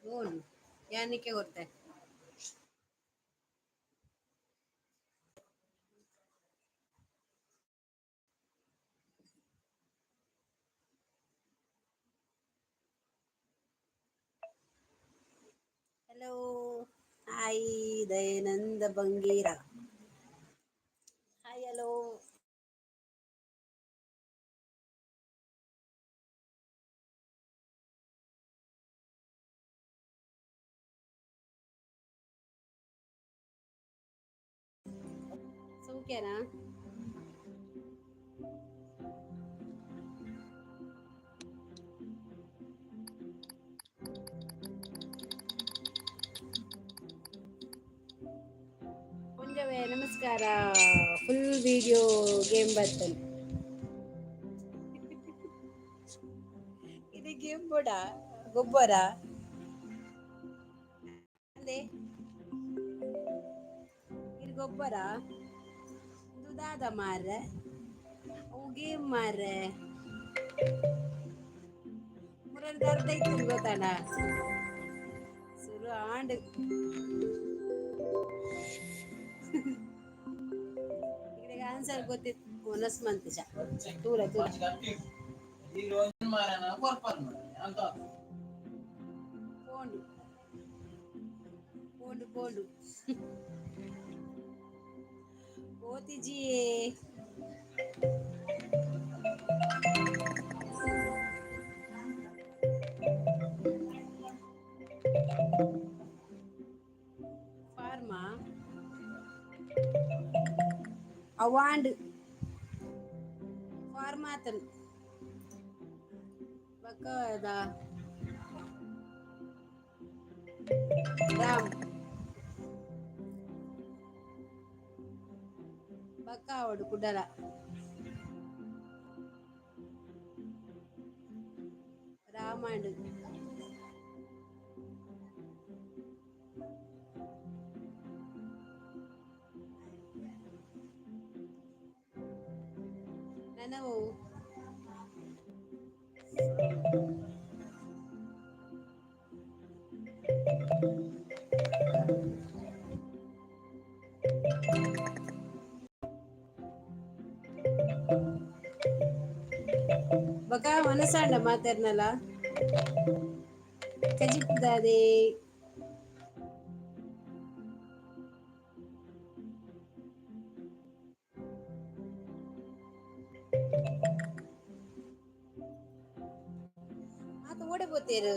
ನೋಡು ಯಾನಕ್ಕೆ ಗೊತ್ತೇ. Hello hi Dayananda Bangera. Hi hello. ಸೌಖ್ಯನಾ? ಮುಂಜಾವೆ ನಮಸ್ಕಾರ. ಫುಲ್ ವಿಡಿಯೋ ಗೇಮ್ ಬರ್ತನೆ. ಇದು ಗೇಮ್ ಬೋರ್ಡ ಗೊಬ್ಬರ ಅದೇ ಇದು ಗೊಬ್ಬರ ದುದಾದ ಮಾರ್ರೆ ಅವು ಗೇಮ್ ಮಾರ್ರೆ ಮುರರ್ದ ಅರ್ಧ ಇತ್ತು ಗೊತ್ತಣ ಸುರು ಆಂಡ್ ಈಗ ಆನ್ಸರ್ ಗೊತ್ತಿತ್ತು ಒನಸ್ ಮಂತ್ ತೂರ ತೂರ ಪೋಂಡು ಪೋಂಡು ಪೋಂಡು ಓತಿಜಿಯೇ ಫಾರ್ಮಾ ಅವಾಂಡ್ ಫಾರ್ಮಾತನ್ ಬಕ್ಕದ ರಾಮ್ ಬಕ್ಕಾವಡು ಕುಡಲ ರಾಮಂಡ್ ನನವು ಬಕ ಮನಸ್ಸಾಂಡ ಮಾತಾಡ್ನಲ್ಲ ಕಜಿಪ್ದಾದೆ ಅದು ಓಡಬೋತೇರು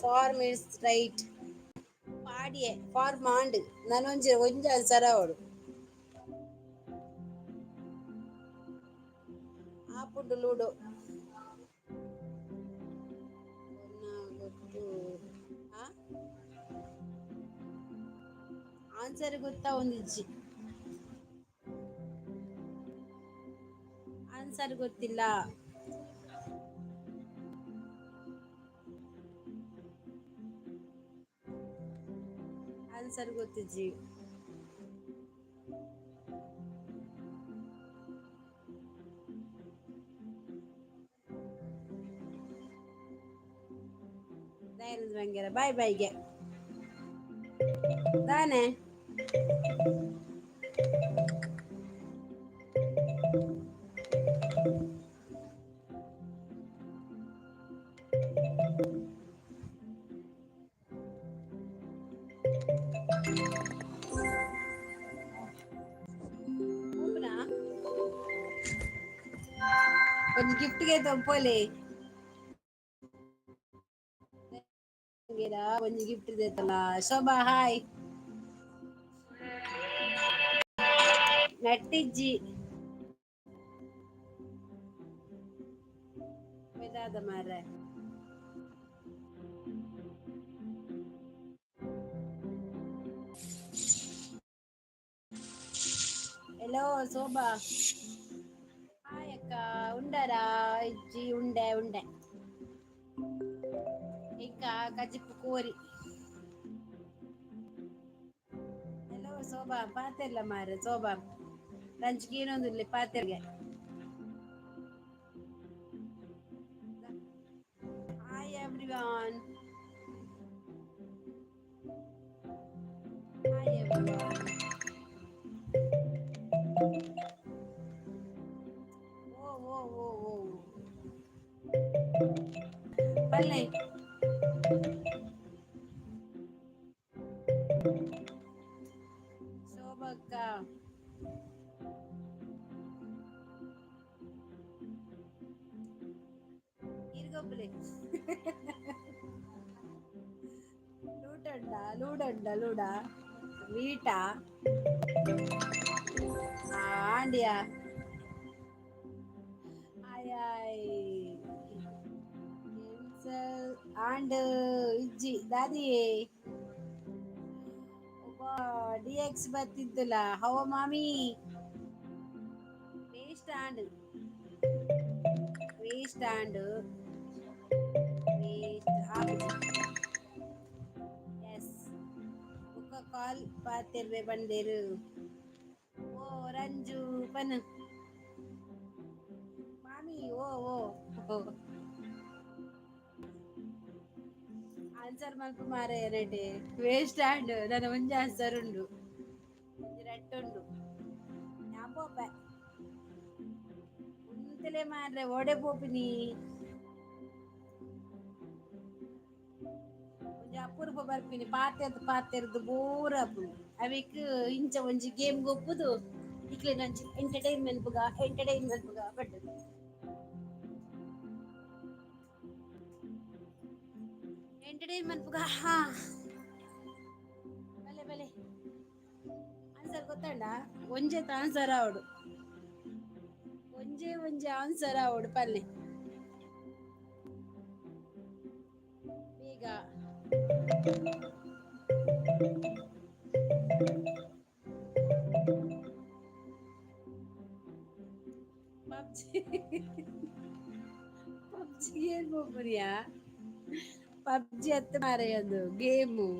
ಫಾರ್ಮ್ ಇಸ್ ರೈಟ್ ಪಾಡಿಯೆ ಫಾರ್ ಮಾಂಡ್ ನಾನೊಂಜಿ ಒಂಜ ಸರ ಅವಡು ಆಪುಂಡು ಲೂಡೋ ಗೊತ್ತು ಆ ಆನ್ಸರ್ ಗೊತ್ತಾ ಒಂದಿಜ್ಜಿ ಆನ್ಸರ್ ಗೊತ್ತಿಲ್ಲ ಆನ್ಸರ್ ಗೊತ್ತಿಜ್ಜಿ ದಯಾನಂದ ಬಂಗೇರ ಬಾಯ್ ಬಾಯ್ಗೆ ತಾನೆ ಒಂದು ಗಿಫ್ಟ್ಗೆ ತೊಂಪೋಲಿ ಒಂದು ಗಿಫ್ಟ್ ಇದೈತಲ್ಲ ಶೋಭಾ ಹಾಯ್ ನಟ್ಟಿಜ್ಜಿ ಮೆದಾದ ಮಾರ್ರೆ ಎಲ್ಲೋ ಶೋಭಾ ಹಾಯ್ ಅಕ್ಕ ಉಂಡರಾ ಇಜ್ಜಿ ಉಂಡೆ ಉಂಡೆ ಈಗ ಕಜಿಪ್ಪು ಕೋರಿ ಎಲ್ಲೋ ಶೋಭಾ ಪಾತೆರ್ಲ ಮಾರ್ರೆ ಶೋಭಾ ಲಂಚ್ಗೆ ಏನೊಂದಿರ್ಲಿ ಪಾತೆರ್ಗೆ ಓ ಓ ಓ ಓ ಬಲ್ಲೆ ಶೋಭಕ್ಕ ಇರ್ಗೊಬ್ಳೆ ಲೂಟಂಡ ಲೂಡಂಡ ಲೂಡ ವೀಟಾ ಆಂಡಿಯಾ ಆಯ್ ಆಂಡ್ ಇಜ್ಜಿ ದಾದಿಯೇ ಒಬ್ಬ ಡಿಎಕ್ಸ್ ಬರ್ತಿದ್ದುಲ ಹವ ಮಾಮಿ waste and waste and waste ಆಪುಜಿ ಎಸ್ ಬುಕ್ಕ ಕಾಲ್ ಪಾತೆರ್ವೆ ಬಂದೇರು ಓ ರಂಜು ಪನ್ ಮಾಮಿ ಓ ಓ ಓ ಆನ್ಸರ್ ಮಲ್ಪ ಮಾರ ರೆಡಿ ವೇಸ್ಟ್ ಆಂಡ್ ನನ್ನ ಮುಂಜೆ ಆನ್ಸರ್ ಉಂಡು ರಟ್ಟ ಉಂಡು ಯಾಂಬೋಪ ಉಂತಲೆ ಮಾರ್ರೆ ಒಡೆ ಪೋಪಿನಿ ಒಂಜಿ ಅಪೂರ್ವ ಬರ್ಪಿನಿ ಪಾತೆರ್ದು ಬೋರ್ ಆಪುಂಡು ಅವೆಕ್ ಇಂಚ ಒಂಜಿ ಗೇಮ್ ಗೊಬ್ಬುದು ಇಕ್ಲೆನ ಒಂಜಿ ಎಂಟರ್ಟೈನ್ಮೆಂಟ್ ಪುಗ ಪಡ್ಡದು ಎಂಟರ್ಟೈನ್ಮೆಂಟ್ ಪುಗ ಹಾ ಬಲೆ ಬಲೆ ಆನ್ಸರ್ ಗೊತ್ತಂಡ ಒಂಜೆತ್ ಆನ್ಸರ್ ಆವಡು ಒಂಜೇ ಒಂಜಿ ಆನ್ಸರ್ ಆವಡು ಪಲ್ಲೆ ಬೇಗ ಪಬ್ಜಿ ಪಬ್ಜಿ ಏನ್ ಬೋಪುರಿಯಾ ಪಬ್ಜಿ ಅತ್ತ ಮಾರ ಅದು ಗೇಮು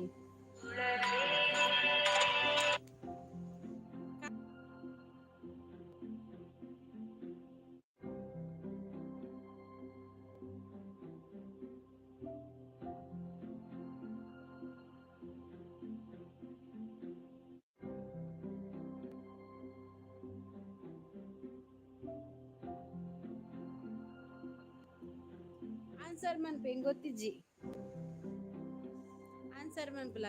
ಆನ್ಸರ್ ಮನ್ಪೆ ಗೊತ್ತಿಜ್ಜಿ ಆನ್ಸರ್ ಮನ್ಪುಲ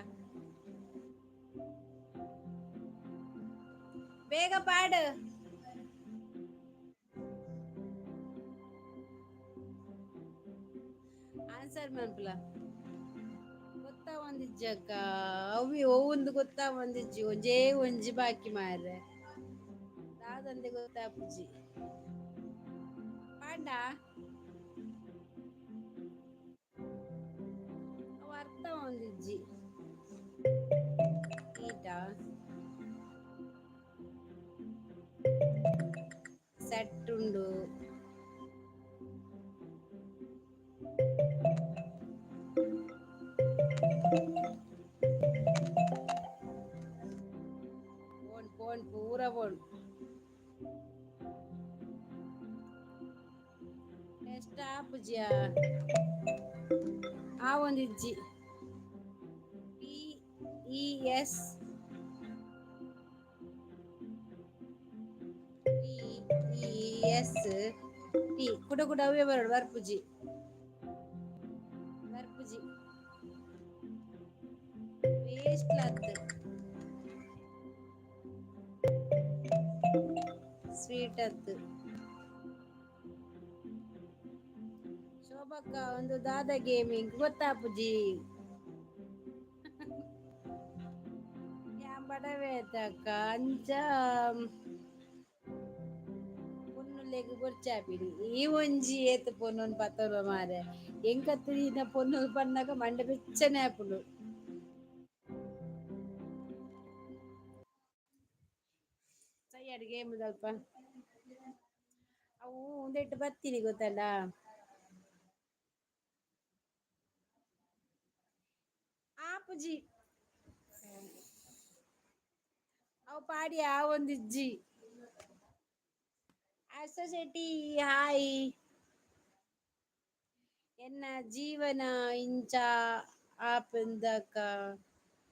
ಬೇಗ ಪಾಡ್ ಆನ್ಸರ್ ಮನ್ಪುಲ ಗೊತ್ತಾ ಒಂದಿಜ್ಜಕ್ಕ ಅವಿ ಒಂದು ಗೊತ್ತಾ ಒಂದಿಜ್ಜಿ ಒಂಜೇ ಒಂಜಿ ಬಾಕಿ ಮಾರ್ರೆ ದಾದಂದೆ ಗೊತ್ತಾಪುಜಿ ಪಾಂಡ ಅವ ಅರ್ಥ ಒಂದಿಜ್ಜಿ ಈಟ ಸೆಟ್ ಉಂಡು ಪೋನ್ ಪೂರ ಪೋನ್ ಎಷ್ಟ ಆಪುಜಿಯ ಆ ಒಂದಿಜ್ಜಿ P E S P E S T ಕುಡ ಕುಡ ಅವೇ ಬರಡು ಬರ್ಪುಜಿ ಬರ್ಪುಜಿ ವೇಸ್ಟ್ ಲತ್ ಸ್ವೀಟ್ ಅತ್ ಶೋಭಕ್ಕ ಒಂದು ದಾದ ಗೇಮಿಂಗ್ ಗೊತ್ತಾಪುಜಿ ಬಡವೇತಕ್ಕ ಅಂಚ ಪೊನ್ನುಲೆಗ್ ಬೊರ್ಚಾಪಿನಿ ಈ ಒಂಜಿ ಏತ್ ಪೊನ್ನೊನ್ ಪತ್ತೊರ್ವ ಮಾರೆ ಎಂಕತ್ತು ಇನ ಪೊನ್ನು ಪನ್ನಗ ಮಂಡೆ ಬೆಚ್ಚನೆ ಆಪುಂಡು ಸೈಯಡ್ ಗೇಮ್ ದಲ್ಪ ಅವು ಉಂದೆಟ್ ಬತ್ತೀನಿ ಗೊತ್ತಂಡ ಆಪುಜಿ ಅವು ಪಾಡಿಯ ಆ ಒಂದಿಜ್ಜಿ ಅಸೊಸೆಟಿ ಹಾಯ್ ಎನ್ನ ಜೀವನ ಇಂಚ ಆಪುಂದಕ್ಕ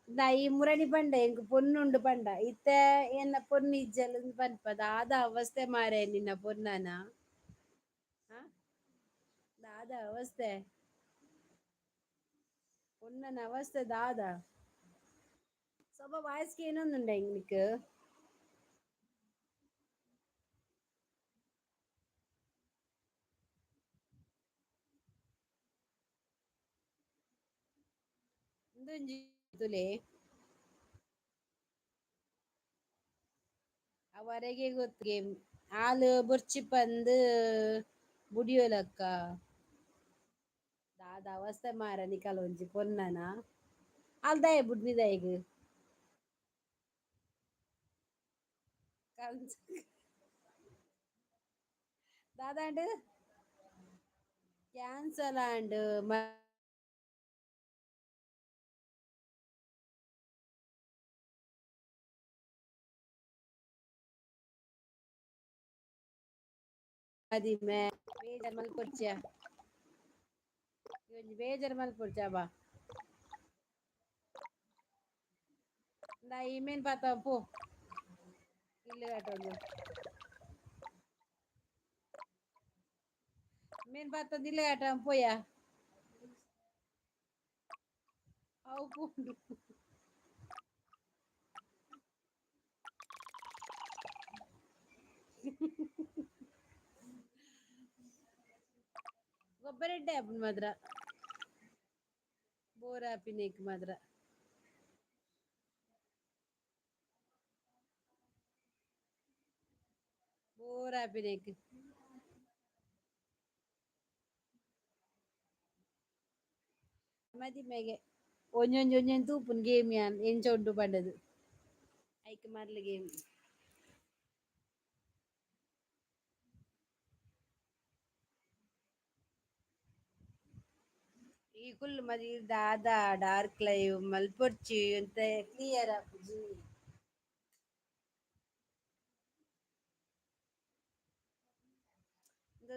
ಈ ಮುರಣಿ ಪಂಡ ಎಂಕ್ ಪೊನ್ನುಂಡು ಪಂಡ ಇತ್ತೆ ಎನ್ನ ಪೊನ್ನು ಇಜ್ಜಲು ಪನ್ಪದ ಆದ ಅವಸ್ಥೆ ಮಾರೆ ನಿನ್ನ ಪೊನ್ನನ ಹ ದಾದ ಅವಸ್ಥೆ ಪೊನ್ನನ ಅವಸ್ಥೆ ದಾದ ಸ್ವಲ್ಪ ವಾಯ್ಸ್ಗೆ ಏನೊಂದುಂಡ ನಿಕ್ ಇಂದೊಂಜಿ ತುಲೆ ಅವರೆಗೆ ಗೊತ್ತಿಗೆ ಹಾಲು ಬೊರ್ಚಿ ಪಂದ್ ಬುಡಿಯೋಲಕ್ಕ ದಾದ ಅವಸ್ಥೆ ಮಾರ ನಿಕಲ ಒಂಜಿ ಪೊನ್ನನ ಅಲ್ದಾಯ ಬುಡ್ನಿದ ಈಗ ಕನ್ಸ್ ದಾದಾಂಡು ಕ್ಯಾನ್ಸಲ್ ಆಂಡ್ ಮದಿಮೆ ಬೇಜಾರ್ ಮಲ್ಪೊಚ್ಚಿಯ ಒಂಜಿ ಬೇಜಾರ್ ಮಲ್ಪೊಡ್ಚಿ ಅವ ಇಮೇನ್ ಪಾತ ಪೂ ಇಲ್ಲು ಕಾಟೊಂದು ಮೇನ್ ಪಾತೊಂದು ಇಲ್ಲೆ ಕಾಟಂ ಪೋಯ ಅವು ಪೂಂಡು ಗೊಬ್ಬರೆಡ್ಡೆ ಆಪುಂಡು ಮಾತ್ರ ಬೋರ್ ಆಪಿನೈಕ್ ಮಾತ್ರ ಬೋರ್ ಆಪಿನೈಕ್ ಮದಿಮೆಗೆ ಒಂಜೊಂಜಿ ಒಂಜೊಂಜಿ ತೂಪುನು ಗೇಮ್ ಯಾನ್ ಎಂಚ ಉಂಡು ಪಂಡದು ಐಕ್ ಮರ್ಲಿ ಗೇಮ್ ಈ ಕುಲ್ಲು ಮದಿ ದಾದ ಡಾರ್ಕ್ ಲೈವ್ ಮಲ್ಪೊರ್ಚಿ ಎಂತ ಕ್ಲಿಯರ್ ಆಪುಜಿ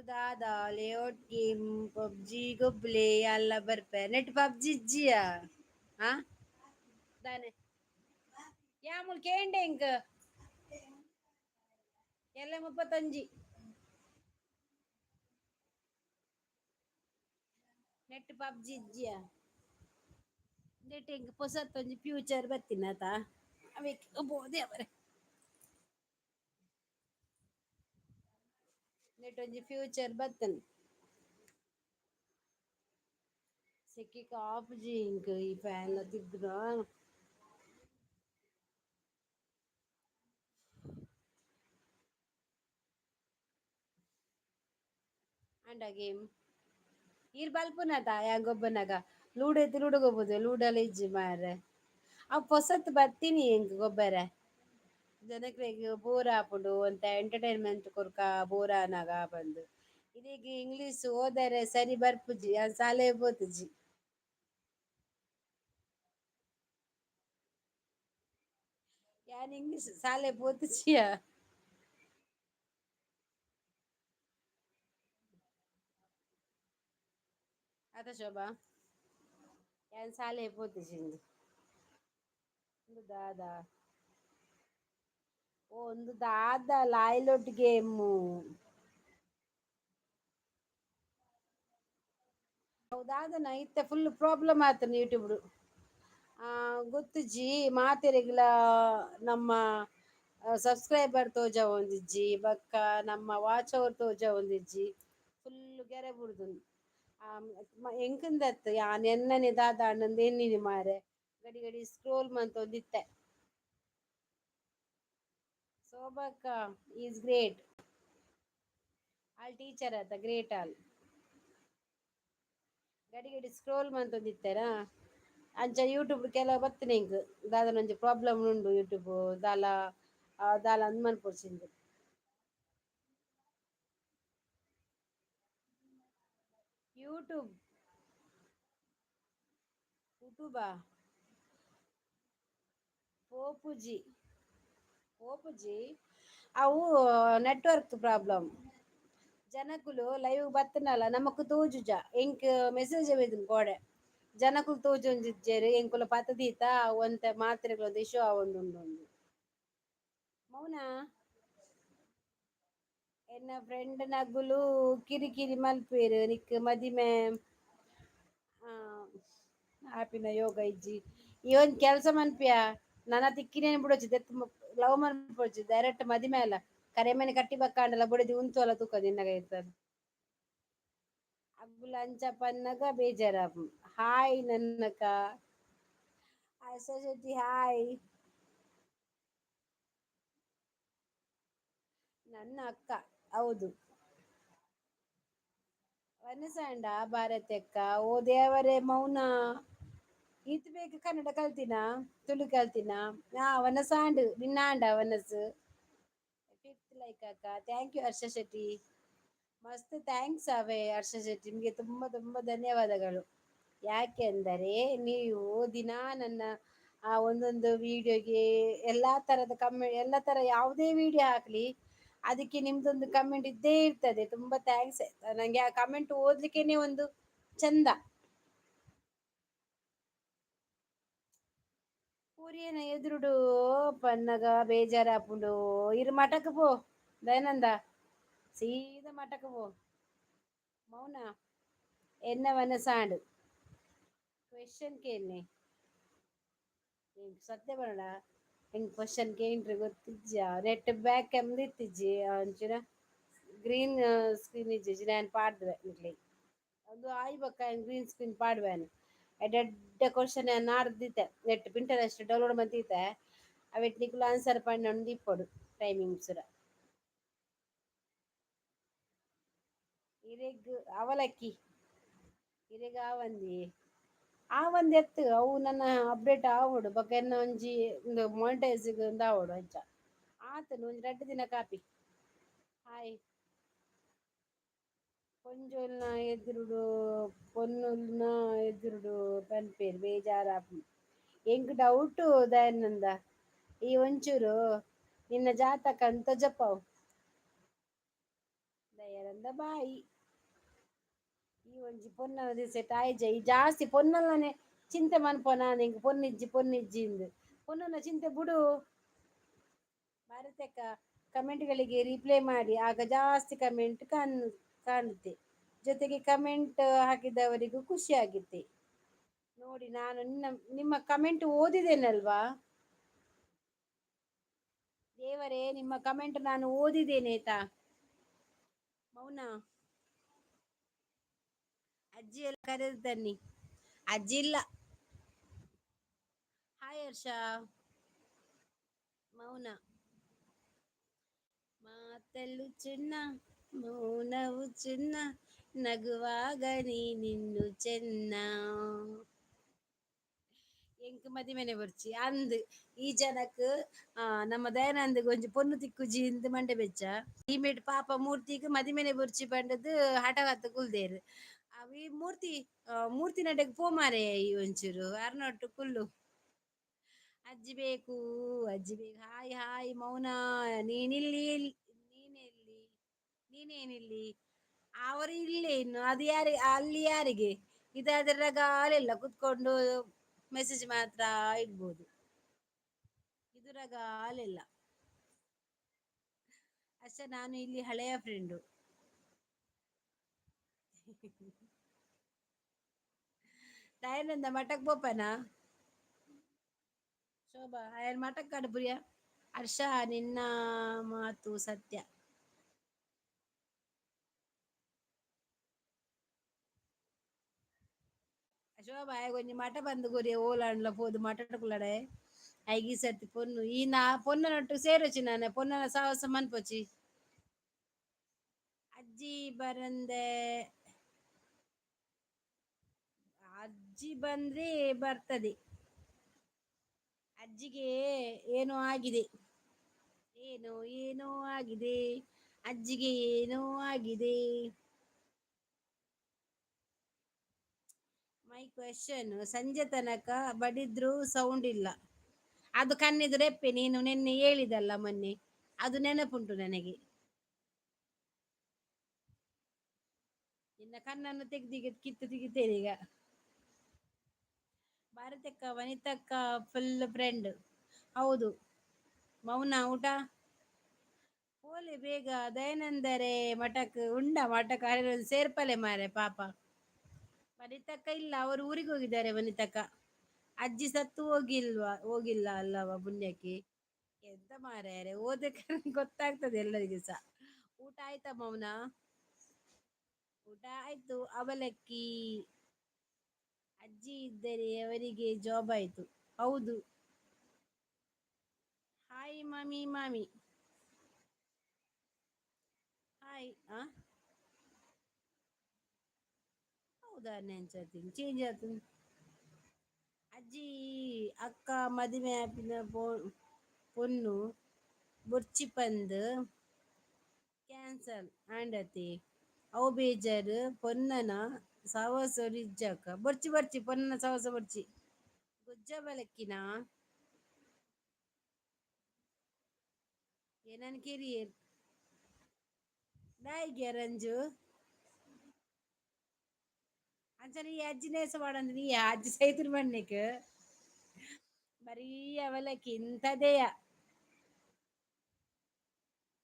ದಾದ ಲೇಔಟ್ ಗೇಮ್ ಪಬ್ಜಿ ಗೊಬ್ಬುಲೆ ಅಲ್ಲ ಬರ್ಪೆ ನೆಟ್ ಪಬ್ಜಿ ಇಜ್ಜಿಯ ಹ ದಾನೆ ಯಾಮುಲ್ ಕೇಂಡೆ ಎಂಕ್ ಎಲ್ಲ 35 ನೆಟ್ ಪಬ್ಜಿ ಇಜ್ಜಿಯ ನೆಟ್ ಎಂಕ್ ಪೊಸತ್ತೊಂಜಿ ಫ್ಯೂಚರ್ ಬತ್ತಿನತ ಅವೆಕ್ ಬೋದೆ ಅವರೆ ನೆಟ್ ಒಂಜಿ ಫ್ಯೂಚರ್ ಬತ್ತುಂಡು ಸೆಕೆಗೆ ಆಪುಜಿ ಇಂಕ್ ಈ ಫ್ಯಾನ್ಲ ತಿರ್ಗುನ ಆಂಡ ಗೇಮ್ ಈರ್ ಬಲ್ಪುನತ ಯಾನ್ ಗೊಬ್ಬನಗ ಲೂಡೋ ಐತಿ ಲೂಡೋ ಗೊಬ್ಬುದು ಲೂಡೋಲ ಇಜ್ಜಿ ಮಾರ್ರೆ ಅವು ಪೊಸತ್ ಬತ್ತಿನಿ ಎಂಕ್ ಗೊಬ್ಬರೆ ಜನಕ್ಲೆಗ್ ಬೋರ್ ಆಪುಂಡು ಒಂತೆ ಎಂಟರ್ಟೈನ್ಮೆಂಟ್ ಕೊರ್ಕ ಬೋರ್ ಆನಾಗ ಆಪಂದ್ ಇದೀಗ ಇಂಗ್ಲೀಷ್ ಓದರೆ ಸರಿ ಬರ್ಪುಜಿ ಯಾನ್ ಸಾಲೆಗೆ ಪೋತಿಜಿ ಯಾನ್ ಇಂಗ್ಲೀಷ್ ಸಾಲೆಗ್ ಪೋತಿಜಿಯ ಅತ ಶೋಭಾ ಯಾನ್ ಸಾಲೆಗ್ ಪೋತಿಜಿ ಇಂದು ದಾದ ಓ ಒಂದ್ ದಾದ ಲಾಯ್ಲೊಟ್ ಗೇಮು ದಾದನ ಇತ್ತೆ ಫುಲ್ ಪ್ರಾಬ್ಲಮ್ ಆತುಂಡು ಯೂಟ್ಯೂಬ್ ಡು ಗೊತ್ತುಜಿ ಮಾತೆರೆಗ್ಲ ನಮ್ಮ ಸಬ್ಸ್ಕ್ರೈಬರ್ ತೋಜಾ ಒಂದಿಜ್ಜಿ ಬಕ್ಕ ನಮ್ಮ ವಾಚ್ ಅವರ್ ತೋಜಾ ಒಂದಿಜ್ಜಿ ಫುಲ್ ಗೆರೆ ಬುಡ್ದುಂಡು ಎಂಕುಂದೆತ್ ಯಾನ್ ಎನ್ನನೆ ದಾದಾಂಡಂದು ಎನ್ನಿನೆ ಮಾರೆ ಗಡಿ ಗಡಿ ಸ್ಕ್ರೋಲ್ ಮಂತೊಂದಿತ್ತೆ ಸೋಭಕ್ಕ ಈಸ್ ಗ್ರೇಟ್ ಆಳ್ ಟೀಚರ್ ಆತ ಗ್ರೇಟ್ ಆಲ್ ಗಡಿ ಗಡಿ ಸ್ಕ್ರೋಲ್ ಮಂತೊಂದಿತ್ತೆರಾ ಅಂಚ ಯೂಟ್ಯೂಬ್ ಕೆಲವು ಬತ್ತಿನ ಎಂಕ್ ದಾದನ ಒಂಜಿ ಪ್ರಾಬ್ಲಮ್ ಉಂಡು ಯೂಟ್ಯೂಬ್ ದಾಲ ದಾಲ ಅಂದ್ ಮನ್ಪೊರ್ಚಿಂದ್ ಯೂಟ್ಯೂಬ್ ಯೂಟ್ಯೂಬಾ ಪೋಪುಜಿ ಪೋಪುಜಿ ಅವು ನೆಟ್ವರ್ಕ್ ಪ್ರಾಬ್ಲಮ್ ಜನಕುಲು ಲೈವ್ ಬತ್ತುಂಡಲ ನಮಕ್ ತೋಜುಜ ಎಂಕ್ ಮೆಸೇಜ್ ಬೈದುಂಡು ಕೋಡೆ ಜನಕುಲು ತೋಜೊಂಜಿಜ್ಜೆರ್ ಎಂಕುಲು ಪತದೀತ ಒಂತೆ ಮಾತ್ರೆಗ್ಲೊಂದು ಇಶು ಆವೊಂದುಂಡು. ಮೌನ ಎನ್ನ ಫ್ರೆಂಡ್ ನಗುಲು ಕಿರಿಕಿರಿ ಮಲ್ಪುವೆರ್ ನಿಕ್ ಮದಿಮೆ ಆ ಆಪಿನ ಯೋಗ ಇಜ್ಜಿ ಈ ಒಂದ್ ಕೆಲ್ಸ ಮನ್ಪೆಯ ನನ ತಿಕ್ಕಿನೇನು ಬಿಡೋಚಿ ದೆತ್ ಲವ್ ಮನ್ಪೊಡ್ಚಿ ಡೈರೆಕ್ಟ್ ಮದಿಮೆ ಅಲ್ಲ ಕರೆಮಣಿ ಕಟ್ಟಿ ಬಕ್ಕಾಂಡಲ ಬುಡದಿ ಉಂತೋಲ ತೂಕ ನಿನ್ನಗ ಇರ್ತದ ಅಗ್ಗುಲ ಅಂಚ ಪನ್ನಗ ಬೇಜಾರಾಪುಂಡು. ಹಾಯ್ ನನ್ನಕ. ಶೆಟ್ಟಿ ಹಾಯ್. ನನ್ನ ಅಕ್ಕ. ಹೌದು. ವನಸಂಡ ಭಾರತಕ್ಕ ಓ ದೇವರೇ ಮೌನ ಈತ್ ಬೇಗ ಕನ್ನಡ ಕಲ್ತಿನ ತುಳು ಕಲ್ತಿನ ವನಸಾಂಡ್ ನಿನ್ನಾಂಡ ವನಸ್ ಫಿಫ್ತ್ ಲೈಕ್ ಅಕ್ಕ ಥ್ಯಾಂಕ್ ಯು ಹರ್ಷ ಶೆಟ್ಟಿ. ಮಸ್ತ್ ಥ್ಯಾಂಕ್ಸ್ ಅವೇ ಹರ್ಷ ಶೆಟ್ಟಿ ನಿಮ್ಗೆ ತುಂಬಾ ತುಂಬಾ ಧನ್ಯವಾದಗಳು. ಯಾಕೆ ಅಂದರೆ ನೀವು ದಿನಾ ನನ್ನ ಆ ಒಂದೊಂದು ವಿಡಿಯೋಗೆ ಎಲ್ಲಾ ತರದ ಎಲ್ಲಾ ತರ ಯಾವುದೇ ವಿಡಿಯೋ ಹಾಕ್ಲಿ ಅದಕ್ಕೆ ನಿಮ್ದೊಂದು ಕಮೆಂಟ್ ಇದ್ದೇ ಇರ್ತದೆ. ತುಂಬಾ ಥ್ಯಾಂಕ್ಸ್ ನಂಗೆ ಆ ಕಮೆಂಟ್ ಓದ್ಲಿಕ್ಕೆನೆ ಒಂದು ಚಂದ. ಪೂರಿಯನ ಎದುರುಡು ಪನ್ನಗ ಬೇಜಾರಾಪುಂಡು ಇರು ಮಟಕ್ ಪೋ ದಯಾನಂದ ಸೀದಾ ಮಟಕ್ ಪೋ ಮೌನ ಎನ್ನ ವನಸಾಂಡ್ ಕ್ವೆಶ್ಚನ್ ಕೇಳ್ನೆ ಸತ್ಯ ಬರಡ ಹೆಂಗ್ ಕ್ವಶನ್ ಕೇಂದ್ರ ಗೊತ್ತಿಜ್ಜ ನೆಟ್ ಬ್ಯಾಕ್ ಎಂದ ಇತ್ತಿಜ್ಜಿ ಅಂಚುನ ಗ್ರೀನ್ ಸ್ಕ್ರೀನ್ ಇಜ್ಜಿಜಿ ನಾನು ಪಾಡ್ದೆ ಇರ್ಲಿ ಅದು ಆಯ್ ಬಕ್ಕ ಗ್ರೀನ್ ಸ್ಕ್ರೀನ್ ಪಾಡ್ವೆನು ಎಡ್ಡೆಡ್ಡೆ ಕ್ವಶನ್ ನಾರ್ದಿತ್ತೆ ನೆಟ್ ಪಿಂಟರೆಸ್ಟ್ ಡೌನ್ಲೋಡ್ ಮಂತಿತ್ತೆ ಅವೆಟ್ ನಿಕುಲು ಆನ್ಸರ್ ಪಂಡ ದಿಪ್ಪೊಡು ಟೈಮಿಂಗ್ಸ್ ರ ಇರೆಗ್ ಅವಲಕ್ಕಿ ಇರೆಗ್ ಆವಂದಿ ಆವಂದ್ ಎತ್ತು ಅವು ನನ್ನ ಅಪ್ಡೇಟ್ ಆವೊಡು ಬೊಕ ಎನ್ನ ಒಂಜಿ ಮಾನಿಟೈಸ್ಗ್ ಆವೊಡು ಅಂಚ ಆತುಂಡು ಒಂಜಿ ರಡ್ಡ್ ದಿನ ಕಾಪಿ. ಹಾಯ್ ಪೊಂಜೋಲ್ನ ಎದುರುಡು ಪೊನ್ನೋಲ್ನ ಎದುರುಡು ಪನ್ಪೇರ್ ಬೇಜಾರಾಪುಂಡು ಎಂಕ್ ಡೌಟು ದಯಾನಂದ ಈ ಒಂಚೂರು ನಿನ್ನ ಜಾತಕನ್ ತೋಜಪವು ದಯಾನಂದ ಬಾಯಿ ಈ ಒಂಜಿ ಪೊನ್ನಲ ದಿಸೆಟ್ ಆಯ್ಜ ಈ ಜಾಸ್ತಿ ಪೊನ್ನಲನೆ ಚಿಂತೆ ಮನ್ಪುವ ನಾನ್ ಎಂಕ್ ಪೊನ್ನಿಜ್ಜಿ ಪೊನ್ನಿಜ್ಜಿಂದ್ ಪೊನ್ನಲ ಚಿಂತೆ ಬುಡು ಭಾರತಕ್ಕ ಕಮೆಂಟ್ಗಳಿಗೆ ರಿಪ್ಲೈ ಮಾಡಿ ಆಗ ಜಾಸ್ತಿ ಕಮೆಂಟ್ ಕಾಣುತ್ತೆ ಜೊತೆಗೆ ಕಮೆಂಟ್ ಹಾಕಿದವರಿಗೂ ಖುಷಿ ಆಗುತ್ತೆ ನೋಡಿ ನಾನು ನಿಮ್ಮ ಕಮೆಂಟ್ ಓದಿದ್ದೇನಲ್ವಾ ದೇವರೇ ನಿಮ್ಮ ಕಮೆಂಟ್ ನಾನು ಓದಿದ್ದೇನೆ ಆಯ್ತಾ ಮೌನಾ ಅಜ್ಜಿ ಎಲ್ಲ ಕರೆದು ತನ್ನಿ ಅಜ್ಜಿ ಇಲ್ಲ ಹಾಯ್ ಹರ್ಷ ಮೌನ ಮಾತಲ್ಲೂ ಚೆನ್ನ ಮೌನವು ಚೆನ್ನ ನಗುವಾಗ ನೀನಿನ್ನು ಚೆನ್ನ ಎಂಕ್ ಮದಿಮೆನೆ ಬರ್ಚಿ ಅಂದ್ ಈ ಜನಕ್ ನಮ್ಮ ದಯಾನಂದ್ ಒಂಜಿ ಪೊಣ್ಣು ತಿಕ್ಕುಜಿ ಇಂದ್ ಮಂಡೆ ಬೆಚ್ಚ ಈಮೇಟ್ ಪಾಪ ಮೂರ್ತಿಗ್ ಮದಿಮೆನೆ ಬುರ್ಚಿ ಪಂಡದ್ ಹಠವತ್ತು ಕುಲ್ದೇರ್ ಅವಿ ಮೂರ್ತಿ ಮೂರ್ತಿ ನಡೆಗ್ ಪೂ ಮಾರ ಈ ಒಂಚೂರು ಅರ್ನೊಟ್ಟು ಕುಲ್ಲು ಅಜ್ಜಿ ಬೇಕು ಅಜ್ಜಿ ಬೇಕು ಹಾಯ್ ಹಾಯ್ ಮೌನಾ ನೀನಿಲ್ಲಿ ನೀನೆಲ್ಲಿ ನೀನೇನಿಲ್ಲಿ ಅವರು ಇಲ್ಲೇ ಇನ್ನು ಅದು ಯಾರಿ ಅಲ್ಲಿ ಯಾರಿಗೆ ಇದಾದ್ರ ರಗಾಲೆಲ್ಲ ಕುತ್ಕೊಂಡು ಮೆಸೇಜ್ ಮಾತ್ರ ಇಡ್ಬೋದು ಇದುರಗಾಲೆಲ್ಲ ಅಷ್ಟೆ ನಾನು ಇಲ್ಲಿ ಹಳೆಯ ಫ್ರೆಂಡು ದಯಾನಂದ ಮಟಕ್ ಬೋಪನಾ ಶೋಭಾ ಅಯ್ಯರ್ ಮಟಕ್ ಕಡ್ಬುರಿಯ ಹರ್ಷ ನಿನ್ನ ಮಾತು ಸತ್ಯ ಶೋಭಾ ಕೊಂಚ ಮಟ ಬಂದು ಕೊರಿಯ ಓಲಾಂಡ್ಲ ಪೋದು ಮಟಕುಲಡೆ ಐಗಿ ಸರ್ತಿ ಪೊನ್ನು ಈ ನಾ ಪೊನ್ನನೊಟ್ಟು ಸೇರೊಚ್ಚಿ ನಾನೆ ಪೊನ್ನನ ಸಾಹಸ ಮನ್ಪೊಚ್ಚಿ ಅಜ್ಜಿ ಬರಂದೆ ಅಜ್ಜಿ ಬಂದ್ರೆ ಬರ್ತದೆ ಅಜ್ಜಿಗೆ ಏನೋ ಆಗಿದೆ ಏನೋ ಏನೋ ಆಗಿದೆ ಅಜ್ಜಿಗೆ ಏನೋ ಆಗಿದೆ ಮೈ ಕ್ವೆಶ್ಚನ್ ಸಂಜೆ ತನಕ ಬಡಿದ್ರು ಸೌಂಡ್ ಇಲ್ಲ ಅದು ಕಣ್ಣಿದು ರೆಪ್ಪೆ ನೀನು ನಿನ್ನೆ ಹೇಳಿದಲ್ಲ ಮೊನ್ನೆ ಅದು ನೆನಪುಂಟು ನನಗೆ ನಿನ್ನ ಕಣ್ಣನ್ನು ತೆಗ್ದಿ ಕಿತ್ತು ತೆಗಿತೇನೆ ಈಗ ಭಾರತಕ್ಕ ವನಿತಕ್ಕ ಫುಲ್ ಫ್ರೆಂಡ್. ಹೌದು. ಮೌನ ಊಟ ಓಲೆ ಬೇಗ ದಯಾನಂದರೆ ಮಠಕ್ ಉಂಡ ಮಠಕ್ ಸೇರ್ಪಲೆ ಮಾರೆ ಪಾಪ. ವನಿತಕ್ಕ ಇಲ್ಲ, ಅವರು ಊರಿಗೆ ಹೋಗಿದ್ದಾರೆ ವನಿತಕ್ಕ. ಅಜ್ಜಿ ಸತ್ತು ಹೋಗಿಲ್ಲ ಅಲ್ಲವ ಪುಣ್ಯಕ್ಕೆ. ಎಂತ ಮಾರ್ಯಾರೆ ಓದಕ್ಕೆ ಗೊತ್ತಾಗ್ತದೆ ಎಲ್ಲರಿಗೂ ಸಹ. ಊಟ ಆಯ್ತಾ ಮೌನ? ಊಟ ಆಯ್ತು, ಅವಲಕ್ಕಿ. ಅಜ್ಜಿ ಇದ್ದರೆ ಅವರಿಗೆ ಜಾಬ್ ಆಯ್ತು. ಹೌದು. ಹಾಯ್ ಮಮ್ಮಿ ಮಾಮಿ. ಹಾಯ್. ಹೌದಾ ನೆಂಚತೀನಿ ಚೇಂಜ್ ಆತು. ಅಜ್ಜಿ ಅಕ್ಕ ಮದುವೆ ಆಪಿನ ಪೊಣ್ಣು ಬೊರ್ಚಿ ಪಂದ್ ಕ್ಯಾನ್ಸಲ್ ಆಂಡತೆ ಅವು ಬೇಜಾರು ಪೊನ್ನನ ಸವಾಸ ನಿಜ್ಜಕ್ಕ ಬರ್ಚಿ ಬರ್ಚಿ ಪೊನ್ನ ಸವಾಸ ಬರ್ಚಿ ಗೊಜ್ಜ ಬಲಕ್ಕಿನ ಏನನ್ ಕಿರಿಯರ್ ದಾಯಿಗೆ ರಂಜು ಅಂಚನೆ ಈ ಅಜ್ಜಿನೇಸ ಮಾಡಂದ ನೀ ಅಜ್ಜಿ ಸೈತಿನ ಮಣ್ಣಿಕ್ ಬರೀ ಅವಲಕ್ಕಿ ಇಂತದೆಯ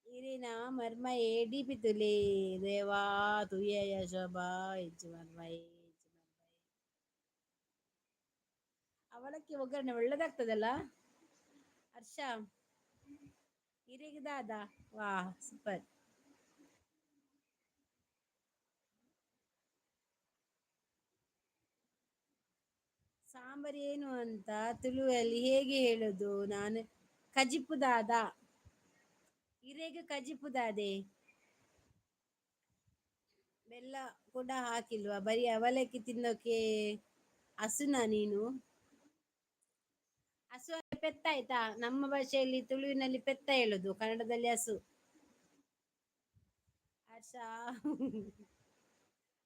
ಇರಿನಾ ಮರ್ಮ ಏಡಿ ಪಿತುಲೆ ದೇವಾ ತುಯ ಶೋಭಾ ಹೆಚ್ಚು ಮರ್ಮ ಅವಲಕ್ಕಿ ಒಗ್ಗರಣೆ ಒಳ್ಳೆದಾಗ್ತದಲ್ಲ ಹರ್ಷ ಹಿರೇಗಿದಾದ ವಾ ಸೂಪರ್. ಸಾಂಬಾರು ಏನು ಅಂತ ತುಳುವಲ್ಲಿ ಹೇಗೆ ಹೇಳುದು ನಾನು ಕಜಿಪುದಾದ ಹಿರೇಗ ಕಜಿಪುದಾದೆ ಬೆಲ್ಲ ಕೂಡ ಹಾಕಿಲ್ವಾ ಬರೀ ಅವಲಕ್ಕಿ ತಿನ್ನೋಕೆ ಹಸುನಾ ನೀನು. ಹಸು ಅಂದ್ರೆ ಪೆತ್ತ ಆಯ್ತಾ, ನಮ್ಮ ಭಾಷೆಯಲ್ಲಿ ತುಳುವಿನಲ್ಲಿ ಪೆತ್ತ ಹೇಳುದು, ಕನ್ನಡದಲ್ಲಿ ಹಸು. ಹರ್ಷ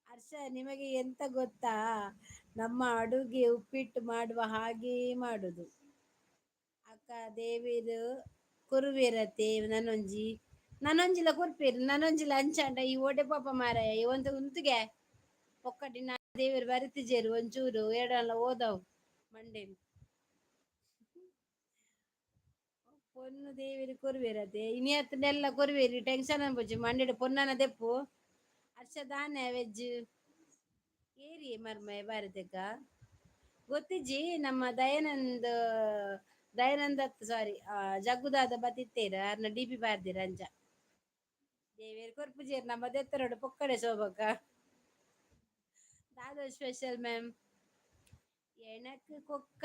ಹರ್ಷ ನಿಮಗೆ ಎಂತ ಗೊತ್ತಾ, ನಮ್ಮ ಅಡುಗೆ ಉಪ್ಪಿಟ್ಟು ಮಾಡುವ ಹಾಗೇ ಮಾಡುದು. ಅಕ್ಕ ದೇವೇರು ಕುರುವಿರತೆ ನನೊಂಜಿಲ ಕುರ್ಪಿರ್ ನನೊಂಜಿಲ ಅಂಚಾಂಡ ಈ ಒಡೆ ಪಾಪ ಮಾರಾಯ ಒಂದು ಉಂತುಗೆ ಒಕ್ಕಟಿನ ದೇವರು ಬರಿತಿಜೆರ್ ಒಂಚೂರು ಏಡಲ್ಲ ಓದವ್ ಮಂಡೆ ಪೊನ್ನು ದೇವೇರಿ ಕೊರ್ವೇರತೆ ಇನಿಯತ್ನೆಲ್ಲ ಕೊರ್ವೇರಿ ಟೆನ್ಷನ್ ಅನ್ಪುಜಿ ಮಂಡೆಡು ಪೊನ್ನನ ದೆಪ್ಪು ಅರ್ಷದಾನೆ ವೆಜ್ ಏರಿ ಮರ್ಮಯ್ಯ ಬಾರತೆಕ್ಕ ಗೊತ್ತಿಜ್ಜಿ ನಮ್ಮ ದಯಾನಂದತ್ ಸಾರಿ ಜಗ್ಗುದಾದ ಬತಿತ್ತೇರ ಅರ್ನ ಡಿ ಪಿ ಪಾರ್ದೆರ್ ಅಂಚ ದೇವೇರ್ ಕೊರ್ಪುಜೇರ್ ನಮ್ಮ ದೆತ್ತರೋಡು ಪೊಕ್ಕಡೆ ಶೋಭಕ್ಕ ದಾದ ಸ್ಪೆಷಲ್ ಮ್ಯಾಮ್ ಎನಕ್ ಕೊಕ್ಕ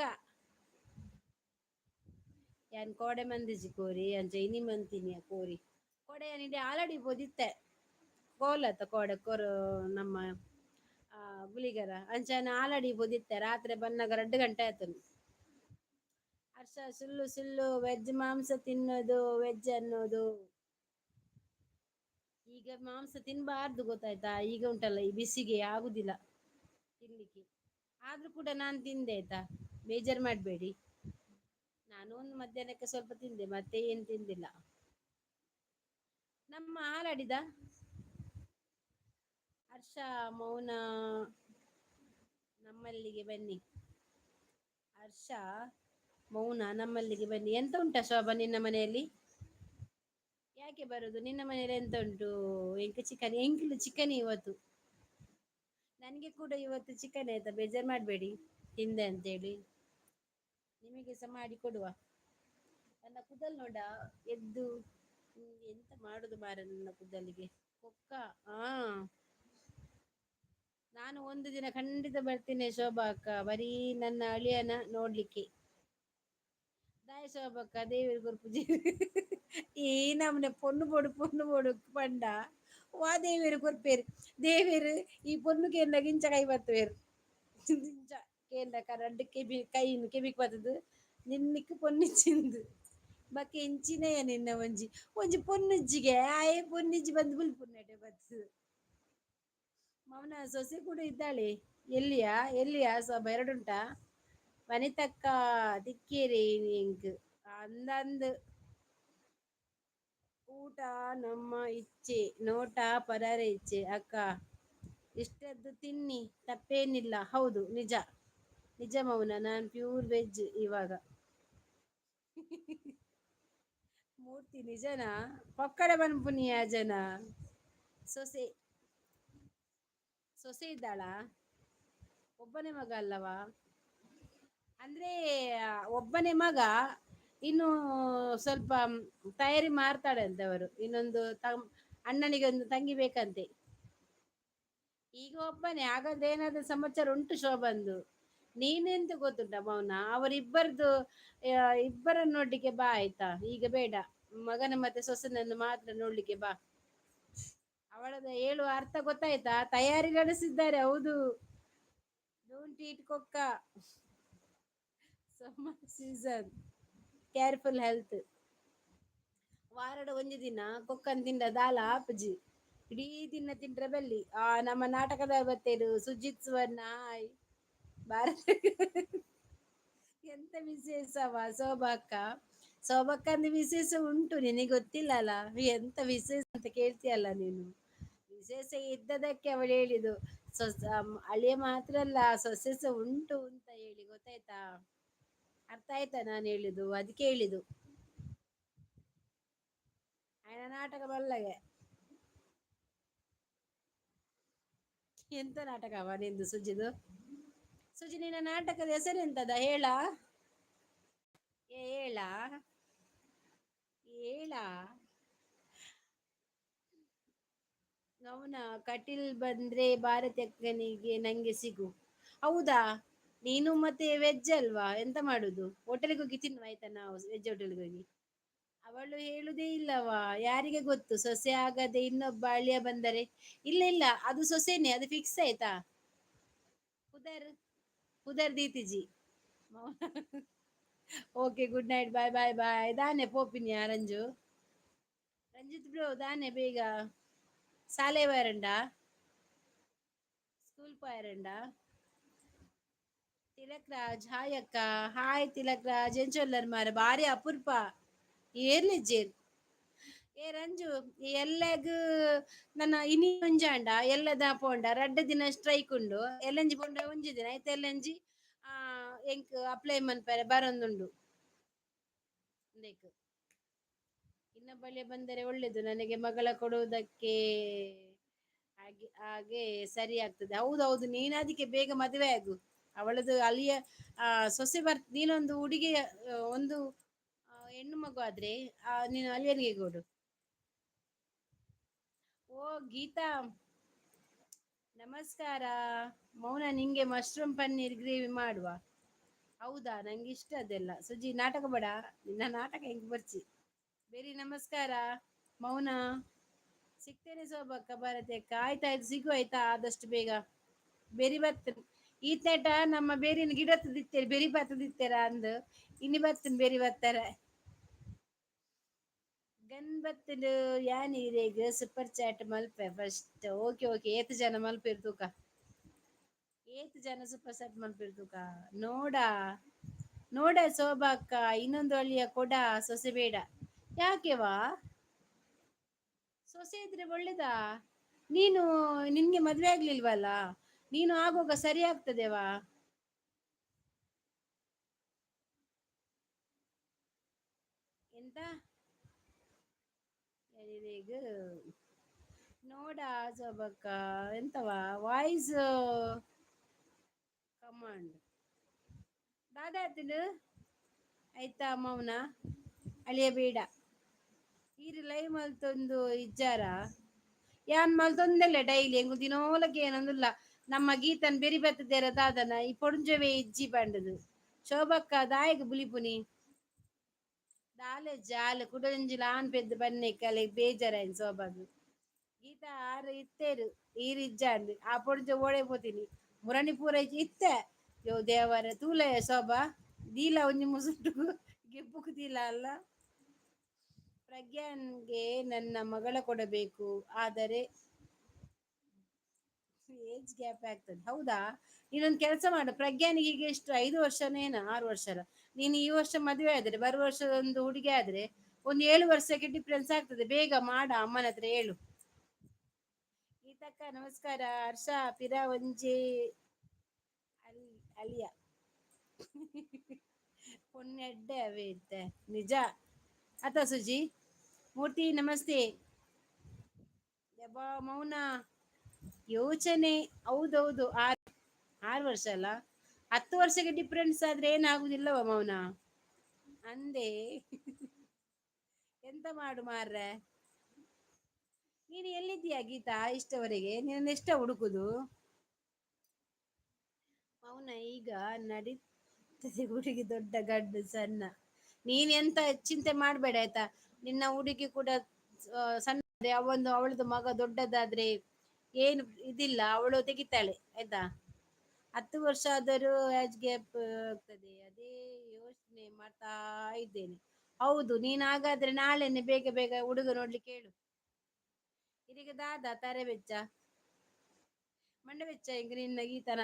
ಯಾನ್ ಕೋಡೆ ಮಂದಿಜಿ ಕೋರಿ ಅಂಚ ಇನಿ ಮಂತಿನಿಯ ಕೋರಿ ಕೊಡೆ ನಿಡೆ ಆಲಡಿ ಪೋದಿತ್ತೆ ಕೋಲತ್ತ ಕೋಡೆ ಕೊರು ನಮ್ಮ ಗುಳಿಗರ ಅಂಚನೆ ಆಲಡಿ ಪೋದಿತ್ತೆ ರಾತ್ರಿ ಬನ್ನಗ 2 ಗಂಟೆ ಆತುಂಡು ಹರ್ಷ ಸುಳ್ಳು ಸುಳ್ಳು ವೆಜ್ ಮಾಂಸ ತಿನ್ನೋದು ವೆಜ್ ಅನ್ನೋದು ಈಗ ಮಾಂಸ ತಿನ್ಬಾರ್ದು ಗೊತ್ತಾಯ್ತಾ ಈಗ ಉಂಟಲ್ಲ ಈ ಬಿಸಿಗೆ ಆಗುದಿಲ್ಲ ತಿನ್ಲಿಕ್ಕೆ ಆದ್ರೂ ಕೂಡ ನಾನ್ ತಿಂದೆ ಆಯ್ತಾ ಬೇಜಾರ್ ಮಾಡ್ಬೇಡಿ ನಾನು ಒಂದು ಮಧ್ಯಾಹ್ನಕ್ಕೆ ಸ್ವಲ್ಪ ತಿಂದೆ ಮತ್ತೆ ಏನ್ ತಿಂದಿಲ್ಲ ನಮ್ಮ ಹಾಲಾಡಿದ ಹರ್ಷ ಮೌನ ನಮ್ಮಲ್ಲಿಗೆ ಬನ್ನಿ ಹರ್ಷ ಮೌನ ನಮ್ಮಲ್ಲಿಗೆ ಬನ್ನಿ ಎಂತ ಉಂಟ ಶೋಭಾ ನಿನ್ನ ಮನೆಯಲ್ಲಿ ಯಾಕೆ ಬರುದು ನಿನ್ನ ಮನೇಲಿ ಎಂತ ಉಂಟು ಎಂಕಿಲು ಚಿಕನ್ ಇವತ್ತು ನನ್ಗೆ ಕೂಡ ಇವತ್ತು ಚಿಕನ್ ಆಯ್ತಾ ಬೇಜಾರ್ ಮಾಡ್ಬೇಡಿ ತಿಂದೆ ಅಂತೇಳಿ ನಿಮಗೆಸ ಮಾಡಿ ಕೊಡುವ ನನ್ನ ಕೂದಲ್ ನೋಡ ಎದ್ದು ಎಂತ ಮಾಡುದು ಮಾರ ನನ್ನ ಕೂದಲಿಗೆ ಪೊಕ್ಕ ನಾನು ಒಂದು ದಿನ ಖಂಡಿತ ಬರ್ತೀನಿ ಶೋಭಾ ಅಕ್ಕ ಬರೀ ನನ್ನ ಅಳಿಯನ ನೋಡ್ಲಿಕ್ಕೆ ದಾಯ ಸೋಭಕ್ಕ ದೇವರ ಕೊರ್ಪುಜಿ ಈ ನಮನೆ பொண்ணு போடு பண்டா வா தேவேரு கொர்ப்பேரு தேவேரு ಈ பொண்ணுக்கு என்ன ಗಿಂಚ ಕೈ ಬತ್ತುವೆರು ಗಿಂಚ ಕೇಂದ ಕರಡ್ ಕೆಬಿಕ್ ಬತ್ತದು ನಿನ್ನಿಕ್ ಪೊನ್ನಿಚ್ಚಿಂದು ಬಕ್ಕೆ ಎಂಚಿನೆಯ ನಿನ್ನ ಒಂಜಿ ಒಂಜಿ ಪೊನ್ನುಜ್ಜಿಗೆ ಆಯೆ ಪೊನ್ನಿಜ್ಜಿ ಬಂದು ಬುಲ್ಪುನ್ನಟೆ ಬತ್ತು ಮೌನ ಸೊಸೆ ಕೂಡ ಇದ್ದಾಳೆ ಎಲ್ಲಿಯಾ ಸೊಬ ಎರಡುಂಟಾ ವನಿತಕ್ಕ ತಿಕ್ಕೇರಿ ಎಂಕ್ ಅಂದಂದು ಊಟ ನಮ್ಮ ಇಚ್ಚೆ ನೋಟ ಪರರ ಇಚ್ಚೆ ಅಕ್ಕ ಇಷ್ಟದ್ದು ತಿನ್ನಿ ತಪ್ಪೇನಿಲ್ಲ ಹೌದು ನಿಜ ನಿಜ ಮೌನ, ನಾನ್ ಪ್ಯೂರ್ ವೆಜ್ ಇವಾಗ. ಮೂರ್ತಿ ನಿಜನಾ? ಪಕ್ಕಡ ಬನ್ಪುನಿಯ ಜನ. ಸೊಸೆ ಸೊಸೆ ಇದ್ದಾಳಾ? ಒಬ್ಬನೇ ಮಗ ಅಲ್ಲವಾ? ಅಂದ್ರೆ ಒಬ್ಬನೇ ಮಗ. ಇನ್ನು ಸ್ವಲ್ಪ ತಯಾರಿ ಮಾಡ್ತಾಳೆ ಅಂತೆ ಅವರು. ಇನ್ನೊಂದು ಅಣ್ಣನಿಗೆ ಒಂದು ತಂಗಿ ಬೇಕಂತೆ. ಈಗ ಒಬ್ಬನೇ. ಹಾಗಾದ್ರೆ ಏನಾದ್ರೂ ಸಮಾಚಾರ ಉಂಟು ಶೋಭಂದು. ನೀನೆಂತ ಗೊತ್ತುಂಟ ಮೌನ, ಅವರಿಬ್ಬರದು ಇಬ್ಬರನ್ನು ನೋಡ್ಲಿಕ್ಕೆ ಬಾ ಆಯ್ತಾ, ಈಗ ಬೇಡ. ಮಗನ ಮತ್ತೆ ಸೊಸೆನನ್ನು ಮಾತ್ರ ನೋಡ್ಲಿಕ್ಕೆ ಬಾ. ಅವಳದ ಹೇಳುವ ಅರ್ಥ ಗೊತ್ತಾಯ್ತಾ? ತಯಾರಿ ನಡೆಸಿದ್ದಾರೆ, ಹೌದು. ಡೋಂಟ್ ಈಟ್ ಕೊಕ್ಕ. Summer season, careful health. ವಾರಡ ಒಂಜಿ ದಿನ ಕೊಕ್ಕನ್ ತಿಂಡ ದಾಲ ಆಪುಜಿ. ಇಡೀ ದಿನ ತಿಂಡ್ರೆ ಬಲ್ಲಿ ನಮ್ಮ ನಾಟಕದ ಬತ್ತೇರು ಸುಜಿತ್ ಸ್ವರ್ಣ ಭಾರತ. ಎಂತ ವಿಶೇಷವಾ ಸೌಭಾಕ್ಕ? ಸೌಭಕ್ಕಂದ ವಿಶೇಷ ಉಂಟು, ನಿನಗೆ ಗೊತ್ತಿಲ್ಲಲ್ಲ. ಎಂತ ವಿಶೇಷ ಅಂತ ಕೇಳ್ತೀಯಲ್ಲ ನೀನು. ವಿಶೇಷ ಇದ್ದದಕ್ಕೆ ಅವಳು ಹೇಳಿದು. ಅಳಿಯ ಮಾತ್ರ ಅಲ್ಲ, ಸೊಸೆಸ ಉಂಟು ಅಂತ ಹೇಳಿ, ಗೊತ್ತಾಯ್ತಾ? ಅರ್ಥ ಆಯ್ತಾ ನಾನು ಹೇಳಿದು? ಅದಕ್ಕೆ ಹೇಳಿದು. ಆಯ್ನ ನಾಟಕ ಬಲ್ಲಗೆ. ಎಂತ ನಾಟಕವ ನಿಂದು ಸುಜಿದು? ಸುಜಿ, ನಿನ್ನ ನಾಟಕದ ಹೆಸರೆಂತದ ಹೇಳ? ಹೇಳ ಹೇಳ. ಅವನ ಕಟೀಲ್ ಬಂದ್ರೆ ಭಾರತಿ ಅಕ್ಕನಿಗೆ ನಂಗೆ ಸಿಗು. ಹೌದಾ? ನೀನು ಮತ್ತೆ ವೆಜ್ ಅಲ್ವಾ, ಎಂತ ಮಾಡುದು? ಹೋಟೆಲ್ಗೆ ಹೋಗಿ ತಿನ್ನುವ ಆಯ್ತಾ, ನಾವು ವೆಜ್ ಹೋಟೆಲ್ಗೆ ಹೋಗಿ. ಅವಳು ಹೇಳುದೇ ಇಲ್ಲವಾ, ಯಾರಿಗೆ ಗೊತ್ತು? ಸೊಸೆ ಆಗದೆ ಇನ್ನೊಬ್ಬ ಅಳಿಯ ಬಂದರೆ. ಇಲ್ಲ ಇಲ್ಲ, ಅದು ಸೊಸೆನೆ, ಅದು ಫಿಕ್ಸ್ ಆಯ್ತಾ. ಉದರ್ ಉದರ್ ದೀತಿಜಿ. ಓಕೆ, ಗುಡ್ ನೈಟ್, ಬಾಯ್ ಬಾಯ್ ಬಾಯ್. ದಾನೆ ಪೋಪಿನಿಯ ರಂಜು. ರಂಜಿತ್ ಬ್ರೋ ದಾನೆ ಬೇಗ. ಸಾಲೆ ವರಂಡ ಸ್ಕೂಲ್ ಪೋಯರಂಡ. ತಿಲಕ್ ರಾಜ್ ಹಾಯ್ ಅಕ್ಕ. ಹಾಯ್ ತಿಲಕ್ ರಾಜ್, ಎಂಚೊಲ್ಲರ್ ಮಾರ ಬಾರಿ ಅಪುರ್ಪ. ಏರ್ಲಿಜ್ಜೇರ್ ಏ ರಂಜು, ಎಲ್ಲಗ್ ನನ್ನ ಇನಿ ಮುಂಜಾಂಡ ಎಲ್ಲದ ಪೋಂಡ ರಡ್ಡ್ ದಿನ ಸ್ಟ್ರೈಕ್ ಉಂಡು. ಎಲ್ಲಂಜಿ ಪೋಂಡ ಒಂಜಿ ದಿನ ಐತೆ, ಎಲ್ಲಂಜಿ ಎಂಕ್ ಅಪ್ಲೈ ಮನ್ಪರೆ ಬರೊಂದುಂಡು. ಇನ್ನೊಬ್ಬಳಿಯ ಬಂದರೆ ಒಳ್ಳೇದು ನನಗೆ ಮಗಳ ಕೊಡುವುದಕ್ಕೆ. ಹಾಗೆ ಸರಿ ಆಗ್ತದೆ. ಹೌದೌದು, ನೀನ್ ಅದಕ್ಕೆ ಬೇಗ ಮದುವೆ ಆಗು. ಅವಳದು ಅಲ್ಲಿಯ ಸೊಸೆ ನೀನೊಂದು ಹುಡುಗಿ, ಒಂದು ಹೆಣ್ಣು ಮಗು ಆದ್ರೆ ನೀನು ಅಳಿಯನಿಗೆ ಕೊಡು. ಓ ಗೀತಾ, ನಮಸ್ಕಾರ. ಮೌನ, ನಿಂಗೆ ಮಶ್ರೂಮ್ ಪನ್ನೀರ್ ಗ್ರೇವಿ ಮಾಡುವ. ಹೌದಾ? ನಂಗೆ ಇಷ್ಟ ಅದೆಲ್ಲ. ಸುಜಿ ನಾಟಕ ಬೇಡ, ನಿನ್ನ ನಾಟಕ ಹೆಂಗ್ ಬರ್ಚಿ. ಬೇರಿ ನಮಸ್ಕಾರ ಮೌನ. ಸಿಗ್ತೇನೆ ಸೌಭಕ್ಕ, ಭಾರತಿ ಅಕ್ಕ. ಆಯ್ತಾಯ್ತು, ಸಿಗುವ ಆಯ್ತಾ ಆದಷ್ಟು ಬೇಗ. ಬೇರಿ ಬರ್ತೇನೆ. ಈತೇಟ ನಮ್ಮ ಬೇರಿನ ಗಿಡತ್ತು ದಿತ್ತೇರಿ ಬೆರಿ ಬತ್ತ ದಿತ್ತಾರ ಅಂದು ಇನಿ ಬರ್ತನ್ ಬೇರಿ ಬರ್ತಾರ. ಗನ್ ಬತ್ತಲು ಯಾನ್ ಇರೇಗ್ ಸೂಪರ್ ಚಾಟ್ ಮಲ್ಪೆ ಫಸ್ಟ್. ಓಕೆ ಓಕೆ, ಏತ್ ಜನ ಮಲ್ಪೆರ್ ತೂಕ? ಏತ್ ಜನ ಸೂಪರ್ ಚಾಟ್ ಮಲ್ಪೆರ್ ತೂಕ ನೋಡಾ? ನೋಡ ಸೋಭಾಕ್ಕ, ಇನ್ನೊಂದು ಅಳಿಯ ಕೊಡ, ಸೊಸೆ ಬೇಡ. ಯಾಕೆವಾ? ಸೊಸೆ ಇದ್ರೆ ಒಳ್ಳೇದಾ? ನೀನು ನಿನ್ಗೆ ಮದ್ವೆ ಆಗ್ಲಿಲ್ವಲ್ಲ, ನೀನು ಆಗುವಾಗ ಸರಿ ಆಗ್ತದೆವಾ. ಎಂತ ಈಗ ನೋಡ ಸೊಬಕ್ಕ, ಎಂತವಾ ವಾಯ್ಸ್ ಕಮಾಂಡ್ ದಾದಾತಿನ ಆಯ್ತಾ ಮೌನ. ಅಳಿಯ ಬೇಡ. ಈರ್ ಲೈವ್ ಮಲ್ತೊಂದು ಇಜ್ಜಾರ ಯಾನ್ ಮಲ್ತೊಂದೆಲ್ಲ ಡೈಲಿ ಹೆಂಗು ದಿನೋಲಕ್ಕೆ ಏನಂದಿಲ್ಲ. ನಮ್ಮ ಗೀತನ್ ಬೆರಿ ಬತ್ತದೇರ ದಾದನ ಈ ಪೊಡ್ಂಜವೇ ಇಜ್ಜಿ ಬಂಡದು ಶೋಭಕ್ಕ ದಾಯಗ್ ಬುಲಿಪುನಿ. ದಾಲೆ ಜಾಲ ಕುಡಂಜಿಲ ಆನ್ ಪೆದ್ ಬನ್ನಿ ಕಲೆ ಬೇಜಾರನ್ ಸೋಬಾಗ. ಗೀತ ಆರು ಇತ್ತೇರು ಈರ್ ಇಜ್ಜಾಂಡ್ ಆ ಪೊಡ್ಜ ಓಡೆ ಪೋತೀನಿ ಮುರಣಿ ಪೂರ ಇತ್ತೆ. ಯೋ ದೇವರ ತೂಲೆ ಶೋಭಾ ದೀಲ ಒಂಜಿ ಮುಸುಟು ಗೆಪ್ಪುಕು ದೀಲ ಅಲ್ಲ. ಪ್ರಜ್ಞಾನ್ಗೆ ನನ್ನ ಮಗಳ ಕೊಡಬೇಕು, ಆದರೆ ಏಜ್ ಗ್ಯಾಪ್ ಆಗ್ತದೆ. ಹೌದಾ? ನೀನೊಂದು ಕೆಲಸ ಮಾಡು, ಪ್ರಜ್ಞಾನಿಗೆ ಈಗ ಎಷ್ಟು 5 ವರ್ಷನೇನ 6 ವರ್ಷ. ನೀನು ಈ ವರ್ಷ ಮದುವೆ ಆದ್ರೆ ಬರುವ ವರ್ಷ ಒಂದು ಹುಡುಗಿ ಆದ್ರೆ ಒಂದು 7 ವರ್ಷಕ್ಕೆ ಡಿಫ್ರೆನ್ಸ್ ಆಗ್ತದೆ. ಬೇಗ ಮಾಡ, ಅಮ್ಮನ ಹತ್ರ ಹೇಳು. ಗೀತಕ್ಕ ನಮಸ್ಕಾರ. ಹರ್ಷ ಪಿರ ಒಂಜಿ ಅಳಿಯ ಪುಣ್ಯಡ್ಡೆ ಅವೇ ಇತ್ತೆ ನಿಜ. ಅತ ಸುಜಿ. ಮೂರ್ತಿ ನಮಸ್ತೆ. ಯಬ್ಬಾ ಮೌನ ಯೋಚನೆ. ಹೌದೌದು 6 ವರ್ಷ ಅಲ್ಲ. 10 ವರ್ಷಕ್ಕೆ ಡಿಫ್ರೆನ್ಸ್ ಆದ್ರೆ ಏನಾಗುದಿಲ್ಲವ ಮೌನ. ಅಂದೆ ಎಂತ ಮಾಡು ಮಾರ್ರೆ. ನೀನು ಎಲ್ಲಿದ್ದೀಯಾ ಗೀತಾ ಇಷ್ಟವರೆಗೆ ನೀನ್ ಎಷ್ಟ ಹುಡುಕುದು. ಮೌನ ಈಗ ನಡೀತದೆ ಹುಡುಗಿ ದೊಡ್ಡ ಗಡ್ಡು ಸಣ್ಣ. ನೀನ್ ಎಂತ ಚಿಂತೆ ಮಾಡ್ಬೇಡ ಆಯ್ತಾ. ನಿನ್ನ ಹುಡುಗಿ ಕೂಡ ಸಣ್ಣ ಅವಳದು ಮಗ ದೊಡ್ಡದಾದ್ರೆ ಏನು ಇದಿಲ್ಲ ಅವಳು ತೆಗಿತಾಳೆ ಆಯ್ತಾ. 10 ವರ್ಷ ಆದರೂ ಏಜ್ ಗ್ಯಾಪ್ ಆಗ್ತದೆ ಅದೇ ಯೋಚನೆ ಮಾಡ್ತಾ ಇದ್ದೇನೆ. ಹೌದು ನೀನ್ ಹಾಗಾದ್ರೆ ನಾಳೆನೆ ಬೇಗ ಬೇಗ ಹುಡುಗ ನೋಡ್ಲಿಕ್ಕೆ ಹೇಳು. ಇದೀಗ ದಾದ ತರೆ ಬೆಚ್ಚ ಮಂಡೆ ಬೆಚ್ಚ ಈಗ ನಿನ್ನ ಗೀತನ.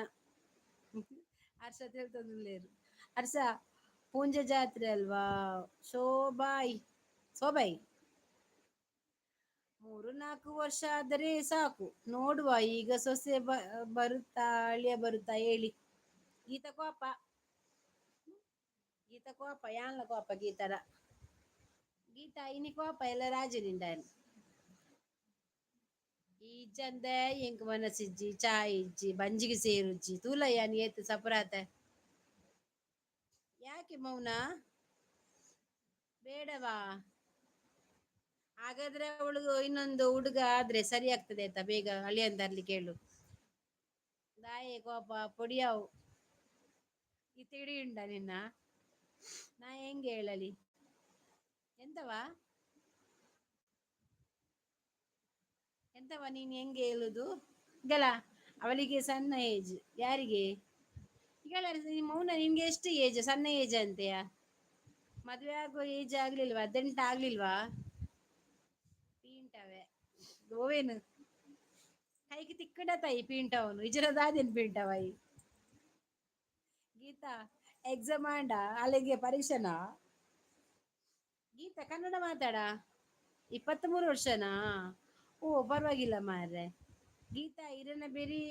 ಹರ್ಷ ತಿಳ್ತದಲ್ಲೇರು. ಹರ್ಷ ಪೂಂಜೆ ಜಾತ್ರೆ ಅಲ್ವಾ. ಶೋಭಾಯ್ ಸೋಬಾಯಿ 3-4 ವರ್ಷ ಆದರೆ ಸಾಕು ನೋಡುವ. ಈಗ ಸೊಸೆ ಬರುತ್ತಾ ಅಳಿಯ ಬರುತ್ತಾ ಹೇಳಿ. ಗೀತ ಕೋಪ. ಗೀತ ಕೋಪ ಯಾನ್ಲ ಕೋಪ ಗೀತಡ. ಗೀತಾ ಇನಿ ಕೋಪ ಎಲ್ಲ ರಾಜುನಿಂದಾಯನ್. ಈ ಚಂದ ಎಂಕ್ ಮನಸಿಜ್ಜಿ ಚಾಯ್ ಇಜ್ಜಿ ಬಂಜಿಗೆ ಸೇರುಜ್ಜಿ ತೂಲಯ್ಯ ನೀ ಏತ್ ಸಪರಾತ. ಯಾಕೆ ಮೌನ ಬೇಡವಾ. ಹಾಗಾದ್ರೆ ಅವಳು ಇನ್ನೊಂದು ಹುಡುಗ ಆದ್ರೆ ಸರಿ ಆಗ್ತದೆ ಆಯ್ತಾ. ಬೇಗ ಅಳಿಯನ್ ತರ್ಲಿಕ್ಕೆ ಹೇಳು. ದಾಯೆ ಕೋಪ ಪೊಡಿಯಾವು. ಈ ತಿಳಿ ಉಂಡ ನಿನ್ನ. ನಾ ಹೆಂಗೆ ಹೇಳಲಿ. ಎಂತವಾ ಎಂತವ ನೀನ್ ಹೆಂಗೆ ಹೇಳುದು. ಈಗಲ್ಲ ಅವಳಿಗೆ ಸಣ್ಣ ಏಜ್ ಯಾರಿಗೆ. ಈಗಲ್ಲ ಮೌನ ನಿನ್ಗೆ ಎಷ್ಟು ಏಜ್ ಸಣ್ಣ ಏಜ್ ಅಂತೆಯ. ಮದ್ವೆ ಆಗೋ ಏಜ್ ಆಗ್ಲಿಲ್ವಾ 18 ಆಗ್ಲಿಲ್ವಾ. ಪೀಂಟವೆ ಗೋವೇನು ಕೈಗೆ ತಿಕ್ಕಡ ತಾಯಿ ಪೀಂಟವನು ಇಜರದಾದನ್ ಪೀಂಟವೈ. ಗೀತಾ ಎಕ್ಸಾಮ್ ಆಂಡ ಅಲ್ಲಿಗೆ ಪರೀಕ್ಷನಾ. ಗೀತಾ ಕನ್ನಡ ಮಾತಾಡ. 23 ವರ್ಷನಾ. ಓ ಪರವಾಗಿಲ್ಲ ಮಾರ್ರೆ. ಗೀತಾ ಇರೆನ ಬೇರಿ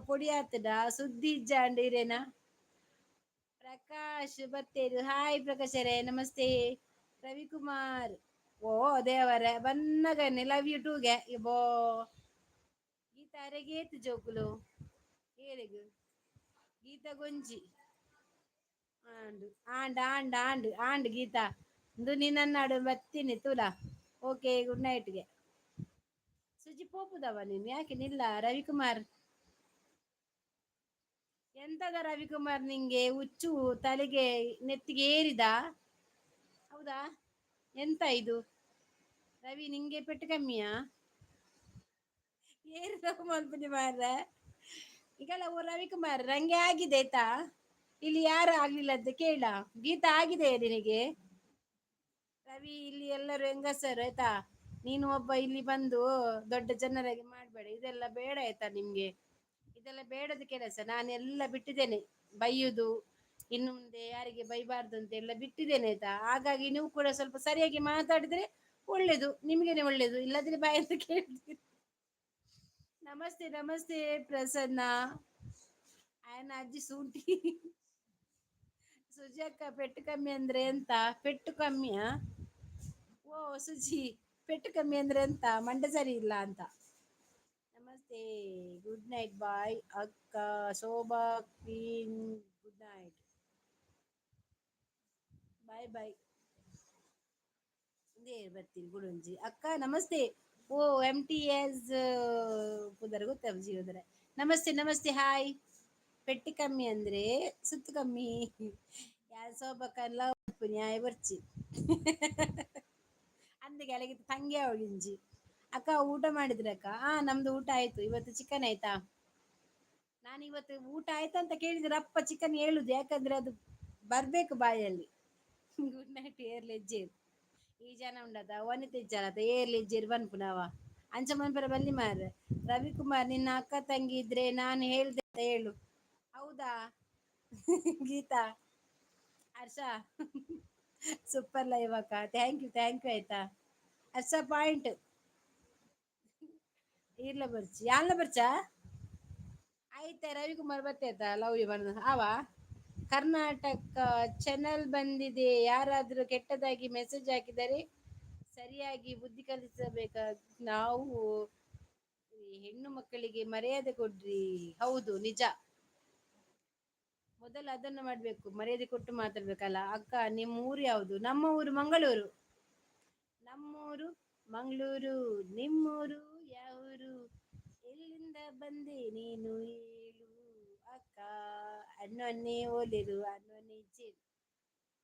ಪೊಡಿ ಆತಡ ಸುದ್ದಿ ಇಜ್ಜಾಂಡ ಇರೆನ. ಪ್ರಕಾಶ್ ಬತ್ತೇರು ಹಾಯ್ ಪ್ರಕಾಶರೇ ನಮಸ್ತೆ. ರವಿಕುಮಾರ್ ಓ ದೇವರೇ ಬನ್ನಗನೆ ಲವ್ ಯು ಟೂಗೆ ಇಬೋ. ಗೀತಾ ಅರೆಗೇತ್ ಜೋಕುಲು ಏರೆಗ್ ಗೀತಾ ಗೊಂಜಿ and and and and and Geetha ಇಂದು ನೀ ನನ್ನಾಡು ಬತ್ತೀನಿ ತೂಲ. ಓಕೆ ಗುಡ್ ನೈಟ್ಗೆ. ಸುಜಿ ಪೋಪುದವ ನೀನ್ ಯಾಕೆ ನಿಲ್ಲ ರವಿಕುಮಾರ್. ಎಂತದ ರವಿಕುಮಾರ್ ನಿಂಗೆ ಹುಚ್ಚು ತಲೆಗೆ ನೆತ್ತಿಗೆ ಏರಿದ. ಹೌದಾ ಎಂತ ಇದು ರವಿ ನಿಂಗೆ ಪೆಟ್ಟು ಕಮ್ಮಿಯಾ. ಏರು ಮಲ್ಪನಿ ಮಾರ್ರೆ. ಈಗಲ್ಲ ಓ ರವಿಕುಮಾರ್ ನಂಗೆ ಆಗಿದೆ ಆಯ್ತಾ. ಇಲ್ಲಿ ಯಾರು ಆಗ್ಲಿಲ್ಲ ಅಂತ ಕೇಳ. ಗೀತಾ ಆಗಿದೆಯಾ ನಿನಗೆ. ರವಿ ಇಲ್ಲಿ ಎಲ್ಲರೂ ಹೆಂಗಸರು ಆಯ್ತಾ. ನೀನು ಒಬ್ಬ ಇಲ್ಲಿ ಬಂದು ದೊಡ್ಡ ಜನರಾಗಿ ಮಾಡ್ಬೇಡ ಇದೆಲ್ಲಾ ಬೇಡ ಆಯ್ತಾ ನಿಮ್ಗೆ. ಇದೆಲ್ಲ ಬೇಡದ ಕೆಲಸ ನಾನು ಎಲ್ಲಾ ಬಿಟ್ಟಿದ್ದೇನೆ ಬೈಯುದು. ಇನ್ನು ಮುಂದೆ ಯಾರಿಗೆ ಬೈಬಾರ್ದು ಅಂತ ಎಲ್ಲ ಬಿಟ್ಟಿದ್ದೇನೆ ಆಯ್ತಾ. ಹಾಗಾಗಿ ನೀವು ಕೂಡ ಸ್ವಲ್ಪ ಸರಿಯಾಗಿ ಮಾತಾಡಿದ್ರೆ ಒಳ್ಳೇದು ನಿಮ್ಗೇನೆ ಒಳ್ಳೇದು ಇಲ್ಲಾದ್ರೆ ಬಾಯಿಂದ ಕೇಳ್ತೀರಿ. ನಮಸ್ತೆ ನಮಸ್ತೆ ಪ್ರಸನ್ನ. ಆಯನ ಅಜ್ಜಿ ಸೂಂಟಿ. ಸುಜಿ ಅಕ್ಕ ಪೆಟ್ಟು ಕಮ್ಮಿ ಅಂದ್ರೆ ಎಂತ ಪೆಟ್ಟು ಕಮ್ಮಿಯ. ಓ ಸುಜಿ ಪೆಟ್ಟು ಕಮ್ಮಿ ಅಂದ್ರೆ ಎಂತ ಮಂಡೆ ಸರಿ ಇಲ್ಲ ಅಂತ. ನಮಸ್ತೆ ಗುಡ್ ನೈಟ್ ಬಾಯ್ ಅಕ್ಕ Shobha queen good night bye bye. ದೇರ್ ಬರ್ತೀನಿ ಗುಡುಂಜಿ ಅಕ್ಕ ನಮಸ್ತೆ. ಓ MTS ಪುದರ್ ಗೊತ್ತ ಜೀವದರ. ನಮಸ್ತೆ ನಮಸ್ತೆ ಹಾಯ್. ಪೆಟ್ಟು ಕಮ್ಮಿ ಅಂದ್ರೆ ಸುತ್ತು ಕಮ್ಮಿ. ಯಾರು ಸೋಬಕ್ಕಲ್ಲ ನ್ಯಾಯ ಬರ್ಚಿ. ಅಂದಗೆ ಅಲ್ಲಿಗ ತಂಗಿ ಅವಳಿಂಜಿ. ಅಕ್ಕ ಊಟ ಮಾಡಿದ್ರಿ ಅಕ್ಕ ನಮ್ದು ಊಟ ಆಯ್ತು ಇವತ್ತು ಚಿಕನ್ ಆಯ್ತಾ. ನಾನ ಇವತ್ತು ಊಟ ಆಯ್ತ ಅಂತ ಕೇಳಿದ್ರೆ ಅಪ್ಪ ಚಿಕನ್ ಹೇಳುದು ಯಾಕಂದ್ರೆ ಅದು ಬರ್ಬೇಕು ಬಾಯಲ್ಲಿ. ಗುಡ್ ನೈಟ್ ಏರ್ಲ ಹೆಜ್ಜೆ ಈ ಜನ ಉಂಡದ ವನಿತ ಇಜ್ಜಾಲದ ಏರ್ಲ ಇಜ್ಜೇರ್ ಬನ್ಪುನವ. ಅಂಚ ಮನ್ಪರ ಬಲ್ಲಿ ಮಾರ ರವಿಕುಮಾರ್ ನಿನ್ನ ಅಕ್ಕ ತಂಗಿ ಇದ್ರೆ ನಾನು ಹೇಳ್ದ ಹೇಳು. ಹೌದಾ ಗೀತಾ ಹರ್ಷ ಸೂಪರ್ ಲೈವ್ ಅಕ್ಕ ಥ್ಯಾಂಕ್ ಯು ಆಯ್ತಾ. ಹರ್ಷ ಪಾಯಿಂಟ್ ಇರ್ಲ ಬರ್ಚಿ ಯಾನ್ಲ ಬರ್ಚಾ. ಆಯ್ತಾ ರವಿಕುಮಾರ್ ಬತ್ತೈತ ಲವ್ ಯು ಬಣ್ಣ ಅವ ಕರ್ನಾಟಕ ಚಾನೆಲ್ ಬಂದಿದೆ, ಯಾರಾದರೂ ಕೆಟ್ಟದಾಗಿ ಮೆಸೇಜ್ ಹಾಕಿದರೆ ಸರಿಯಾಗಿ ಬುದ್ಧಿ ಕಲಿಸಬೇಕ. ನಾವು ಈ ಹೆಣ್ಣು ಮಕ್ಕಳಿಗೆ ಮರ್ಯಾದೆ ಕೊಡ್ರಿ. ಹೌದು ನಿಜ. ಮೊದಲು ಅದನ್ನು ಮಾಡ್ಬೇಕು, ಮರ್ಯಾದೆ ಕೊಟ್ಟು ಮಾತಾಡ್ಬೇಕಲ್ಲ. ಅಕ್ಕ ನಿಮ್ಮ ಊರು ಯಾವುದು? ನಮ್ಮ ಊರು ಮಂಗಳೂರು. ನಮ್ಮೂರು ಮಂಗಳೂರು. ನಿಮ್ಮೂರು ಯಾವೂರು? ಎಲ್ಲಿಂದ ಬಂದೆ ನೀನು ಹೇಳು ಅಕ್ಕ. ಅನ್ನೊನ್ನೆ ಓಲಿರು ಅನ್ನೊನ್ನೆ ಇಚ್ಚೇರು.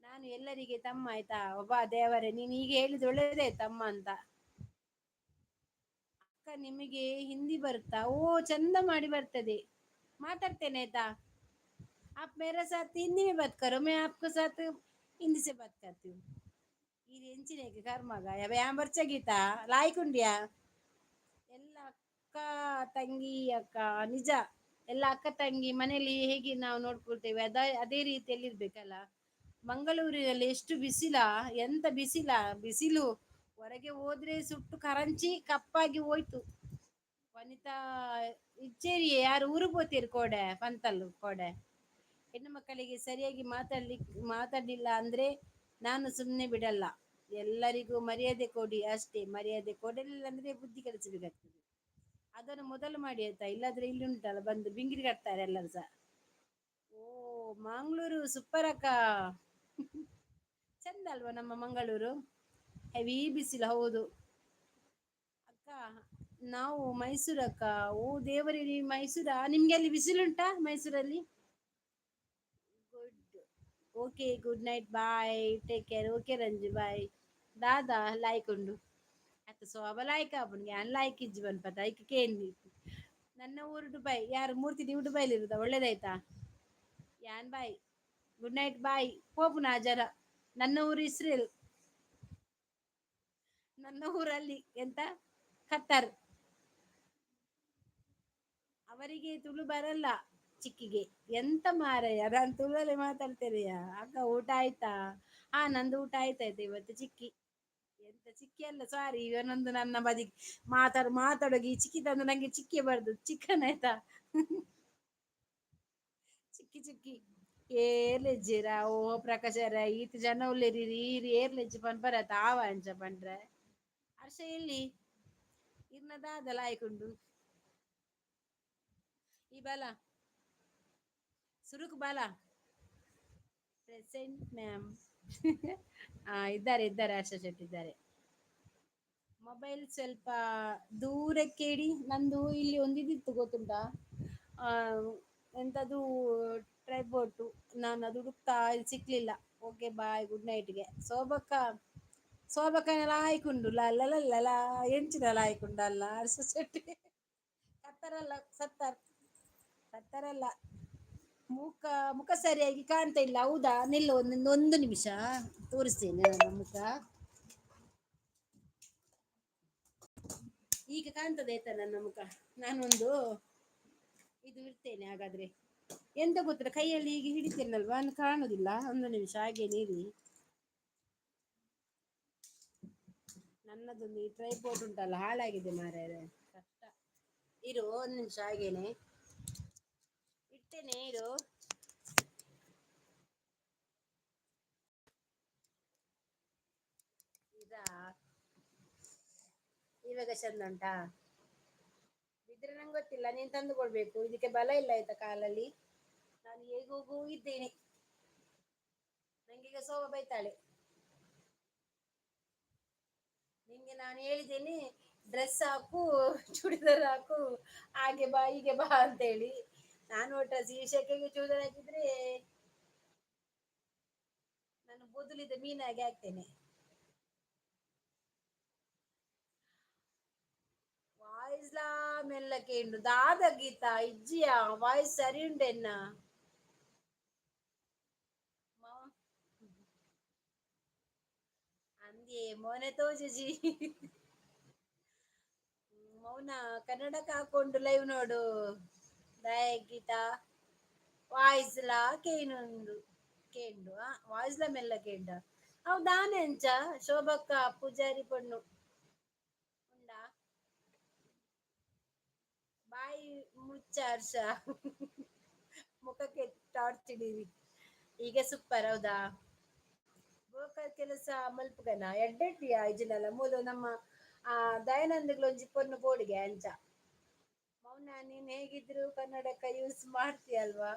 ನಾನು ಎಲ್ಲರಿಗೆ ತಮ್ಮ ಆಯ್ತಾ. ಒಬ್ಬ ದೇವರೇ, ನೀನು ಈಗ ಹೇಳಿದ ಒಳ್ಳೇದಾಯ್ತು ತಮ್ಮ ಅಂತ. ಅಕ್ಕ ನಿಮಗೆ ಹಿಂದಿ ಬರುತ್ತಾ? ಓ, ಚಂದ ಮಾಡಿ ಬರ್ತದೆ. ಮಾತಾಡ್ತೇನೆ ಆಯ್ತಾ. आप मेरे साथ हिंदी में बात करो, मैं आपके साथ हिंदी से बात करती हूँ. ಇದು ಎಂಚಿನೇಗೆ ಕರ್ಮಗ ಯಾವ ಯಾಂಬರ್ಚ ಗೀತಾ ಲಾಯ್ಕುಂಡ್ಯಾ. ಎಲ್ಲ ಅಕ್ಕ ತಂಗಿ ಅಕ್ಕ ನಿಜ. ಎಲ್ಲ ಅಕ್ಕ ತಂಗಿ ಮನೇಲಿ ಹೇಗೆ ನಾವು ನೋಡ್ಕೊಳ್ತೇವೆ ಅದೇ ರೀತಿಯಲ್ಲಿ ಇರ್ಬೇಕಲ್ಲ. ಮಂಗಳೂರಿನಲ್ಲಿ ಎಷ್ಟು ಬಿಸಿಲ, ಎಂತ ಬಿಸಿಲ, ಬಿಸಿಲು. ಹೊರಗೆ ಹೋದ್ರೆ ಸುಟ್ಟು ಕರಂಚಿ ಕಪ್ಪಾಗಿ ಹೋಯ್ತು. ವನಿತಾ ಇಚ್ಚೇರಿ ಯಾರು ಊರಿಗೆ ಹೋಗ್ತೀರಿ ಕೋಡೆ ಪಂತಲ್ಲು ಕೋಡೆ. ಹೆಣ್ಣು ಮಕ್ಕಳಿಗೆ ಸರಿಯಾಗಿ ಮಾತಾಡಲಿಲ್ಲ ಅಂದ್ರೆ ನಾನು ಸುಮ್ಮನೆ ಬಿಡಲ್ಲ. ಎಲ್ಲರಿಗೂ ಮರ್ಯಾದೆ ಕೊಡಿ ಅಷ್ಟೇ. ಮರ್ಯಾದೆ ಕೊಡಲಿಲ್ಲ ಅಂದ್ರೆ ಬುದ್ಧಿ ಕಲಿಸಬೇಕಾಗ್ತದೆ. ಅದನ್ನು ಮೊದಲು ಮಾಡಿ ಆಯ್ತಾ, ಇಲ್ಲಾದ್ರೆ ಇಲ್ಲಿ ಉಂಟಲ್ಲ ಬಂದು ಬಿಂಗಿರಿ ಕಟ್ತಾರೆ ಎಲ್ಲರೂ ಸಹ. ಓ, ಮಂಗಳೂರು ಸೂಪರ್ ಅಕ್ಕ. ಚಂದ ಅಲ್ವಾ ನಮ್ಮ ಮಂಗಳೂರು. ಹೆವಿ ಬಿಸಿಲು ಹೌದು ಅಕ್ಕ. ನಾವು ಮೈಸೂರಕ್ಕ. ಓ ದೇವರೇ, ನೀವು ಮೈಸೂರಾ? ನಿಮ್ಗೆ ಅಲ್ಲಿ ಬಿಸಿಲುಂಟಾ ಮೈಸೂರಲ್ಲಿ? ಗುಡ್. ಓಕೆ, ಗುಡ್ ನೈಟ್, ಬಾಯ್, ಟೇಕ್ ಕೇರ್. ಓಕೆ ರಂಜು, ಬಾಯ್. दादा लाइक ಉಂಡು ಅತ್ತ ಸೋಬ ಲಾಯ್ಕ್ ಆಪುಂಡು ಯಾನ್ ಲಾಯ್ಕ್ ಇಜ್ಜಿ ಬನ್ಪತ ಐಕ್ ಕೇಂದಿ. ನನ್ನ ಊರು ದುಬೈ. ಯಾರು ಮೂರ್ತಿ ನೀವು ದುಬೈಲಿ ಇರುದಾ? ಒಳ್ಳೇದಾಯ್ತಾ. ಯಾನ್ ಬಾಯ್. ಗುಡ್ ನೈಟ್, ಬಾಯ್. ಪೋಪುನ ಜರ. ನನ್ನ ಊರು ಇಸ್ರೇಲ್. ನನ್ನ ಊರಲ್ಲಿ ಎಂತ ಖತ್ತರ್. ಅವರಿಗೆ ತುಳು ಬರಲ್ಲ ಚಿಕ್ಕಿಗೆ. ಎಂತ ಮಾರಯ್ಯ, ನಾನು ತುಳುವಲ್ಲಿ ಮಾತಾಡ್ತೇನೆಯ. ಅಕ್ಕ ಊಟ ಆಯ್ತಾ? ಹಾ, ನಂದು ಊಟ ಆಯ್ತಾಯ್ತು. ಇವತ್ತು ಚಿಕ್ಕಿ. ಎಂತ ಚಿಕ್ಕಿ ಅಲ್ಲ, ಸಾರಿ. ಇವನೊಂದು ನನ್ನ ಬದಿ ಮಾತಾಡೋಗಿ ಚಿಕ್ಕಿ ತಂದು ನಂಗೆ ಚಿಕ್ಕಿ ಬರ್ದು ಚಿಕ್ಕನ್ ಆಯ್ತಾ. ಚಿಕ್ಕಿ ಚಿಕ್ಕಿ ಏರ್ಲೆಜ್ಜಿರ. ಓ ಪ್ರಕಾಶರ ಈತ್ ಜನ ಉಳ್ಳೇರಿ ಏರ್ಲೆಜ್ಜಿ ಪನ್ಪರತ ಆವ ಅಂಚ ಪಂಡ್ರೆ. ಹರ್ಷ ಎಲ್ಲಿ ಇರ್ನದಾದಲ ಆಯ್ಕೊಂಡು ಈ ಬಲ ಸುರುಕು ಬಾಲ. Present ma'am. ಇದ್ದಾರೆ ಇದ್ದಾರೆ, ಹರ್ಷ ಶೆಟ್ಟಿ ಇದ್ದಾರೆ. ಮೊಬೈಲ್ ಸ್ವಲ್ಪ ದೂರಕ್ಕೆ ಇಡಿ. ನಂದು ಇಲ್ಲಿ ಒಂದಿದಿತ್ತು ಗೊತ್ತುಂಟಾ, ಆ ಎಂತದು ಟ್ರೈಪೋರ್ಟು. ನಾನು ಅದು ಹುಡುಕ್ತಾ ಸಿಕ್ಲಿಲ್ಲ. Okay bye, good ನೈಟ್ಗೆ. ಸೋಬಕ್ಕನೆಲ್ಲ ಆಯ್ಕುಂಡು ಲಲ್ಲ ಎಂಚಿನಲ್ಲ ಆಯ್ಕುಂಡು ಅಲ್ಲ ಹರ್ಷ ಶೆಟ್ಟಿ. ಸತ್ತರಲ್ಲ ಸತ್ತರಲ್ಲ. ಮುಖ ಸರಿಯಾಗಿ ಕಾಣ್ತಾ ಇಲ್ಲ. ಹೌದಾ, ನಿಲ್ಲ ಒಂದು ನಿಮಿಷ ತೋರಿಸ್ತೇನೆ ನನ್ನ ಮುಖ. ಈಗ ಕಾಣ್ತದೆ ಆಯ್ತಾ ನನ್ನ ಮುಖ. ನಾನೊಂದು ಇದು ಇರ್ತೇನೆ ಹಾಗಾದ್ರೆ. ಎಂತ ಗೊತ್ತಿಲ್ಲ, ಕೈಯಲ್ಲಿ ಹೀಗೆ ಹಿಡಿತೇನಲ್ವಾ ಕಾಣುದಿಲ್ಲ. ಒಂದು ನಿಮಿಷ ಹಾಗೆ ನೀರಿ. ನನ್ನದೊಂದು ಈ ಟ್ರೈಪೋರ್ಟ್ ಉಂಟಲ್ಲ ಹಾಳಾಗಿದೆ ಮಾರ್ರೆ, ಕಷ್ಟ. ಇರು ಒಂದ್ ನಿಮಿಷ ಹಾಗೇನೆ ಇಟ್ಟೇನೆ ಇರು. ಇದಾ ಇವಾಗ ಚಂದ ಉಂಟಾ? ಇದ್ರೆ ನಂಗೆ ಗೊತ್ತಿಲ್ಲ, ನೀನ್ ತಂದು ಕೊಡ್ಬೇಕು. ಇದಕ್ಕೆ ಬಲ ಇಲ್ಲ ಆಯ್ತಾ ಕಾಲಲ್ಲಿ. ನಾನು ಹೇಗೋಗೂ ಇದ್ದೇನೆ. ನಂಗೀಗ ಸೋಮ ಬೈತಾಳೆ. ನಿಂಗೆ ನಾನು ಹೇಳಿದ್ದೇನೆ ಡ್ರೆಸ್ ಹಾಕು, ಚೂಡಿದಾರ್ ಹಾಕು, ಹಾಗೆ ಬಾ ಹೀಗೆ ಬಾ ಅಂತೇಳಿ. ನಾನು ಒಟ್ಟ ಶೀರ್ಷಕ್ಕೆಗೆ ಚೂಡಿದಾರ್ ಹಾಕಿದ್ರೆ ನಾನು ಬೊದಲಿದ ಮೀನಾಗೆ ಆಗ್ತೇನೆ. ವಾಯ್ಸ್ಲಾ ಮೆಲ್ಲಕೆ ಉಂಡು ದಾದ ಗೀತ ಇಜ್ಜಿಯ ವಾಯ್ಸ್ ಸರಿ ಉಂಡೆನ್ನ. ಅಂದೇ ಮೋನೆ ತೋಜುಜಿ. ಮೌನ ಕನ್ನಡಕ ಹಾಕೊಂಡು ಲೈವ್ ನೋಡು ದಯ ಗೀತಾ. ವಾಯ್ಸ್ಲಾ ಕೇನುಂಡು ಕೇಂಡು ವಾಯ್ಸ್ಲ ಮೆಲ್ಲ ಕೇಂಡ ಅವು ದಾನೆ ಅಂಚ ಶೋಭಕ್ಕ ಪೂಜಾರಿ ಪೊಣ್ಣು ಉಂಡ ಬಾಯಿ ಮುಚ್ಚ ಹರ್ಷ. ಮುಖಕ್ಕೆ ಟಾರ್ಚ್ ಹಿಡೀರಿ. ಈಗ ಸೂಪರ್ ಹೌದಾ. ಗೋಕರ್ ಕೆಲಸ ಮಲ್ಪುಗನ ಎಡ್ಡೆಡ್ಡಿಯ ಇಜಿನಲ್ಲ ಮೂಲು ನಮ್ಮ ಆ ದಯಾನಂದಗಳೊಂಜಿ ಪೊಣ್ಣು ಬೋಡಿಗೆ ಅಂಚ. ಮೌನ ನೀನ್ ಹೇಗಿದ್ರು ಕನ್ನಡಕ ಯೂಸ್ ಮಾಡ್ತೀಯಲ್ವಾ.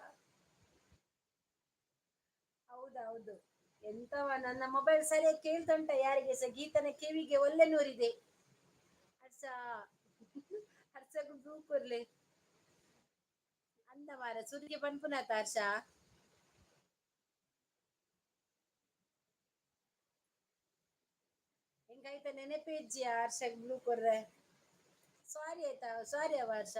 ಹೌದೌದು. ಎಂತವ ನನ್ನ ಮೊಬೈಲ್ ಸರಿಯಾಗಿ ಕೇಳ್ತುಂಟ ಯಾರಿಗೆ ಸಹ ಗೀತನ ಕಿವಿಗೆ ಒಳ್ಳೆ ನೂರಿದೆ. ಹರ್ಷ ಹರ್ಷಗೂ ಬ್ಲೂ ಕೂರ್ಲೆ ಅಂದ ಮಾರ ಸುರ್ಗೆ ಪನ್ಪುನಾತ ಹರ್ಷ. ಹೆಂಗಾಯ್ತ ನೆನೆಪೇಜ್ಜಿಯ ಹರ್ಷಗ್ ಬ್ಲೂ ಕೊರ್ರೆ. ಸಾರಿ ಆಯ್ತಾ ಸಾರಿ ಅವ ಹರ್ಷ.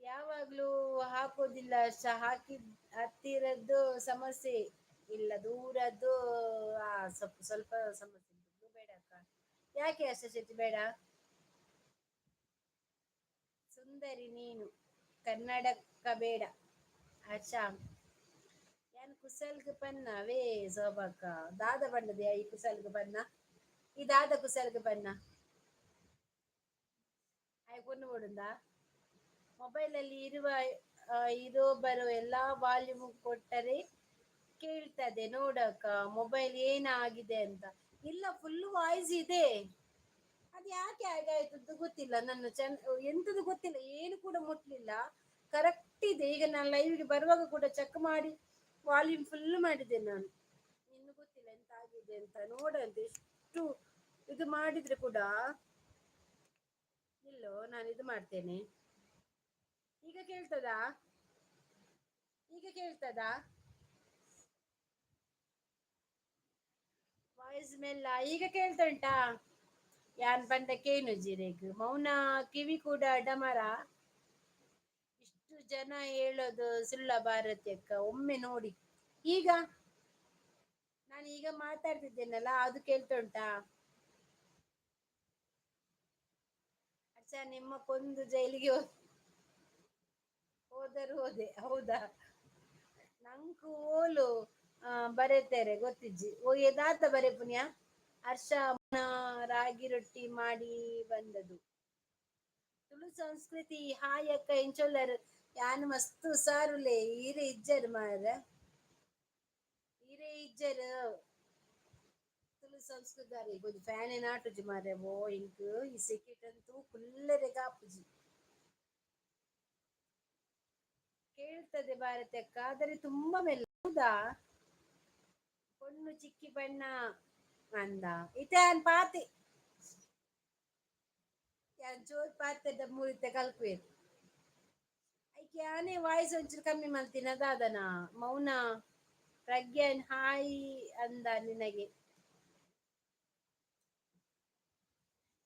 ಯಾವಾಗ್ಲೂ ಹಾಕೋದಿಲ್ಲ ಹರ್ಷ, ಹಾಕಿದ್ ಹತ್ತಿರದ್ದು ಸಮಸ್ಯೆ ಇಲ್ಲ ದೂರದ್ದು ಸ್ವಲ್ಪ ಸ್ವಲ್ಪ ಸಮಸ್ಯೆ ಉಂಟು ಬೇಡ ಅಕ್ಕ. ಯಾಕೆ ಹರ್ಷ ಶೆಟ್ಟಿ ಬೇಡ. ಸುಂದರಿ ನೀನು ಕನ್ನಡಕ ಬೇಡ ಹರ್ಷ. ಯಾನ್ ಕುಶಲ್ಗ್ ಪನ್ನವೇ ಸೋಬಕ್ಕ ದಾದ ಬಣ್ಣದ ಈ ಕುಶಲ್ಗ್ ಬನ್ನ ಈ ದಾದ ಕುಶಲ್ಗ್ ಬನ್ನ ಆಯ್ ಪೊಣ್ಣು ಕೊಡುಂದ. ಮೊಬೈಲ್ ಅಲ್ಲಿ ಇರುವ ಇರೋ ಬರೋ ಎಲ್ಲಾ ವಾಲ್ಯೂಮ್ ಕೊಟ್ಟರೆ ಕೇಳ್ತದೆ ನೋಡಕ್ಕ ಮೊಬೈಲ್ ಏನಾಗಿದೆ ಅಂತ. ಇಲ್ಲ ಫುಲ್ ವಾಯ್ಸ್ ಇದೆ. ಅದ್ ಯಾಕೆ ಹಾಗಾಯ್ತದ್ದು ಗೊತ್ತಿಲ್ಲ, ನನ್ನ ಎಂತದು ಗೊತ್ತಿಲ್ಲ, ಏನು ಕೂಡ ಮುಟ್ಲಿಲ್ಲ. ಕರೆಕ್ಟ್ ಇದೆ. ಈಗ ನಾನು ಲೈವ್ಗೆ ಬರುವಾಗ ಕೂಡ ಚೆಕ್ ಮಾಡಿ ವಾಲ್ಯೂಮ್ ಫುಲ್ ಮಾಡಿದ್ದೇನೆ ನಾನು. ಇನ್ನು ಗೊತ್ತಿಲ್ಲ ಎಂತ ಆಗಿದೆ ಅಂತ, ನೋಡಂತೆ ಎಷ್ಟು ಇದು ಮಾಡಿದ್ರೆ ಕೂಡ. ಇಲ್ಲೋ ನಾನು ಇದು ಮಾಡ್ತೇನೆ. ಈಗ ಕೇಳ್ತದಾ. ಈಗ ಕೇಳ್ತದಾ. ವಾಯ್ಸ್ ಮೆಲ್ಲ ಈಗ ಕೇಳ್ತ ಉಂಟಾ. ಯಾನ್ ಪಂಡ ಕೇನು ಜಿರೇಕ್ ಮೌನ ಕಿವಿ ಕೂಡ ಡಮರ. ಇಷ್ಟು ಜನ ಹೇಳೋದು ಸುಳ್ಳ ಭಾರತಿ ಅಕ್ಕ ಒಮ್ಮೆ ನೋಡಿ. ಈಗ ನಾನು ಈಗ ಮಾತಾಡ್ತಿದ್ದೇನಲ್ಲ ಅದು ಕೇಳ್ತ ಉಂಟಾ. ಅಚ್ಚಾ ನಿಮ್ಮ ಕೊಂದು ಜೈಲಿಗೆ ಹೋದರು ಹೋದೆ ಹೌದಾ. ನಂಕು ಓಲು ಬರೆತಾರೆ ಗೊತ್ತಿಜ್ಜಿ ಓ ಯದಾರ್ಥ ಬರೆ ಪುಣ್ಯ. ಹರ್ಷ ರಾಗಿ ರೊಟ್ಟಿ ಮಾಡಿ ಬಂದದು. ತುಳು ಸಂಸ್ಕೃತಿ ಹಾಯ್ ಅಕ್ಕ ಇಂಚೊಲ್ಲರು. ಯಾನ್ ಮಸ್ತ್ ಹುಷಾರುಲೆ ಈರೆ ಇಜ್ಜರು ಮಾರ್ರೆ. ಈರೆ ಇಜ್ಜರು ತುಳು ಸಂಸ್ಕೃತಿ ಫ್ಯಾನೆ ನಾಟುಜಿ ಮಾರ್ರೆ ಓ ಇಂಕ್ ಈ ಸೆಕೆಟಂತೂ ಕುಲ್ಲೆರೆ ಕಾಪುಜಿ. ಕೇಳ್ತದೆ ಭಾರತಿ ಅಕ್ಕ ಆದರೆ ತುಂಬಾ ಮೆಲ್ಲ ಹೌದಾ. ಪೊಣ್ಣು ಚಿಕ್ಕಿ ಬಣ್ಣ ಅಂದ ಇತ ಪಾತಿ ಜೋರ್ ಪಾತೆದ ಮೂರ್ತೆ ಕಲ್ಪುವೆರ್. ಐಕೆ ಆನೆ ವಾಯ್ಸ್ ಒಂಚೂರು ಕಮ್ಮಿ ಮಲ್ತಿನ ದಾದನ ಮೌನ ಪ್ರಜ್ಞಾನ್ ಹಾಯ್ ಅಂದ ನಿನಗೆ.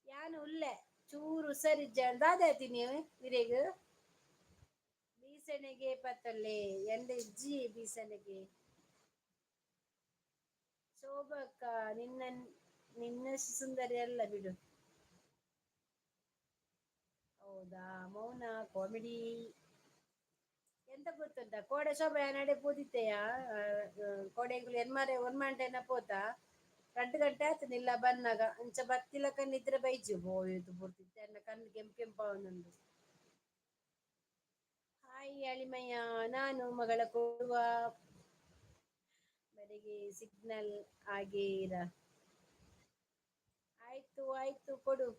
ಯಾನು ಉಳ್ಳೆ ಚೂರು ಹುಷಾರಿಜ್ಜ ದಾದ ನೀವು ಇರೆಗ್. ಬೀಸಣಿಗೆ ಪತ್ತೊಲ್ಲೆ ಎಂತ ಇಜ್ಜಿ ಬೀಸಣಿಗೆ. ಶೋಭಕ್ಕ ನಿನ್ನಷ್ಟು ಸುಂದರಿ ಅಲ್ಲ ಬಿಡು. ಹೌದಾ ಮೌನ ಕಾಮಿಡಿ. ಎಂತ ಗೊತ್ತುಂಟ ಕೋಡೆ ಶೋಭ ನಡೆ ಪೂಜಿತ್ತೆಯ ಕೋಡೆಗಳು ಎನ್ಮಾರೆ ಒನ್ಮಾಂಟೆನ ಪೋತ. 2 ಗಂಟೆ ಆತನ ಇಲ್ಲ ಬನ್ನಾಗ ಅಂಚ ಬತ್ತಿಲಕ ನಿದ್ರೆ ಬೈಜು ಬೋಯಿತು ಪೂರ್ತಿ ಎನ್ನ ಕಣ್ಣು ಕೆಂಪು ಕೆಂಪು ಅವನೊಂದು. ಹಾಯ್ ಅಳಿಮಯ್ಯ ನಾನು ಮಗಳ ಕೊಡುವ ಬರಿಗೆ ಸಿಗ್ನಲ್ ಆಗೆ ಇರ. ಆಯ್ತು ಆಯ್ತು ಕೊಡು.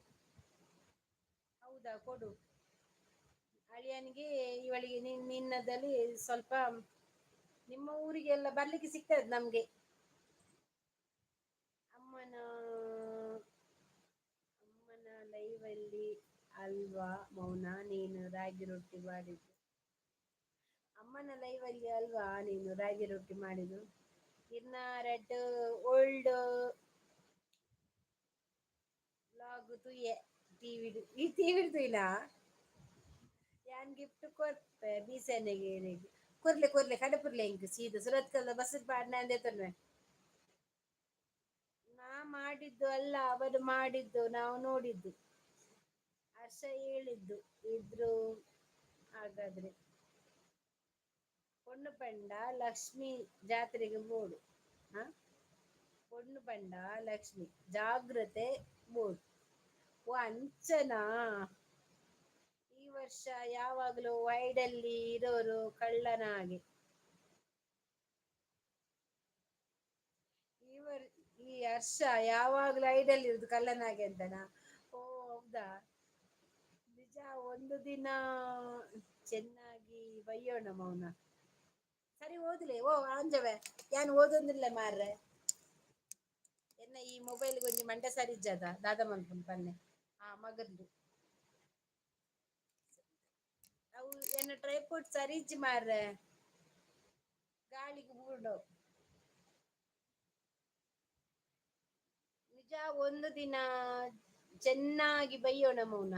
ಹೌದಾ ಕೊಡು. ಅಳಿಯನಿಗೆ ಇವಳಿಗೆ ನಿನ್ನದಲ್ಲಿ ಸ್ವಲ್ಪ ನಿಮ್ಮ ಊರಿಗೆಲ್ಲ ಬರ್ಲಿಕ್ಕೆ ಸಿಗ್ತದೆ ನಮ್ಗೆ. ಅಮ್ಮನ ಅಮ್ಮನ ಲೈವಲ್ಲಿ ಅಲ್ವಾ ಮೌನ ನೀನು ರಾಗಿ ರೊಟ್ಟಿ ಮಾಡಿದ್ದು. ಅಮ್ಮನ ಲೈವಲ್ಲಿ ಅಲ್ವಾ ನೀನು ರಾಗಿ ರೊಟ್ಟಿ ಮಾಡಿದ್ದು. ಇನ್ನ ರೆಡ್ ಓಲ್ಡ್ ಲಾಗ್ ತುಯೆ ಟಿವಿಡು ಈ ಟಿವಿಡ್ ತುಯ್ನ. ಯಾನ್ ಗಿಫ್ಟ್ ಕೊರ್ಪೆ ಬೀಸೆನೆಗೆ ಕೊರ್ಲೆ ಕೊರ್ಲೆ ಕಡಪುರ್ಲೆ ಇಂಕ್ ಸೀದಾ ಸುರತ್ಕಲ್ ಬಸ್ಸ್ ಪಾಡ್ನ ದೆತೊನ್ವೆ. ನಾ ಮಾಡಿದ್ದು ಅಲ್ಲ ಅವರು ಮಾಡಿದ್ದು ನಾವು ನೋಡಿದ್ದು. ಹರ್ಷ ಹೇಳಿದ್ದು ಇದ್ರು ಹಾಗಾದ್ರೆ. ಪೊಣ್ಣು ಪಂಡ ಲಕ್ಷ್ಮಿ ಜಾತ್ರೆಗೆ ಬೋಡು ಹ. ಪೊಣ್ಣು ಪಂಡ ಲಕ್ಷ್ಮಿ ಜಾಗ್ರತೆ ಬೋಡು. ಓ ಅಂಚನಾ. ಈ ಈ ವರ್ಷ ಯಾವಾಗ್ಲೂ ವೈಡಲ್ಲಿ ಇರೋರು ಕಳ್ಳನ ಹಾಗೆ. ಈ ವರ್ ಈ ವರ್ಷ ಯಾವಾಗ್ಲೂ ಐಡಲ್ ಇರುದು ಕಳ್ಳನ ಹಾಗೆ ಅಂತನಾ? ಓ ಹೌದಾ. ನಿಜ. ಒಂದು ದಿನ ಚೆನ್ನಾಗಿ ಬೈಯೋಣ ಮೌನ. ಸರಿ ಓದ್ಲಿ ಓ ಆಂಜವೆ. ಯಾನ್ ಓದೊಂದಿಲ್ಲ ಮಾರ್ರೆ. ಎನ್ನ ಈ ಮೊಬೈಲ್ ಗೊಂಜಿ ಮಂಡೆ ಸರಿ ಇಜ್ಜದ ದಾದ ಮನ್ಪುಂಡು ಪನ್ನೆ. ಆ ಮಗಂದು ಅವು ಎನ್ನ ಟ್ರೈಪೋಡ್ ಸರಿ ಇಜ್ಜಿ ಮಾರ್ರೆ. ಗಾಳಿಗ್ ಬೂರ್ಡು. ನಿಜ. ಒಂದು ದಿನ ಚೆನ್ನಾಗಿ ಬೈಯೋಣ ಮೌನ.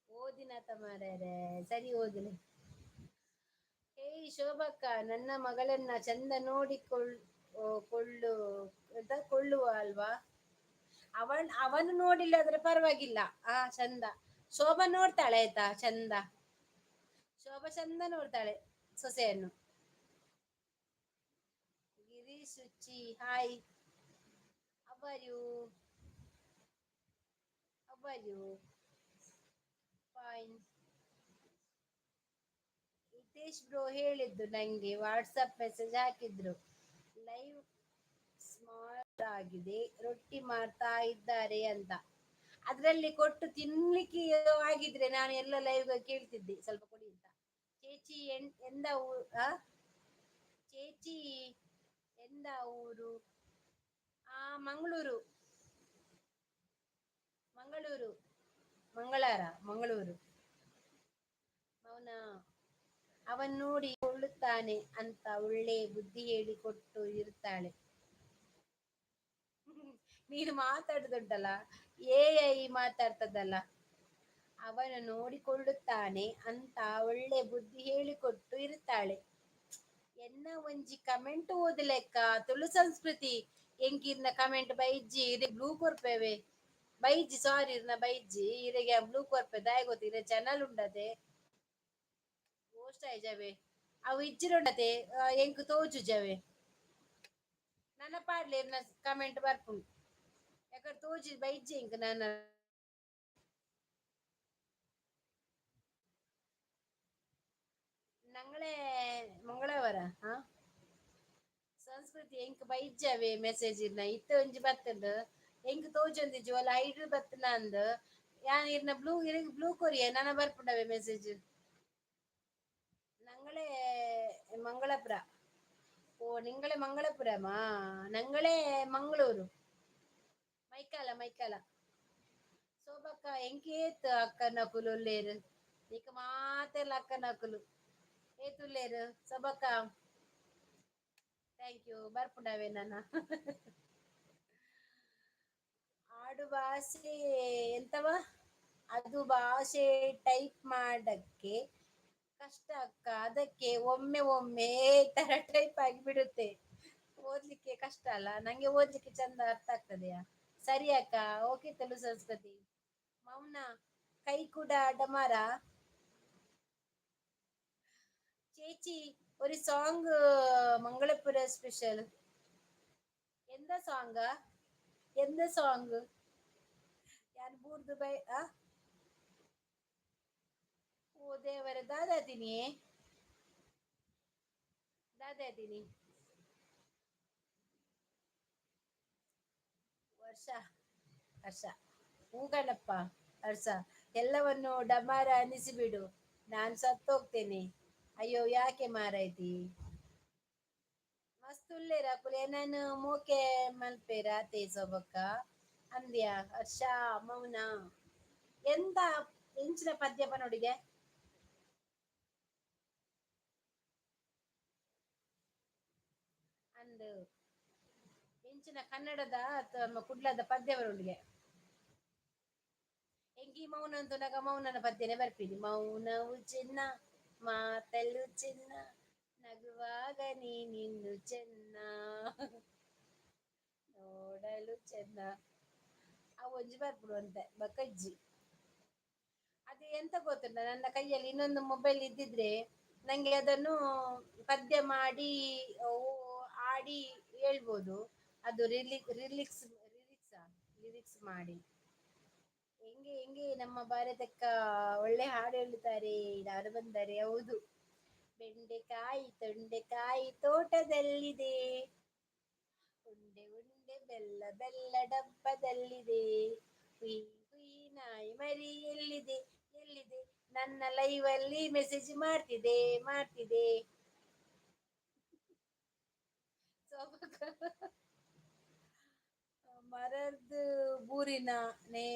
ಓದಿನತ ಮಾರ್ಯಾರೆ. ಸರಿ ಓದಿನಿ. ಏಯ್ ಶೋಭಕ್ಕ, ನನ್ನ ಮಗಳನ್ನ ಚಂದ ಕೊಳ್ಳುವ ಅಲ್ವಾ. ಅವನು ನೋಡಿಲ್ಲದ್ರೆ ಪರವಾಗಿಲ್ಲ. ಆ ಚಂದ. ಶೋಭಾ ನೋಡ್ತಾಳೆ ಆಯ್ತಾ ಚಂದ. ಶೋಭಾ ಚಂದ ನೋಡ್ತಾಳೆ ಸೊಸೆಯನ್ನು. Girish Ruchi hi. How are you. How are you. Fine. Hitesh bro ಹೇಳಿದ್ದು ನಂಗೆ ವಾಟ್ಸಪ್ ಮೆಸೇಜ್ ಹಾಕಿದ್ರು. ಲೈವ್ ಸ್ಮಾರ್ಟ್ ಆಗಿದೆ, ರೊಟ್ಟಿ ಮಾಡ್ತಾ ಇದ್ದಾರೆ ಅಂತ. ಅದ್ರಲ್ಲಿ ಕೊಟ್ಟು ತಿನ್ಲಿಕ್ಕೆ ಆಗಿದ್ರೆ ನಾನು ಎಲ್ಲ ಲೈವ್ ಕೇಳ್ತಿದ್ದೆ ಸ್ವಲ್ಪ ಕೊಡಿ ಅಂತ. ಚೇಚಿ ಎಂದ ಆ ಚೇಚಿ ಎಂದ ಊರು? ಮಂಗಳೂರು. ಮಂಗಳೂರು. ಮಂಗಳಾರ ಮಂಗಳೂರು. ಅವನ ಅವನ್ ನೋಡಿ ಕೊಳ್ಳುತ್ತಾನೆ ಅಂತ ಒಳ್ಳೆ ಬುದ್ಧಿ ಹೇಳಿ ಕೊಟ್ಟು ಇರ್ತಾಳೆ. ನೀನು ಮಾತಾಡುದುಂಟಲ್ಲ, AI ಮಾತಾಡ್ತದಲ್ಲ. ಅವನು ನೋಡಿಕೊಳ್ಳುತ್ತಾನೆ ಅಂತ ಒಳ್ಳೆ ಬುದ್ಧಿ ಹೇಳಿಕೊಟ್ಟು ಇರುತ್ತಾಳೆ. ಎನ್ನ ಒಂಜಿ ಕಮೆಂಟ್ ಓದಲೆಕ್ಕ ತುಳು ಸಂಸ್ಕೃತಿ ಎಂಕಿರ್ನ ಕಮೆಂಟ್ ಬೈಜ್ಜಿ ಇರೆ ಬ್ಲೂ ಕೊರ್ಪೆವೆ. ಬೈಜ್ಜಿ ಸಾರಿ ಇರ್ನ ಬೈಜ್ಜಿ ಇರೆಗೆ ಬ್ಲೂ ಕೊರ್ಪೆ ದಾಯ ಗೊತ್ತಿ ಇರೆ ಚಾನಲ್ ಉಂಡತೆ. ಪೋಸ್ಟ್ ಆಯ್ ಜವೆ ಅವು ಇಜ್ಜಿರುಂಡತೆ ಎಂಕ್ ತೋಜು ಜವೆ. ನನ್ನ ಪಾಡ್ಲೆ ಇರ್ನ ಕಮೆಂಟ್ ಬರ್ಪುಂಡು. ಯಾಕಂದ್ರೆ ತೋಜಿ ಬೈಜ್ಜಿ ಎಂಕ್ ನನ್ನ. ನಂಗಳೇ ಮಂಗಳವಾರ ಸಂಸ್ಕೃತಿ ಎಂಕ್ ಬೈಜ್ಜವೆ ಮೆಸೇಜ್ ಇರ್ನ ಇತ್ತೆ ಒಂಜಿ ಬತ್ತುಂಡು ಎಂಕ್ ತೋಜೊಂದಿಜ್ಜಿ ಒಲ ಐಡ್ಲ್ ಬತ್ತುನ ಅಂದ್ ಯಾನ್ ಇರ್ನ ಬ್ಲೂ ಕೊರಿಯ ನನ ಬರ್ಪುಂಡವೆ ಮೆಸೇಜ್. ನಂಗಳೇ ಮಂಗಳಪುರ. ಓ ನಿಂಗಳೇ ಮಂಗಳಪುರಮಾ. ನಂಗಳೇ ಮಂಗಳೂರು. ಮೈಕಾಲ ಮೈಕಾಲ. ಸೋಭಕ್ಕ ಎಂಕೇತ್ ಅಕ್ಕನಕುಲು ಉಲ್ಲೇರ್. ನಿಕ್ ಮಾತೆರ್ಲ ಅಕ್ಕನಕುಲು ಏತುಲ್ಲೇರ್ ಸೊಬಕ್ಕ. ಥ್ಯಾಂಕ್ ಯು ಬರ್ಪುಂಡವೆ ನನ. ಆಡು ಭಾಷೆ ಎಂತವ. ಅದು ಭಾಷೆ ಟೈಪ್ ಮಾಡಕ್ಕೆ ಕಷ್ಟ ಅಕ್ಕ. ಅದಕ್ಕೆ ಒಮ್ಮೆ ಒಮ್ಮೆ ತರ ಟೈಪ್ ಆಗಿಬಿಡುತ್ತೆ. ಓದ್ಲಿಕ್ಕೆ ಕಷ್ಟ ಅಲ್ಲ. ನಂಗೆ ಓದ್ಲಿಕ್ಕೆ ಚಂದ ಅರ್ಥ ಆಗ್ತದೆಯಾ. ಸರಿ ಅಕ್ಕ. ಓಕೆ ತುಳು ಸಂಸ್ಕೃತಿ. ಮೌನ ಕೈ ಕೂಡ ಡಮಾರ. ചേച്ചി ഒരു സോങ് മംഗളപുര സ്പെഷ്യൽ. എന്താ സോങ്? എന്താ സോങ്? ഞാൻ ബൂർദ് ബൈ ಓ ದೇವರ ದಾದಾದಿನಿ. ದಾದಾದಿನಿ. ವರ್ಷ ಹರ್ಷ ಹೂಗಣಪ್ಪ ಹರ್ಷ ಎಲ್ಲವನ್ನು ಡಮಾರ ಅನಿಸಿಬಿಡು. ನಾನ್ ಸತ್ತೋಗ್ತೇನೆ. ಅಯ್ಯೋ ಯಾಕೆ ಮಾರೈತಿ. ಮಸ್ತ್ ಉಲ್ಲೇರ ಅಕುಲು ಏನೇನು ಮೋಕೆ ಮಲ್ಪೇರ ತೇ ಸೊಬಕ್ಕ ಅಂದ್ಯಾ ಹರ್ಷ. ಮೌನ ಎಂತ ಇಂಚಿನ ಪದ್ಯ ಪನೊಡಿಗೆ. ಅಂದ್ ಇಂಚಿನ ಕನ್ನಡದ ಕುಡ್ಲದ ಪದ್ಯ ಬರೊಂದಿಗೆ. ಎಂಕಿ ಮೌನ ಅಂತು ನಗ ಮೌನನ ಪದ್ಯನೇ ಬರ್ಪಿನಿ. ಮೌನವು ಚಿನ್ನ ಮಾತಲ್ಲು ಚಿನ್ನ ನಗುವಾಗ ನೀನಿನ್ನು ಚೆನ್ನ ನೋಡಲು ಚೆನ್ನ. ಆ ಒಂಜಿ ಬರ್ಪುಡು ಅಂತೆ ಬೊಕ ಇಜ್ಜಿ. ಅದು ಎಂತ ಗೊತ್ತುಂಟ, ನನ್ನ ಕೈಯಲ್ಲಿ ಇನ್ನೊಂದು ಮೊಬೈಲ್ ಇದ್ದಿದ್ರೆ ನಂಗೆ ಅದನ್ನು ಪದ್ಯ ಮಾಡಿ ಹಾಡಿ ಹೇಳ್ಬೋದು. ಅದು ಲಿರಿಕ್ಸ್ ಮಾಡಿ ಹೆಂಗೆ ಹೆಂಗೆ ನಮ್ಮ ಭಾರತಕ್ಕ ಒಳ್ಳೆ ಹಾಡು ಹೇಳುತ್ತಾರೆ. ಯಾರು ಬಂದರೆ ಹೌದು. ಬೆಂಡೆಕಾಯಿ ತೊಂಡೆಕಾಯಿ ತೋಟದಲ್ಲಿದೆ, ಉಂಡೆ ಉಂಡೆ ಬೆಲ್ಲ ಬೆಲ್ಲ ಡಬ್ಬದಲ್ಲಿದೆ, ಹುಯಿ ಹುಯಿ ನಾಯಿ ಮರಿ ಎಲ್ಲಿದೆ ಎಲ್ಲಿದೆ, ನನ್ನ ಲೈವಲ್ಲಿ ಮೆಸೇಜ್ ಮಾಡ್ತಿದೆ ಮಾಡ್ತಿದೆ. ಸೋಮಕ್ಕ ಮರದ್ದು ಬೂರಿನ ನೇ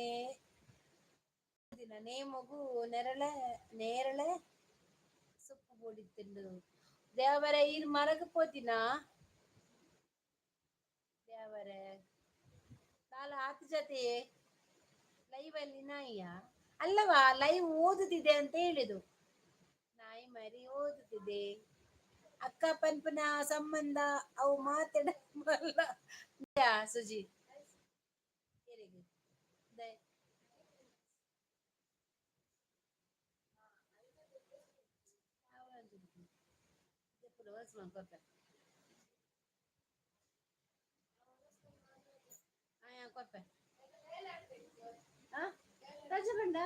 ದಿನ ನೇ ಮಗು ನೆರಳೆ ನೇರಳೆ ಸೊಪ್ಪು ಬೋಡಿತ್ತಂಡು ದೇವರ ಇರ್ ಮರಗ ಪೋತಿನ ದೇವರ ನಾಲ ಆತ ಜೊತೆ ಲೈವ್ ಅಲ್ಲಿ ನಾಯಿಯ ಅಲ್ಲವಾ ಲೈವ್ ಓದುತ್ತಿದೆ ಅಂತ ಹೇಳಿದು. ನಾಯಿ ಮರಿ ಓದುತ್ತಿದೆ. ಅಕ್ಕ ಪನ್ಪನ ಸಂಬಂಧ ಅವು ಮಾತಾಡಲ್ಲ ಸುಜಿ ಕೊಪ್ಪೆ ರಜೆ ಬಂಡ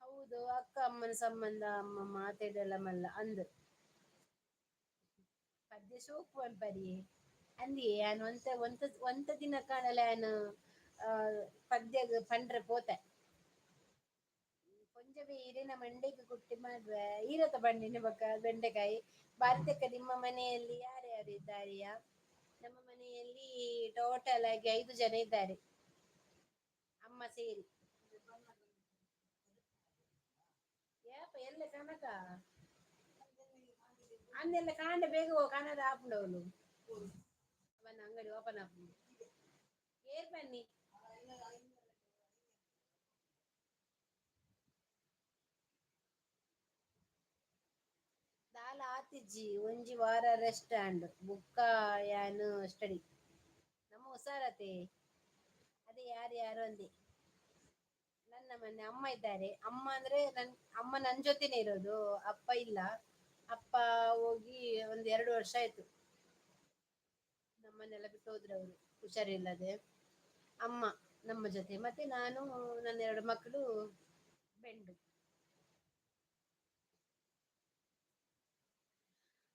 ಹೌದು ಅಕ್ಕ ಅಮ್ಮನ ಸಂಬಂಧ ಅಮ್ಮ ಮಾತಾಡಲ್ಲ ಮಲ್ಲ ಅಂದು ಪದ್ಯ ಸೋಪು ಅನ್ಪರಿ ಅಂದಿ ನಾನು ಒಂತ ದಿನ ಕಾಣಲ್ಲ ನಾನು ಪದ್ಯ ಪಂಡ್ರೆ ಪೋತೆ ಕೊಂಚವೇ ಹಿರಿನ ಮಂಡೇಗೆ ಕುಟ್ಟಿ ಮಾಡ್ರೆ ಈರತ್ತ ಬಂಡಿನ ಬಕ್ಕ ಬೆಂಡೆಕಾಯಿ ಭಾರತಕ್ಕ ನಿಮ್ಮ ಮನೆಯಲ್ಲಿ ಯಾರ್ಯಾರು ಇದ್ದಾರೆಯಾ? ನಮ್ಮ ಮನೆಯಲ್ಲಿ ಟೋಟಲ್ ಆಗಿ 5 ಜನ ಇದ್ದಾರೆ, ಅಮ್ಮ ಸೇರಿ. ಏಪ ಎಲ್ಲ ಕನಕ ಅಂದೆಲ್ಲ ಕಾಂಡೆ ಬೇಗ ಕನದ ಆಪುಂಡವನು ಅವನ ಅಂಗಡಿ ಓಪನ್ ಆಪುಂಡು ಏರ್ ಬನ್ನಿ ದಾಲ ಆತಿಜ್ಜಿ ಒಂಜಿ ವಾರ ರೆಸ್ಟ್ ಆಂಡ್ ಬುಕ್ಕ ಯಾನು ಸ್ಟಡಿ ನಮ್ಮ ಹುಷಾರತೆ ಅದೇ ಯಾರು ಯಾರು ಅಂದೆ ನನ್ನ ಮನೆ ಅಮ್ಮ ಇದ್ದಾರೆ. ಅಮ್ಮ ಅಂದ್ರೆ ಅಮ್ಮ ನನ್ ಜೊತೆನೆ ಇರೋದು, ಅಪ್ಪ ಇಲ್ಲ. ಅಪ್ಪ ಹೋಗಿ 1-2 ವರ್ಷ ಆಯ್ತು. ನಮ್ಮನ್ನೆಲ್ಲ ಬಿಟ್ಟು ಹೋದ್ರು ಅವರು ಹುಷಾರಿಲ್ಲದೆ. ಅಮ್ಮ ನಮ್ಮ ಜೊತೆ ಮತ್ತೆ ನಾನು ನನ್ನ 2 ಮಕ್ಕಳು ಬೆಂಡು.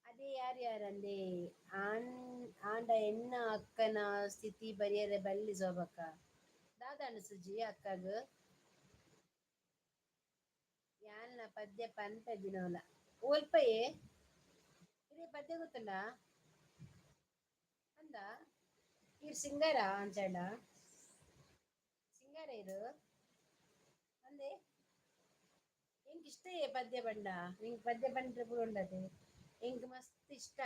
ಅದೇ ಯಾರು ಯಾರಂದೆ ಆಂಡ ಎನ್ನ ಅಕ್ಕನ ಸ್ಥಿತಿ ಬರಿಯದ ಬಳ್ಳಿ ಸೋಬಕ್ಕ ದಾದಾಂಡ ಸುಜಿ ಅಕ್ಕಗ ಯಾನ್ನ ಪದ್ಯ ಪಂಪದಿನೋಲ ಓಲ್ಪಯೇ ಇದೇ ಪದ್ಯ ಗೊತ್ತುಂಡ ಅಂದ ಇರ್ ಸಿಂಗಾರ ಅಂಚಾಂಡ ಸಿಂಗಾರ ಇರು ಅಂದೆ ಎಂಕ್ ಇಷ್ಟ ಪದ್ಯ ಪಂಡ ನಿಂಗ್ ಪದ್ಯ ಪಂಡ್ರೆ ಪೂರ ಉಂಡತೆ ಎಂಕ್ ಮಸ್ತ್ ಇಷ್ಟ.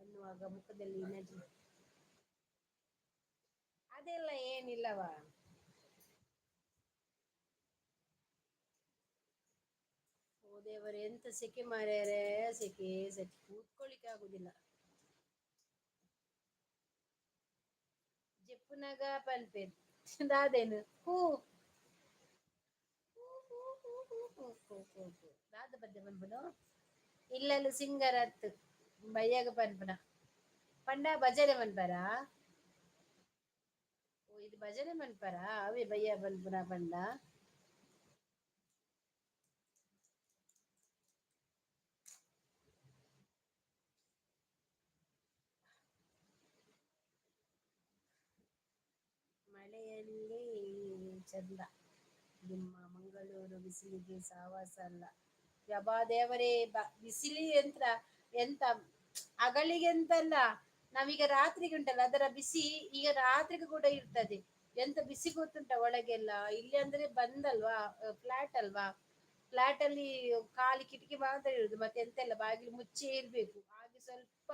ಅನ್ನುವಾಗ ಮುಖದಲ್ಲಿ ನಗು ಅದೆಲ್ಲ ಏನಿಲ್ಲವಾ. ಓ ದೇವರೇ ಎಂತ ಸೆಕೆ ಮಾರ್ಯಾರೆ, ಸೆಕೆ ಸೆಕೆ ಕೂತ್ಕೊಳ್ಳಿಕ್ಕೆ ಆಗುದಿಲ್ಲ. ಜೆಪ್ಪುನಗ ಪನ್ಪೇರ್ ದಾದೇನು ಹೂ ದಾದ ಪದ್ಯ ಪನ್ಪುನು ಇಲ್ಲಲ್ಲಿ ಸಿಂಗರ್ ಅತ್ ಬಯ್ಯಾಗ ಪನ್ಪುನ ಪಂಡ ಭಜನೆ ಮನ್ಪರ ಓ ಇದು ಭಜನೆ ಮನ್ಪರ ಅವೇ ಬಯ್ಯ ಪನ್ಪುನ ಪಂಡ ಮಳೆಯಲ್ಲಿ ಚಂದ ನಿಮ್ಮ ಮಂಗಳೂರು ಬಿಸಿಲಿಗೆ ಸಾವಾಸ ಅಲ್ಲ. ಯಬಾ ದೇವರೇ ಬಿಸಿಲಿ ಎಂತ ಎಂತ ಅಗಳಿಗೆ ಎಂತಲ್ಲ ನಾವೀಗ ರಾತ್ರಿಗೆ ಉಂಟಲ್ಲ ಅದರ ಬಿಸಿ ಈಗ ರಾತ್ರಿಗೂ ಕೂಡ ಇರ್ತದೆ. ಎಂತ ಬಿಸಿ ಗೊತ್ತುಂಟ ಒಳಗೆಲ್ಲ. ಇಲ್ಲಿ ಅಂದ್ರೆ ಬಂದಲ್ವಾ ಫ್ಲಾಟ್ ಅಲ್ವಾ, ಫ್ಲಾಟ್ ಅಲ್ಲಿ ಖಾಲಿ ಕಿಟಕಿ ಮಾತ್ರ ಇರುದು ಮತ್ತೆ ಎಂತೆಲ್ಲ ಬಾಗಿಲು ಮುಚ್ಚೇ ಇರ್ಬೇಕು ಹಾಗೆ ಸ್ವಲ್ಪ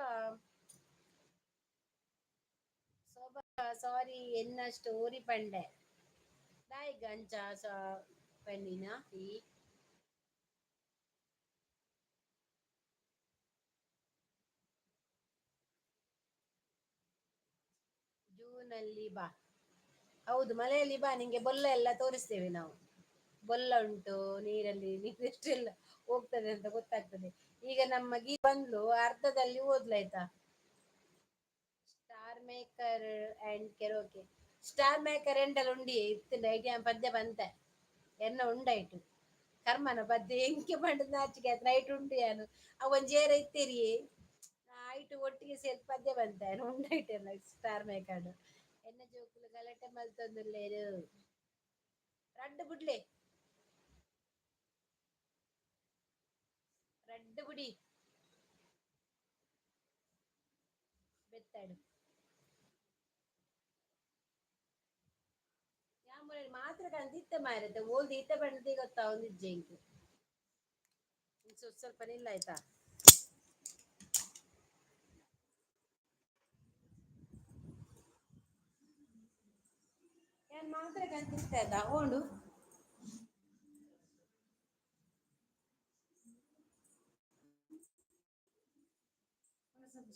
ಸಾರಿ ಎನ್ನ ಸ್ಟೋರಿ ಪಂಡೆ ದಾಯಿ ಗಂಜ ಪೆನ್ನಿನ ಈ ಜೂನಲ್ಲಿ ಬಾ ಹೌದು, ಮಳೆಯಲ್ಲಿ ಬಾ, ನಿಂಗೆ ಬೊಲ್ಲ ಎಲ್ಲ ತೋರಿಸ್ತೇವೆ ನಾವು. ಬೊಲ್ಲ ಉಂಟು ನೀರಲ್ಲಿ, ನೀರು ಎಷ್ಟೆಲ್ಲ ಹೋಗ್ತದೆ ಅಂತ ಗೊತ್ತಾಗ್ತದೆ. ಈಗ ನಮ್ಮ ಬಂದ್ಲು, ಅರ್ಧದಲ್ಲಿ ಓದ್ಲಾಯ್ತಾ. Star maker and karaoke. Star maker ಎಂಡಲ್ ಉಂಡಿ ಇತ್ತಿಂದ ಐಡಿಯಾ ಪದ್ಯ ಬಂತೆ ಎನ್ನ ಉಂಡಾಯ್ತು. ಕರ್ಮನ ಪದ್ಯ ಎಂಕೆ ಪಂಡ ನಾಚಿಕೆ ಆಯ್ತು ನೈಟ್ ಉಂಡು ಯಾನು ಅವನ್ ಜೇರ ಇತ್ತೀರಿ ಆಯ್ತು ಒಟ್ಟಿಗೆ ಸೇರಿ ಪದ್ಯ ಬಂತ ಉಂಡಾಯ್ತೆಲ್ಲ ಸ್ಟಾರ್ ಮೇಕರ್ ಎನ್ನ ಜೋಕುಲು ಗಲಾಟೆ ಮಲ್ತೊಂದುಲ್ಲೇರು ರಡ್ಡು ಬುಡ್ಲೆ ರಡ್ಡು ಬುಡಿ ಬೆತ್ತಾಡು ಮಾತ್ರ ಕಂದಿತ್ತ ಮಾರತ್ತೆ ಓಲ್ದು ಈತ ಬಣ್ಣದಿ ಗೊತ್ತಾ ಒಂದಿಜ್ಜೆ ಇಂಕು ಸ್ವಲ್ಪ ನಿಲ್ಲ ಆಯ್ತಾ. ಏನ್ ಮಾತ್ರ ಕಂದಿತ್ತ ಅದ ಓಂಡು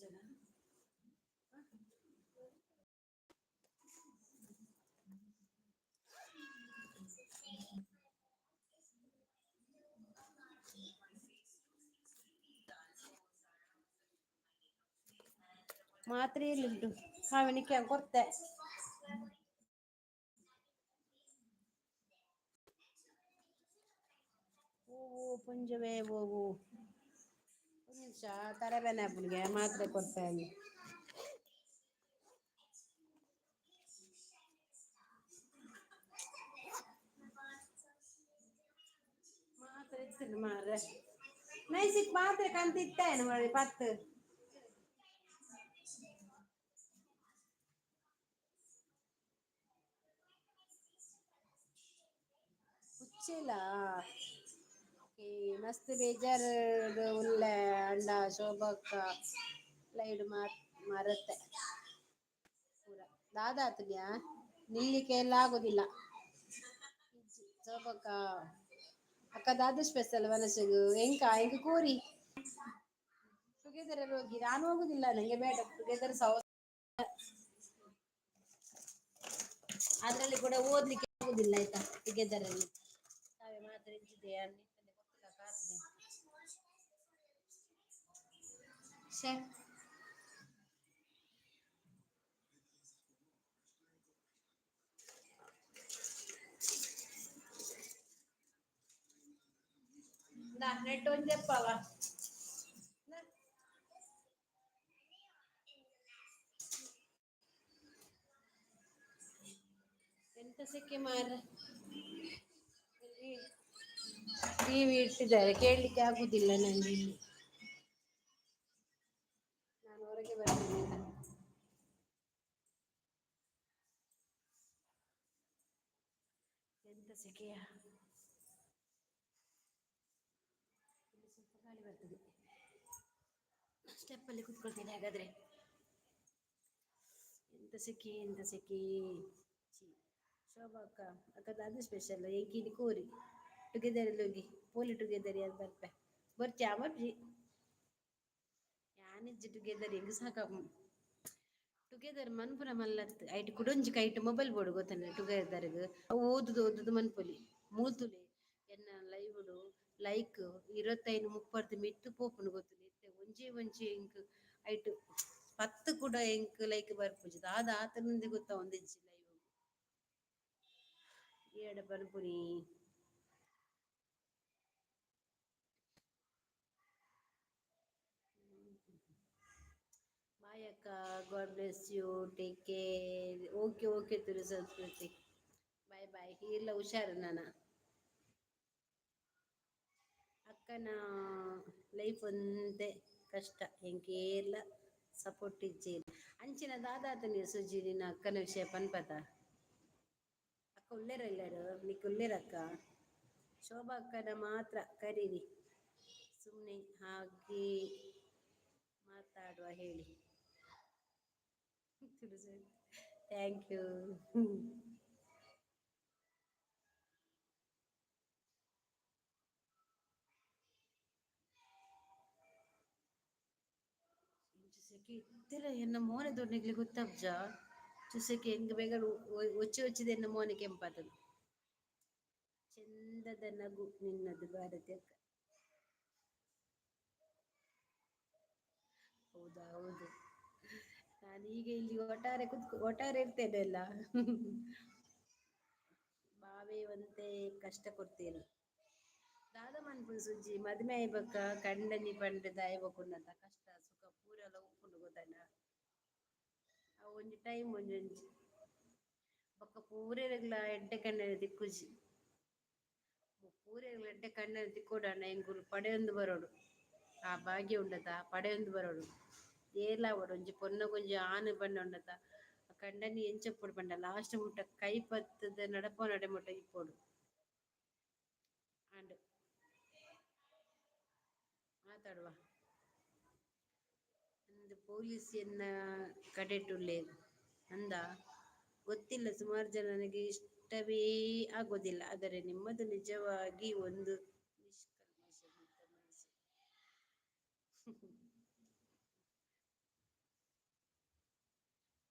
ಜನ ಮಾತ್ರ ಇಲ್ಲುಂಟು ಹಾವನಿಕೆ ಕೊಡ್ತೆ ಹೂವು ಪುಂಜವೇ ಹೂವು ನಿಮಿಷ ತರಬೇನೆ ಹಬ್ಬನಿಗೆ ಮಾತ್ರೆ ಕೊಡ್ತೇನೆ. ಮಾತ್ರೆ ಇತ್ತಿಲ್ಲ ಮಾರ್ರೆ ನೈಸಿಕ್ ಮಾತ್ರೆ ಕಂತ ಇತ್ತೇನು ಮಾಡಿ ಪತ್ತು ಹುಚ್ಚಿಲ್ಲ ಈ ಮಸ್ತ್ ಬೇಜಾರು ಉಳ್ಳೆ ಅಂಡ ಶೋಭಕ್ಕ ಲೈಡ್ ಮರತ್ತೆ ಪೂರ ದಾದ ಆತನ್ಯಾ ನಿಲ್ಲಿಕ್ಕೆ ಎಲ್ಲ ಆಗುದಿಲ್ಲ ಸೊಬಕ ಅಕ್ಕ ದಾದ ಸ್ಪೆಷಲ್ ಮನಸಗು ಎಂಕ ಎಂಕ ಕೋರಿ ಟುಗೆದರ್ ಅಲ್ಲಿ ಹೋಗಿ ನಾನು ಹೋಗುದಿಲ್ಲ ನಂಗೆ ಬೇಡ ಟುಗೆದರ್ ಅದ್ರಲ್ಲಿ ಕೂಡ ಓದ್ಲಿಕ್ಕೆ ಆಗುದಿಲ್ಲ ಆಯ್ತಾ ಟುಗೆದರ್ ಅಲ್ಲಿ ತಾವೇ ಮಾತ್ರ ಇದ್ದಿದೆಯಾ ನೆಟ್ ಒಂದು చెప్పాల ಎಂತ ಸೆಕೆ ಮಾರ್ರೆ ಟಿವಿ ಇಟ್ಟಿದ್ದಾರೆ ಕೇಳಲಿಕ್ಕೆ ಆಗುದಿಲ್ಲ ನನಗೆ ನಾನು ಹೊರಗೆ ಬರ್ತೀನಿ ಎಂತ ಸೆಕೆಯ ಸ್ವಲ್ಪ ಗಾಳಿ ಬರ್ತದೆ ಸ್ಟೆಪ್ ಅಲ್ಲಿ ಕುತ್ಕೊಳ್ತೀನಿ ಹಾಗಾದ್ರೆ ಎಂತ ಸೆಕೆ ಎಂತ ಸೆಕೆ ಶೋಭಾ ಅಕ್ಕ ಅಕ್ಕದ ಅದು ಸ್ಪೆಷಲ್ ಏಕಿನಿ ಕೋರಿ ಟುಗೆದರ್ ಅಲ್ಲಿ ಹೋಗಿ ಪೋಲಿ ಟುಗೆದರ್ ಅಂತ ಬರ್ಪೆ ಬರ್ಚಾ ಬರ್ಜಿ ಯಾನಿಜ್ಜಿ ಟುಗೆದರ್ ಹೆಂಗ್ ಸಾಕ ಟುಗೆದರ್ ಮನ್ಪುನ ಮಲ್ಲತ್ ಐಟ್ ಕುಡೊಂಜಿ ಕೈಟ್ ಮೊಬೈಲ್ ಬೋಡು ಗೊತ್ತನೆ ಟುಗೆದರ್ಗ್ ಓದುದು ಓದುದು ಮನ್ಪೊಲಿ ಮೂಲ್ತುಲೆ ಎನ್ನ ಲೈವ್ಡು ಲೈಕ್ 25-30 ಮಿತ್ತು ಪೋಪುಂಡು ಗೊತ್ತುಂಡು ಇತ್ತೆ ಒಂಜೇ ಒಂಜಿ ಎಂಕ್ ಐಟ್ 10 ಕೂಡ ಎಂಕ್ ಲೈಕ್ ಬರ್ಪುಜಿ ದಾದ ಆತನಂದೆ ಗೊತ್ತಾ ಒಂದಿಜ್ಜಿ ಲೈವ್ ಏಡ ಬರ್ಪುನಿ ಬಾಯ್ ಅಕ್ಕ God bless you take care okay okay ತುರು ಸಂಸ್ಕೃತಿ ಬಾಯ್ ಬಾಯ್ ಇಲ್ಲ ಹುಷಾರು ನಾನ ಅಕ್ಕನ ಲೈಫ್ ಒಂದೇ ಕಷ್ಟ ಎಂಕೇರ್ಲ ಸಪೋರ್ಟ್ ಇಜ್ಜೇರು ಅಂಚಿನ ದಾದಾತ ನೀವು ಸುಜಿ ನಿನ್ನ ಅಕ್ಕನ ವಿಷಯ ಪನ್ಪತ ಅಕ್ಕ ಉಳ್ಳೇರ ಎಲ್ಲಾರು ನಿಕ್ ಉಳ್ಳೇರಕ್ಕ ಶೋಭಾ ಅಕ್ಕನ ಮಾತ್ರ ಕರೀರಿ ಸುಮ್ಮನೆ ಹಾಗೆ ಮಾತಾಡುವ ಹೇಳಿ ಥ್ಯಾಂಕ್ ಯು ಇತ್ತೆಲ್ಲ ಎನ್ನ ಮೋನೆ ದೊಡ್ಡನಿಗ್ಲಿ ಗೊತ್ತಾಗ್ಜ ಚುಸಕ್ಕೆ ಹೆಂಗ್ ಬೇಕಾದ್ರೂ ಒಚ್ಚಿ ಒಚ್ಚಿದೆನ್ನು ಮೋನೆ ಕೆಂಪಾತದು. ಚಂದದ ನಗು ನಿನ್ನದು ಭಾರತಿ ಅಕ್ಕ. ಹೌದಾ ಹೌದು. ನಾನು ಈಗ ಇಲ್ಲಿ ಒಟ್ಟಾರೆ ಇರ್ತೇನೆ ಅಲ್ಲ. ಬಾವೇ ಒಂತೆ ಕಷ್ಟ ಕೊಡ್ತೇನೆ. ದಾದ ಮನ್ಪುಂಡು ಸುಜ್ಜಿ ಮದ್ಮೆ ಆಯ್ಬಕ್ಕ ಕಂಡನಿ ಪಂಡ್ ದಾಯಬಕ್ಕುಂಡಂತ ಕಷ್ಟ ಸುಖ ಪೂರೆಲ ಉಪ್ಪುಂಡು ಗೊತ್ತಂಡ. ಅವು ಒಂಜಿ ಟೈಮ್ ಒಂಜೊಂಜಿ ಬೊಕ್ಕ ಪೂರೆರೆಗ್ಲ ಎಡ್ಡೆ ಕಣ್ಣನೆ ತಿಕ್ಕುಜಿ. ಪೂರೆಗ್ಲ ಎಡ್ಡೆ ಕಣ್ಣನೆ ತಿಕ್ಕೊಡಾಂಡ ಎಂಕುಲು ಪಡೆಯೊಂದು ಬರೋಡು. ಆ ಭಾಗ್ಯ ಉಂಡತ ಪಡೆಯೊಂದು ಬರೋಡು. ಏರ್ಲ ಆವಡು ಒಂಜಿ ಪೊನ್ನಗೊಂಜಿ ಆನೆ ಪಂಡ ಉಂಡತ ಕಂಡನಿ ಎಂಚಪ್ಪೊಡು ಪಂಡ ಲಾಸ್ಟ್ ಮುಟ್ಟ ಕೈ ಪತ್ತದ ನಡಪ ನಡೆ ಮುಟ್ಟ ಇಪ್ಪೊಡು. ಆಂಡ್ ಮಾತಾಡುವ ಅಂದ್ ಪೊಲೀಸ್ ಎನ್ನ ಕಡೆಟ್ ಉಳ್ಳೇದು ಅಂದ ಗೊತ್ತಿಲ್ಲ ಸುಮಾರು ಜನ ನನಗೆ ಇಷ್ಟವೇ ಆಗೋದಿಲ್ಲ ಆದರೆ ನಿಮ್ಮದು ನಿಜವಾಗಿ ಒಂದು ನಿಷ್ಕಲ್ಮಶ ಮನಸ್ಸು.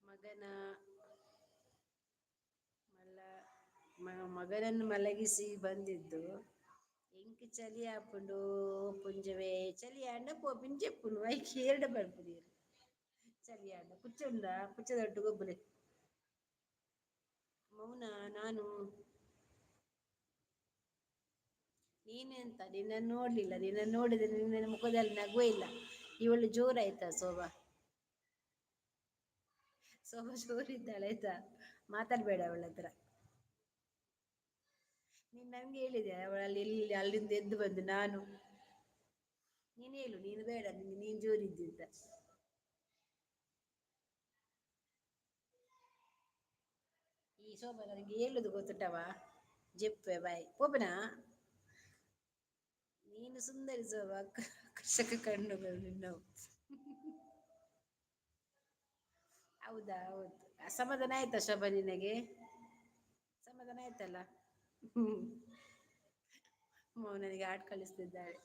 ಮಗನ ಮಗನನ್ನು ಮಲಗಿಸಿ ಬಂದಿದ್ದು ಎಂಕ್ ಚಲಿ ಆಪುಂಡು ಪುಂಜವೇ ಚಲಿಯಾಂಡ ಪೋಪಿನ ಚೆಪ್ಪುನು ಐಕ್ ಏರ್ಡ ಬರ್ಪುನೀರ್ ಚಲಿಯಾಡ ಪುಚ್ಚ ಉಂಡ ಪುಚ್ಚದೊಟ್ಟು ಗೊಬ್ಬುನೆ ಮೌನ ನಾನು ನೀನೆ ಎಂತ ನಿನ್ನನ್ನು ನೋಡ್ಲಿಲ್ಲ ನಿನ್ನನ್ನು ನೋಡಿದ್ರೆ ನಿನ್ನ ಮುಖದಲ್ಲಿ ನಗುವೇ ಇಲ್ಲ. ಇವಳು ಜೋರ ಆಯ್ತಾ ಶೋಭಾ ಜೋರಿದ್ದಾಳೆ ಆಯ್ತಾ, ಮಾತಾಡ್ಬೇಡ ಅವಳ ಹತ್ರ. ನೀನ್ ನಂಗೆ ಹೇಳಿದೆ ಅವಳಲ್ಲಿ ಎಲ್ಲಿ ಅಲ್ಲಿಂದ ಎದ್ದು ಬಂದು ನಾನು ನೀನ್ ಹೇಳು ನೀನು ಬೇಡ ನೀನ್ ಜೋರಿದ್ದಿ ಅಂತ. ಈ ಶೋಭಾ ನನಗೆ ಹೇಳುದು ಗೊತ್ತುಂಟವಾ ಜೆಪ್ಪೆ ಬಾಯ್ ಪೋಪನಾ ನೀನು ಸುಂದರಿ ಶೋಭಾ ಕೃಷಕ ಕಣ್ಣುಗಳು ನಿನ್ನವು. ಹೌದಾ ಹೌದು. ಅಸಮಾಧಾನ ಆಯ್ತಾ ಶೋಭಾ ನಿನಗೆ ಸಮಾಧಾನ ಆಯ್ತಲ್ಲ. ಹ್ಮ್ ಮೌನನಿಗೆ ಹಾಟ್ ಕಳಿಸ್ತಿದ್ದಾಳೆ.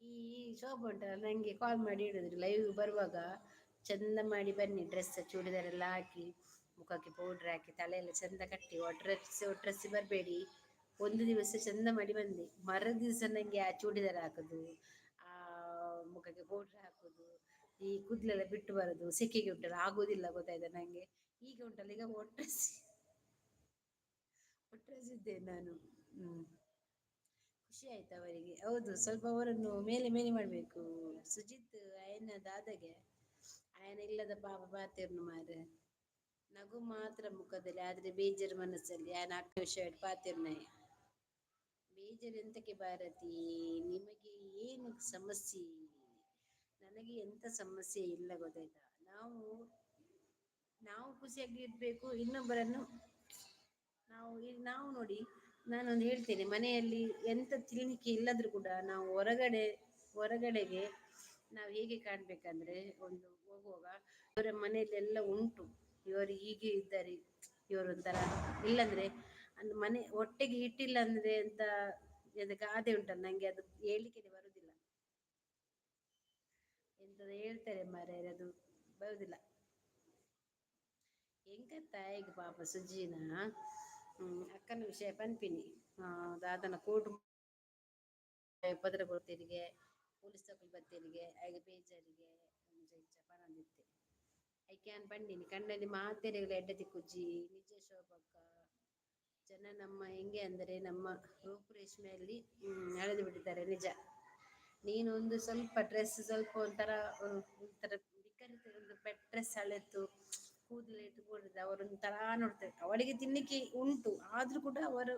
ಈ ಶೋಭಾ ಉಂಟಲ್ಲ ನಂಗೆ ಕಾಲ್ ಮಾಡಿ ಹೇಳಿದ್ರು ಲೈವ್ ಬರುವಾಗ ಚಂದ ಮಾಡಿ ಬನ್ನಿ ಡ್ರೆಸ್ ಚೂಡಿದಾರ್ ಎಲ್ಲ ಹಾಕಿ ಮುಖಕ್ಕೆ ಪೌಡ್ರ್ ಹಾಕಿ ತಲೆಯೆಲ್ಲ ಚಂದ ಕಟ್ಟಿ ಒಟ್ರೆಸಿ ಬರಬೇಡಿ ಒಂದು ದಿವಸ ಚಂದ ಮಾಡಿ ಬಂದೆ ಮರ ದಿವಸ ನಂಗೆ ಆ ಚೂಡಿದಾರ ಹಾಕುದು ಆ ಮುಖಕ್ಕೆ ಪೌಡ್ರ್ ಹಾಕುದು ಈ ಕೂದ್ಲೆಲ್ಲ ಬಿಟ್ಟು ಬರುದು ಸೆಕೆಗೆ ಉಂಟಲ್ಲ ಆಗುದಿಲ್ಲ ಗೊತ್ತಾಯ್ತಾ ನಂಗೆ. ಈಗ ಉಂಟಲ್ಲ ಈಗ ಒಟ್ರೆಸಿದ್ದೇನೆ ನಾನು. ಹ್ಮ್ ಖುಷಿ ಆಯ್ತು ಅವರಿಗೆ. ಹೌದು ಸ್ವಲ್ಪ ಅವರನ್ನು ಮೇಲೆ ಮೇಲೆ ಮಾಡ್ಬೇಕು. ಸುಜಿತ್ ಆಯನ ದಾದಗೆ ಆಯನ ಇಲ್ಲದ ಪಾಪ ಪಾತೆರ್ನು ಮಾರೆ ನಗು ಮಾತ್ರ ಮುಖದಲ್ಲಿ ಆದ್ರೆ ಬೇಜಾರು ಮನಸ್ಸಲ್ಲಿ ಆಯನ ವಿಷಯ ಪಾತಿರ್ನ ಬೇಜಾರು ಎಂತಕ್ಕೆ ಭಾರತಿ ನಿಮಗೆ ಏನು ಸಮಸ್ಯೆ. ನನಗೆ ಎಂತ ಸಮಸ್ಯೆ ಇಲ್ಲ ಗೊತ್ತಾಯ್ತಾ. ನಾವು ಖುಷಿಯಾಗಿ ಇರ್ಬೇಕು ಇನ್ನೊಬ್ಬರನ್ನು ನಾವು ನೋಡಿ ನಾನೊಂದು ಹೇಳ್ತೇನೆ ಮನೆಯಲ್ಲಿ ಎಂತ ತಿನ್ಲಿಕ್ಕೆ ಇಲ್ಲದ್ರು ಕೂಡ ನಾವು ಹೊರಗಡೆಗೆ ನಾವು ಹೇಗೆ ಕಾಣ್ಬೇಕಂದ್ರೆ ಒಂದು ಹೋಗುವಾಗ ಅವರ ಮನೆಯಲ್ಲಿ ಎಲ್ಲ ಉಂಟು ಇವರು ಹೀಗೆ ಇದ್ದಾರೆ ಇವರು ಒಂಥರ ಇಲ್ಲಂದ್ರೆ ಮನೆ ಹೊಟ್ಟೆಗೆ ಇಟ್ಟಿಲ್ಲ ಅಂದ್ರೆ ಎಂತ ಗಾದೆ ಉಂಟಲ್ಲ ನಂಗೆ ಅದು ಹೇಳ್ಲಿಕ್ಕೆ ಬರುದಿಲ್ಲ. ಎಂತದ ಹೇಳ್ತಾರೆ ಮಾರಾಯರೆ ಅದು ಬರುದಿಲ್ಲ. ಎಂಕತ್ತ ಈಗ ಪಾಪ ಸುಜ್ಜಿನ ಅಕ್ಕನ ವಿಷಯ ಪನ್ಪಿನಿ ದಾದನ ಕೋಟ್ ಪದ್ರ ಕೊಡ್ತೇರಿಗೆ ಪೊಲೀಸ್ ತಕಲ್ ಬತ್ತೇರಿಗೆ ಆಗ ಬೇಜಾರಿಗೆ ಪನಂದಿತ್ತೆ ಐಕ್ಯಾನ್ ಬಂಡಿನಿ ಕಣ್ಣಲ್ಲಿ ಮಾತೆರೆಗಳ ಎಡ್ಡೆ ತಿಕ್ಕುಜ್ಜಿ ನಿಜ ಶೋಭಕ್ಕ ಜನ ನಮ್ಮ ಹೆಂಗೆ ಅಂದರೆ ನಮ್ಮ ರೂಪುರೇಷ್ಮೆಯಲ್ಲಿ ಎಳೆದು ಬಿಟ್ಟಿದ್ದಾರೆ ನಿಜ. ನೀನು ಒಂದು ಸ್ವಲ್ಪ ಡ್ರೆಸ್ ಸ್ವಲ್ಪ ಒಂಥರ ಬಿಕ್ಕರಿತ ಒಂದು ಡ್ರೆಸ್ ಹಳೆತ್ತು ಕೂದಲು ಇಟ್ಟುಕೊಂಡಿದ್ದ ಅವರೊಂದು ತರ ನೋಡ್ತಾರೆ ಅವಳಿಗೆ ತಿನ್ನಿಕ್ಕೆ ಉಂಟು ಆದ್ರೂ ಕೂಡ ಅವರು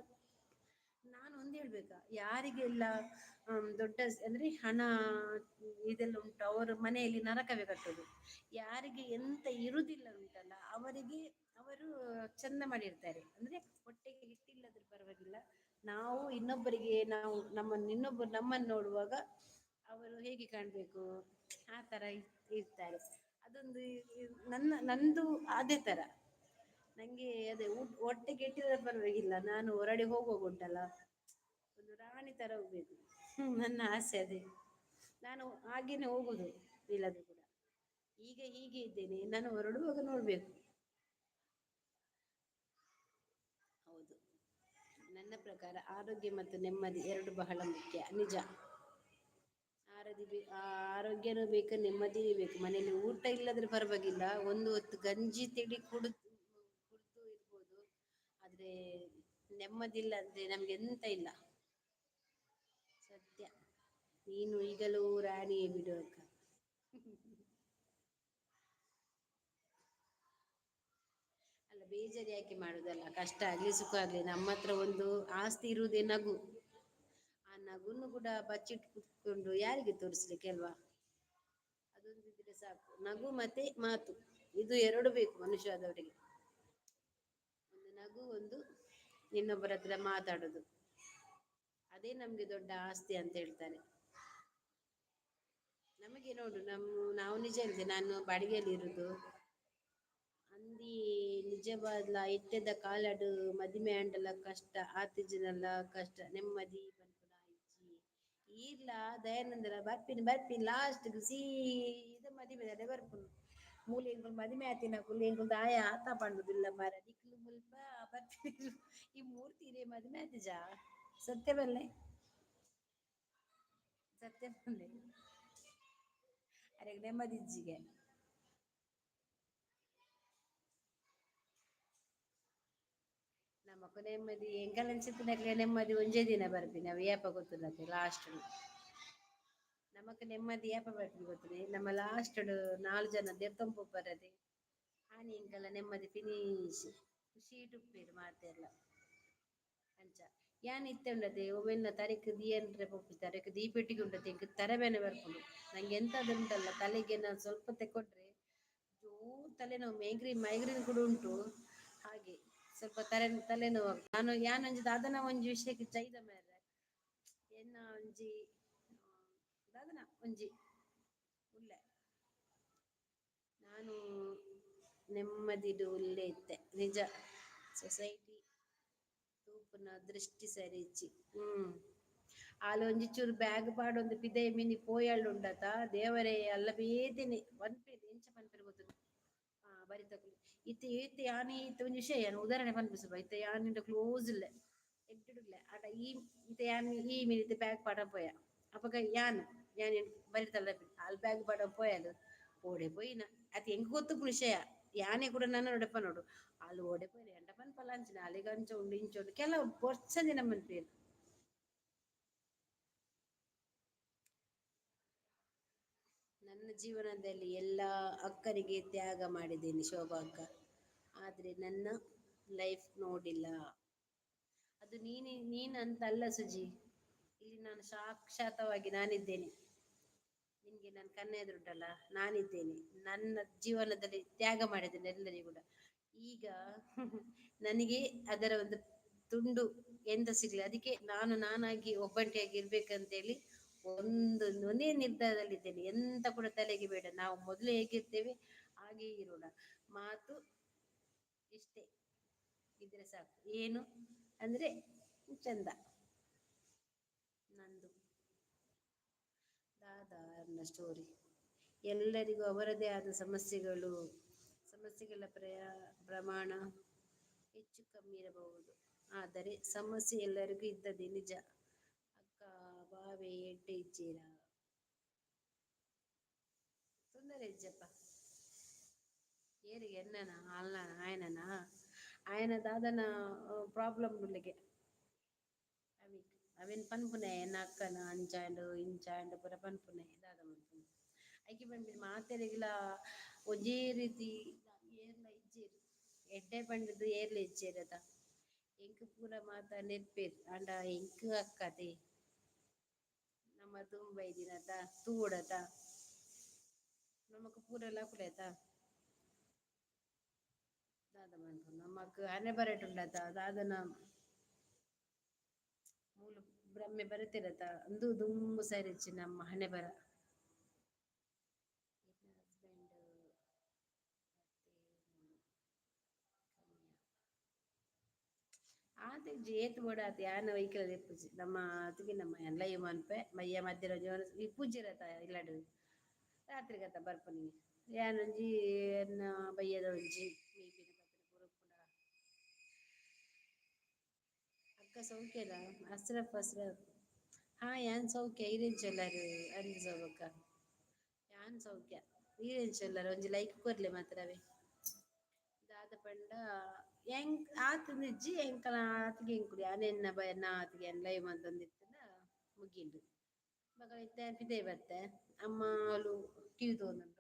ನಾನು ಒಂದ್ ಹೇಳ್ಬೇಕಾ ಯಾರಿಗೆಲ್ಲ ದೊಡ್ಡ ಅಂದ್ರೆ ಹಣ ಇದೆಲ್ಲ ಉಂಟು ಅವರ ಮನೆಯಲ್ಲಿ ನರಕವೇ ಕಟ್ಟುದು. ಯಾರಿಗೆ ಎಂತ ಇರುದಿಲ್ಲ ಉಂಟಲ್ಲ ಅವರಿಗೆ ಅವರು ಚಂದ ಮಾಡಿರ್ತಾರೆ ಅಂದ್ರೆ ಹೊಟ್ಟೆಗೆ ಹಿಟ್ಟಿಲ್ಲದ್ರು ಪರವಾಗಿಲ್ಲ ನಾವು ಇನ್ನೊಬ್ಬರು ನಮ್ಮನ್ನು ನೋಡುವಾಗ ಅವರು ಹೇಗೆ ಕಾಣ್ಬೇಕು ಆ ತರ ಇರ್ತಾರೆ. ಅದೊಂದು ನಂದು ಅದೇ ತರ ನಂಗೆ ಅದೇ ಹೊಟ್ಟೆಗೆ ಇಟ್ಟಿದ್ರೆ ಪರವಾಗಿಲ್ಲ ನಾನು ಹೊರಡೆ ಹೋಗುವಾಗ ಉಂಟಲ್ಲ ಒಂದು ರಾಣಿ ತರ ಹೋಗ್ಬೇಕು ನನ್ನ ಆಸೆ ಅದೇ. ನಾನು ಹಾಗೇನೆ ಹೋಗುದು ಇಲ್ಲದು ಕೂಡ. ಈಗ ಹೀಗೆ ಇದ್ದೇನೆ, ನಾನು ಹೊರಡುವಾಗ ನೋಡ್ಬೇಕು. ಹೌದು, ನನ್ನ ಪ್ರಕಾರ ಆರೋಗ್ಯ ಮತ್ತು ನೆಮ್ಮದಿ ಎರಡು ಬಹಳ ಮುಖ್ಯ, ನಿಜ. ಆರೋಗ್ಯನೂ ಬೇಕು, ನೆಮ್ಮದಿಯೂ ಬೇಕು. ಮನೇಲಿ ಊಟ ಇಲ್ಲದ್ರೆ ಪರವಾಗಿಲ್ಲ, ಒಂದು ಹೊತ್ತು ಗಂಜಿ ತಿಳಿ ಕುಡಿದು ಇರ್ಬೋದು. ಆದ್ರೆ ನೆಮ್ಮದಿ ಇಲ್ಲ ಅಂದ್ರೆ ನಮ್ಗೆ ಎಂತ ಇಲ್ಲ. ಸತ್ಯ. ನೀನು ಈಗಲೂ ರಾಣಿಯೇ ಬಿಡು ಅಕ್ಕ. ಅಲ್ಲ, ಬೇಜಾರು ಯಾಕೆ ಮಾಡುದಲ್ಲ, ಕಷ್ಟ ಆಗ್ಲಿ ಸುಖ ಆಗ್ಲಿ ನಮ್ಮ ಹತ್ರ ಒಂದು ಆಸ್ತಿ ಇರುವುದೇ ನಗು. ಆ ನಗುನು ಕೂಡ ಬಚ್ಚಿಟ್ಟು ಕುತ್ಕೊಂಡು ಯಾರಿಗೆ ತೋರಿಸ್ಲಿಕ್ಕೆ ಅಲ್ವಾ. ಅದೊಂದಿದ್ರೆ ಸಾಕು. ನಗು ಮತ್ತೆ ಮಾತು, ಇದು ಎರಡು ಬೇಕು ಮನುಷ್ಯದವರಿಗೆ. ಒಂದು ನಗು, ಒಂದು ಇನ್ನೊಬ್ಬರ ಹತ್ರ ಮಾತಾಡುದು, ಅದೇ ನಮ್ಗೆ ದೊಡ್ಡ ಆಸ್ತಿ ಅಂತ ಹೇಳ್ತಾರೆ. ನಮಗೆ ನೋಡು, ನಾವು ನಿಜ ಹೇಳ್ತೇನೆ, ನಾನು ಬಾಡಿಗೆಯಲ್ಲಿ ಇರುದು. ಅಂದಿ ನಿಜವಾದ್ಲ ಇಟ್ಟದ ಕಾಲಡು ಮದಿಮೆ ಆಂಡಲ ಕಷ್ಟ ಆತಿಜನಲ್ಲ ಕಷ್ಟ ನೆಮ್ಮದಿ ಪನ್ಪುನ ಇಜ್ಜಿ ಈರ್ಲ ದಯಾನಂದರ ಬರ್ಪಿನ ಲಾಸ್ಟ್ ಸೀದ ಮದಿಮೆದ ಬರ್ಪುನು ಮೂಲೆ ಎಂಕುಲು ಮದಿಮೆ ಆತಿನ ಕುಲ್ಲು ಎಂಕುಲು ದಾಯ ಆತ ಪಂಡುದಿಲ್ಲ ಮರ ನಿಕ್ಲು ಮುಲ್ಪ ಬರ್ಪಿ ಈ ಮೂರ್ತಿ ಮದಿಮೆ ಆತಿಜ ಸತ್ಯ ಬಲ್ಲೆ ಸತ್ಯ ಬಲ್ಲೆ ಅರೆಗ್ ನೆಮ್ಮದಿ ಇಜ್ಜಿಗೆ ನಮಕ್ ನೆಮ್ಮದಿ ಎಂಕಲ್ನ ಚಿತ್ತಿನಕ್ಲೆ ನೆಮ್ಮದಿ ಒಂಜೇ ದಿನ ಬರ್ಪಿನ ಅವು ಏಪ ಗೊತ್ತುಂಡತೆ ಲಾಸ್ಟ್ ನಮಕ್ ನೆಮ್ಮದಿ ಏಪ ಬರ್ಪಿನ ಗೊತ್ತುಂಡೆ ನಮ್ಮ ಲಾಸ್ಟ್ 4 ಜನ ದೆರ್ತೊಂದು ಪೋಪರೆದೆ ಆನಿ ಎಂಕಲ್ನ ನೆಮ್ಮದಿ ಫಿನಿಶ್ ಖುಷಿ ಟುಪ್ಪೆರ್ ಮಾತೆರ್ಲ ಅಂಚ ಯಾನ್ ಇತ್ತೆ ಉಂಡತೆ ಒವ್ವೆನ್ನ ತರೆಕ್ ದಿಯನ್ರೆ ಪೋಪಿಜ್ಜಿ ದೀಪೆಟ್ಟಿಗೆ ಉಂಡತೆ ಎಂಕ್ ತರೆಬೇನೆ ಬರ್ಪುಂಡು ನಂಗೆ ಎಂತದು ಉಂಟಲ್ಲ ತಲೆಗೆ ನಾನು ಸ್ವಲ್ಪ ತೆಕ್ಕೊಂಡ್ರೆ ಜೋರ್ ತಲೆನೋವು ಮೈಗ್ರೇನ್ ಕೂಡ ಉಂಟು ಹಾಗೆ ಸ್ವಲ್ಪ ತಲೆನೋವು ನಾನು ಯಾನ್ ಅಂಜಿದ ಅದನ್ನ ಒಂಜಿ ವಿಷಯಕ್ಕೆ ಚೈದ ಮೇರೆ ಎನ್ನ ಒಂಜಿ ದಾದನ ಒಂಜಿ ಉಲ್ಲೆ ನಾನು ನೆಮ್ಮದಿಡು ಉಲ್ಲೆ ಇತ್ತೆ ನಿಜ ಸೊಸೈಟಿ ತೂಪುನ ದೃಷ್ಟಿ ಸರಿಯಿಜ್ಜಿ ಆಲ ಒಂಜಿ ಚೂರು ಬ್ಯಾಗ್ ಪಾಡೊಂದು ಪಿದೈ ಮಿನಿ ಪೋಯಾಳ್ಡು ಉಂಡತ ದೇವರೇ ಅಲ್ಲ ಬೇತೆನೆ ಪನ್ಪೆರ್ ಎಂಚ ಪನ್ಪೆರ್ ಗೊತ್ತುಂಡ ಬರಿತಕುಲು ಇತ್ತೆ ಯಾನಿ ಇತ್ತೆ ಒಂಜಿ ವಿಷಯ ಉದಾಹರಣೆ ಪನ್ಪಿಸುವ ಇತ್ತೆ ಯಾನಿಂಡ ಕ್ಲೋಸ್ ಇಲ್ಲೆ ಎಡ್ಡೆ ಆಟ ಇತ್ತೆ ಯಾನ್ ಈ ಮಿನಿತ್ ಬ್ಯಾಗ್ ಪಾಡ ಪೋಯ ಅಪಗ ಯಾನ್ ಬರಿತಲ್ಲ ಅಲ್ ಬ್ಯಾಗ್ ಪಾಡ ಪೋಯಲು ಓಡೆ ಪೋಯಿನ ಅತ್ ಎಂಕ್ ಗೊತ್ತುಪ್ಪುನ ವಿಷಯ ಯಾನೆ ಕೂಡ ನನ್ನ ಡೆಪ್ಪ ನೋಡು ಅಲ್ಲಿ ಓಡೆ ಪೋಯಿನ ಎಂಡ ಪನ್ಪಲ ಅಂಚಿನ ಅಲಿಗ ಅಂಚ ಉಂಡು ಇಂಚ ಉಂಡು ಕೆಲವು ಪೊರ್ಚ ದಿನ ಮನ್ಪೆರ್ ನನ್ನ ಜೀವನದಲ್ಲಿ ಎಲ್ಲ ಅಕ್ಕನಿಗೆ ತ್ಯಾಗ ಮಾಡಿದ್ದೇನೆ ಶೋಭಾ ಅಕ್ಕ ಆದ್ರೆ ನನ್ನ ಲೈಫ್ ನೋಡಿಲ್ಲ ಅದು ನೀನಂತಲ್ಲ ಸುಜಿ ಇಲ್ಲಿ ನಾನು ಸಾಕ್ಷಾತವಾಗಿ ನಾನಿದ್ದೇನೆ ನಿನ್ಗೆ ನನ್ ಕಣ್ಣ ಎದುರುಂಟಲ್ಲ ನಾನಿದ್ದೇನೆ ನನ್ನ ಜೀವನದಲ್ಲಿ ತ್ಯಾಗ ಮಾಡಿದ್ದೇನೆ ಎಲ್ಲರಿಗೂ ಕೂಡ ಈಗ ನನಗೆ ಅದರ ಒಂದು ತುಂಡು ಎಂತ ಸಿಗ್ಲಿ ಅದಕ್ಕೆ ನಾನಾಗಿ ಒಬ್ಬಂಟಿಯಾಗಿ ಇರ್ಬೇಕಂತೇಳಿ ಒಂದೇ ನಿರ್ಧಾರದಲ್ಲಿದ್ದೇನೆ ಎಂತ ಕೂಡ ತಲೆಗೆ ಬೇಡ ನಾವು ಮೊದಲು ಹೇಗಿರ್ತೇವೆ ಹಾಗೇ ಇರೋಣ ಮಾತು ಇಷ್ಟೇ ಇದ್ರೆ ಸಾಕು ಏನು ಅಂದ್ರೆ ಚಂದ ನಂದು ಸಾಧಾರಣ ಸ್ಟೋರಿ ಎಲ್ಲರಿಗೂ ಅವರದೇ ಆದ ಸಮಸ್ಯೆಗಳ ಪ್ರಮಾಣ ಹೆಚ್ಚು ಕಮ್ಮಿ ಇರಬಹುದು ಆದರೆ ಸಮಸ್ಯೆ ಎಲ್ಲರಿಗೂ ಇದ್ದದೆ ನಿಜ ಅಕ್ಕ ಬಾವೆ ಎಡ್ಡೆ ಇಜ್ಜೇರ ತೊಂದರೆ ಇಜ್ಜಪ್ಪ ಏರಿಗೆ ಎನ್ನನ ಅಲ್ಲಾನ ಆಯನ ದಾದನ ಪ್ರಾಬ್ಲಮ್ ಉಳ್ಳಿಗೆ ಅವೇನ್ ಪನ್ಪುನೆ ಎನ್ನ ಅಕ್ಕನ ಅಂಚಾಂಡು ಇಂಚಾಂಡು ಪೂರ ಪನ್ಪುನೆ ದಾದ ಮನ್ಪುನೆ ಐಕಿ ಪನ್ಪಿನ ಮಾತೆರೆಗ್ಲ ಒಂಜೇ ರೀತಿ ಏರ್ಲ ಇಜ್ಜೆರ್ ಎಡ್ಡೆ ಪಂಡದು ಏರ್ಲ ಇಜ್ಜೆರ್ ಎಂಕ್ ಪೂರ ಮಾತ ನೆರ್ಪೇರ್ ಆಂಡ ಎಂಕ್ ಅಕ್ಕತೆ ನಮ್ಮ ತುಂಬೈ ದಿನತ ತೂಡತ ನಮಕ್ ಪೂರಲ ಕುಲೆತ ದಾದ ಮನ್ಪುನ ನಮಕ್ ಹನೆ ಬರಟುಂಡತ ದಾದನ ಮೂಲು ಬ್ರಹ್ಮೆ ಬರತಿರತ ಅಂದು ದುಂಬು ಸರಿಚಿ ನಮ್ಮ ಹಣೆ ಬರ ಹಸ್ಬೆಂಡ್ ಮತ್ತೆ ಜೇತ್ ಬೋಡಾತ್ ಯಾನ ವೈಕಲ್ ಪೂಜಿ ನಮ್ಮ ಅತಿಗೆ ನಮ್ಮ ಎಲ್ಲ ಇವ್ ಮನ್ಪೆ ಮಯ್ಯ ಮಧ್ಯ ಈ ಪೂಜೆ ಇರತ್ತ ಇಲ್ಲಡು ರಾತ್ರಿ ಗತ್ತ ಬರ್ಪನಿ ಯಾನೊಂಜಿ ಎನ್ನ ಬಯ್ಯದ ಒಂಜಿ ಮೀಪಿನ ಪತ್ತಿನ ಪೂರ ಪುಡ ಅಕ್ಕ ಸೌಖ್ಯದ ಅಸ್ರಫ್ ಹಾ ಯಾನ್ ಸೌಖ್ಯ ಇರೆಂಚೆಲ್ಲರು ಅಂದ ಸೌಬಕ್ಕ ಯಾನ್ ಸೌಖ್ಯ ಈರೆಂಚೆಲ್ಲರು ಒಂಜಿ ಲೈಕ್ ಕೊರ್ಲೆ ಮಾತ್ರವೇ ದಾದ ಪಂಡ ಎಂಕ್ ಆತ್ ನಿಜ್ಜಿ ಎಂಕಲ ಆತ್ಗೆ ಎಂಕುಡು ಯಾನೆನ್ನ ಬಯನ ಆತ್ಗೆ ಎನ್ ಲೈವ್ ಮಂತೊಂದಿತ್ತನ ಮುಗಿಂಡು ಮಗಳ ಇತ್ತೆ ಪಿದಯ್ ಬತ್ತೆ ಅಮ್ಮ ಅವಳು ಟಿವಿ ತಗೊಂಡುಂಡು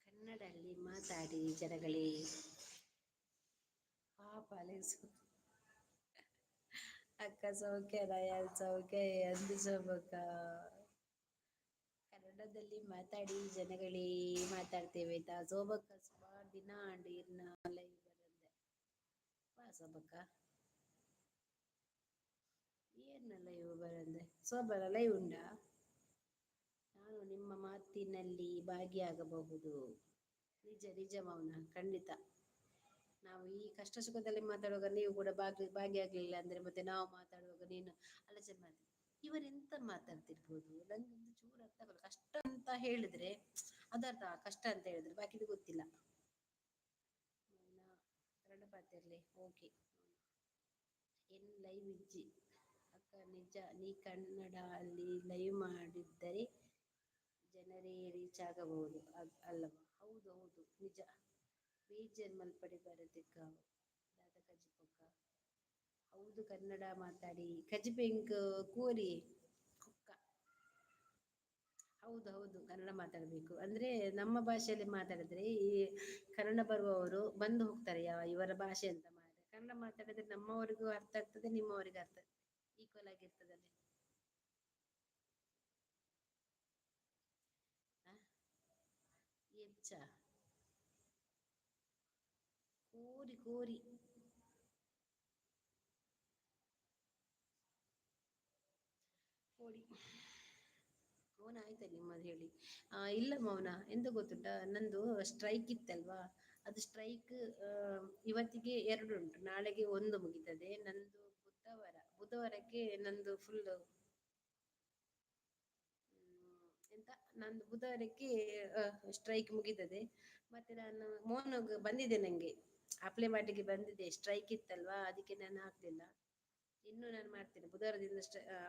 ಕನ್ನಡಲ್ಲಿ ಮಾತಾಡಿ ಜನಗಳೇ ಪಾಪಲೇಸು ಅಕ್ಕ ಸೌಖ್ಯದ ಯಾನ್ ಸೌಖ್ಯ ಅಂದ ಸೊಬಕ ಕನ್ನಡದಲ್ಲಿ ಮಾತಾಡಿ ಜನಗಳೇ ಮಾತಾಡ್ತೇವೆ ಆಯ್ತಾ ಸೋಬಕ್ಕ ಸುಮಾರ್ ದಿನ ಆಂಡ್ ಇರ್ನ ಲೈವ್ ಬರಂದೆ ಬಾ ಸೋಬಕ್ಕ ಏನ ಲೈವ್ ಬರಂದೆ ಸೋಬರ ಲೈವ್ ಉಂಡಾ ನಾನು ನಿಮ್ಮ ಮಾತಿನಲ್ಲಿ ಭಾಗಿಯಾಗಬಹುದು ನಿಜ ನಿಜ ಮೌನ ಖಂಡಿತ ನಾವು ಈ ಕಷ್ಟ ಸುಖದಲ್ಲಿ ಮಾತಾಡುವಾಗ ನೀವು ಕೂಡ ಭಾಗಿಯಾಗಲಿಲ್ಲ ಅಂದ್ರೆ ಮತ್ತೆ ನಾವು ಮಾತಾಡುವಾಗ ನೀನು ಆಲೋಚನೆ ಮಾಡ್ತೀ ಇವರ್ ಎಂತ ಮಾತಾಡ್ತಿರ್ಬೋದು ನಂಗೊಂದು ಚೂರು ಅರ್ಥ ಆಗಲ್ಲ ಕಷ್ಟ ಅಂತ ಹೇಳಿದ್ರೆ ಅದರ್ಥ ಕಷ್ಟ ಅಂತ ಹೇಳಿದ್ರೆ ಬಾಕಿದು ಗೊತ್ತಿಲ್ಲ ಮೌನ ಕನ್ನಡ ಪಾತೆರ್ಲಿ ಓಕೆ ಎನ್ ಲೈವ್ ಇಜ್ಜಿ ಅಕ್ಕ ನಿಜ ನೀ ಕನ್ನಡ ಅಲ್ಲಿ ಲೈವ್ ಮಾಡಿದ್ದರೆ ಜನರೇ ರೀಚ್ ಆಗಬಹುದು ಅಲ್ಲವಾ ಹೌದು ಹೌದು ನಿಜ ಬೀಜನ್ ಮಲ್ಪಡೆ ಬರದಿಕ್ಕ ದಾದ ಕಜಿಪಕ್ಕ ಹೌದು ಕನ್ನಡ ಮಾತಾಡಿ ಕಜಿಬೆಂಕ್ ಕೋರಿ ಕುಕ್ಕ ಹೌದು ಹೌದು ಕನ್ನಡ ಮಾತಾಡ್ಬೇಕು ಅಂದ್ರೆ ನಮ್ಮ ಭಾಷೆಯಲ್ಲಿ ಮಾತಾಡಿದ್ರೆ ಈ ಕನ್ನಡ ಬರುವವರು ಬಂದು ಹೋಗ್ತಾರೆ ಇವರ ಭಾಷೆ ಅಂತ ಮಾರೆ ಕನ್ನಡ ಮಾತಾಡಿದ್ರೆ ನಮ್ಮವರಿಗೂ ಅರ್ಥ ಆಗ್ತದೆ ನಿಮ್ಮವರಿಗೂ ಅರ್ಥ ಆಗ್ತದೆ ಈಕ್ವಲ್ ಆಗಿರ್ತದಲ್ಲಿ ಹ ಎಚ್ಚ ಕೋರಿ ಕೋರಿ ಕೋಡಿ ಮೌನ ಆಯ್ತಾ ನಿಮ್ಮದು ಹೇಳಿ ಇಲ್ಲ ಮೌನ ಎಂತ ಗೊತ್ತುಂಟ ನಂದು ಸ್ಟ್ರೈಕ್ ಇತ್ತಲ್ವಾ ಅದು ಸ್ಟ್ರೈಕ್ ಇವತ್ತಿಗೆ ಎರಡು ಉಂಟು ನಾಳೆಗೆ ಒಂದು ಮುಗಿತದೆ ನಂದು ಬುಧವಾರಕ್ಕೆ ನಂದು ಫುಲ್ ಎಂತ ನಂದು ಬುಧವಾರಕ್ಕೆ ಸ್ಟ್ರೈಕ್ ಮುಗಿತದೆ ಮತ್ತೆ ನಾನು ಮೋನಗ ಬಂದಿದ್ದೆ ನಂಗೆ ಅಪ್ಲೈ ಮಾಡಲಿಕ್ಕೆ ಬಂದಿದ್ದೆ ಸ್ಟ್ರೈಕ್ ಇತ್ತಲ್ವಾ ಅದಕ್ಕೆ ನಾನು ಹಾಕ್ಲಿಲ್ಲ ಇನ್ನು ನಾನು ಮಾಡ್ತೇನೆ ಬುಧವಾರದಿಂದ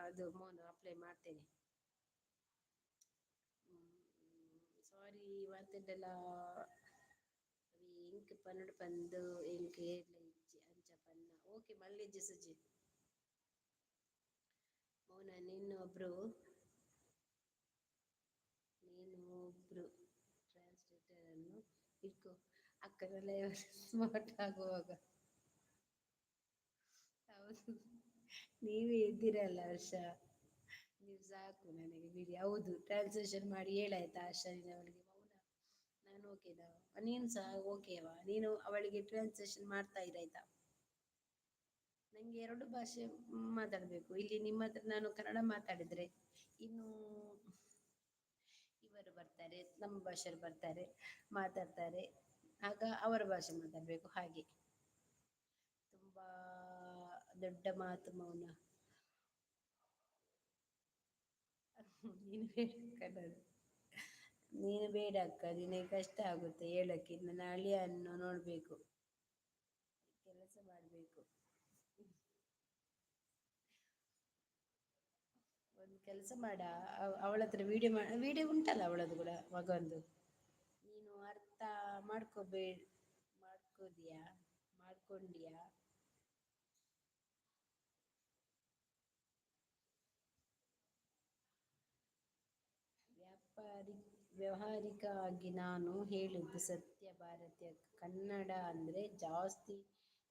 ಅದು ಮೌನ ಅಪ್ಲೈ ಮಾಡ್ತೇನೆ ಸಾರಿ ಇವತ್ತೆದ್ದಲ್ಲ ಇಂಕ್ ಪನ್ನಡು ಪಂದು ಇಂಕ್ ಏರ್ಲ ಇಜ್ಜಿ ಅಂಚ ಪನ್ನ ಓಕೆ ಮಲ್ಲಿಜ್ಜಿ ಸುಜಿ ಮೌನ ನೀನು ಒಬ್ರು ಟ್ರಾನ್ಸ್ಲೇಟರ್ ಅನ್ನು ಇಟ್ಕೊ ಅಕ್ಕನಲ್ಲ ಸ್ಮಾರ್ಟ್ ಆಗುವಾಗ ಹೌದು ನೀವೇ ಇದ್ದೀರಲ್ಲ ಹರ್ಷ ನೀವು ಸಾಕು ನನಗೆ ಬಿಡಿ ಹೌದು ಟ್ರಾನ್ಸ್ಲೇಷನ್ ಮಾಡಿ ಹೇಳಾಯ್ತಾ ಹರ್ಷನಿನವಳಿಗೆ ಮೌನ ನಾನು ಓಕೆದ ನೀನು ಸಹ ಓಕೆವಾ ನೀನು ಅವಳಿಗೆ ಟ್ರಾನ್ಸ್ಲೇಷನ್ ಮಾಡ್ತಾ ಇರಾಯ್ತಾ ನಂಗೆ ಎರಡು ಭಾಷೆ ಮಾತಾಡ್ಬೇಕು ಇಲ್ಲಿ ನಿಮ್ಮ ಹತ್ರ ನಾನು ಕನ್ನಡ ಮಾತಾಡಿದ್ರೆ ಇನ್ನು ಇವರು ಬರ್ತಾರೆ ನಮ್ಮ ಭಾಷೆಯಲ್ಲಿ ಬರ್ತಾರೆ ಮಾತಾಡ್ತಾರೆ ಆಗ ಅವರ ಭಾಷೆ ಮಾತಾಡ್ಬೇಕು ಹಾಗೆ ತುಂಬಾ ದೊಡ್ಡ ಮಾತು ಮೌನ ನೀನು ಬೇಡ ನೀನು ಬೇಡ ಅಕ್ಕ ನಿನಗೆ ಕಷ್ಟ ಆಗುತ್ತೆ ಹೇಳಕ್ಕೆ ನನ್ನ ಅಳಿಯನ್ನು ನೋಡ್ಬೇಕು ಕೆಲಸ ಮಾಡ್ಬೇಕು ಒಂದ್ ಕೆಲ್ಸ ಮಾಡ ಅವಳತ್ರ ವಿಡಿಯೋ ಉಂಟಲ್ಲ ಅವಳದು ಕೂಡ ಮಗಂದು ನೀನು ಅರ್ಥ ಮಾಡ್ಕೋದಿಯಾ ಮಾಡ್ಕೊಂಡಿಯಾ ವ್ಯಾವಹಾರಿಕ ಆಗಿ ನಾನು ಹೇಳಿದ್ದು ಸತ್ಯ ಭಾರತೀಯ ಕನ್ನಡ ಅಂದ್ರೆ ಜಾಸ್ತಿ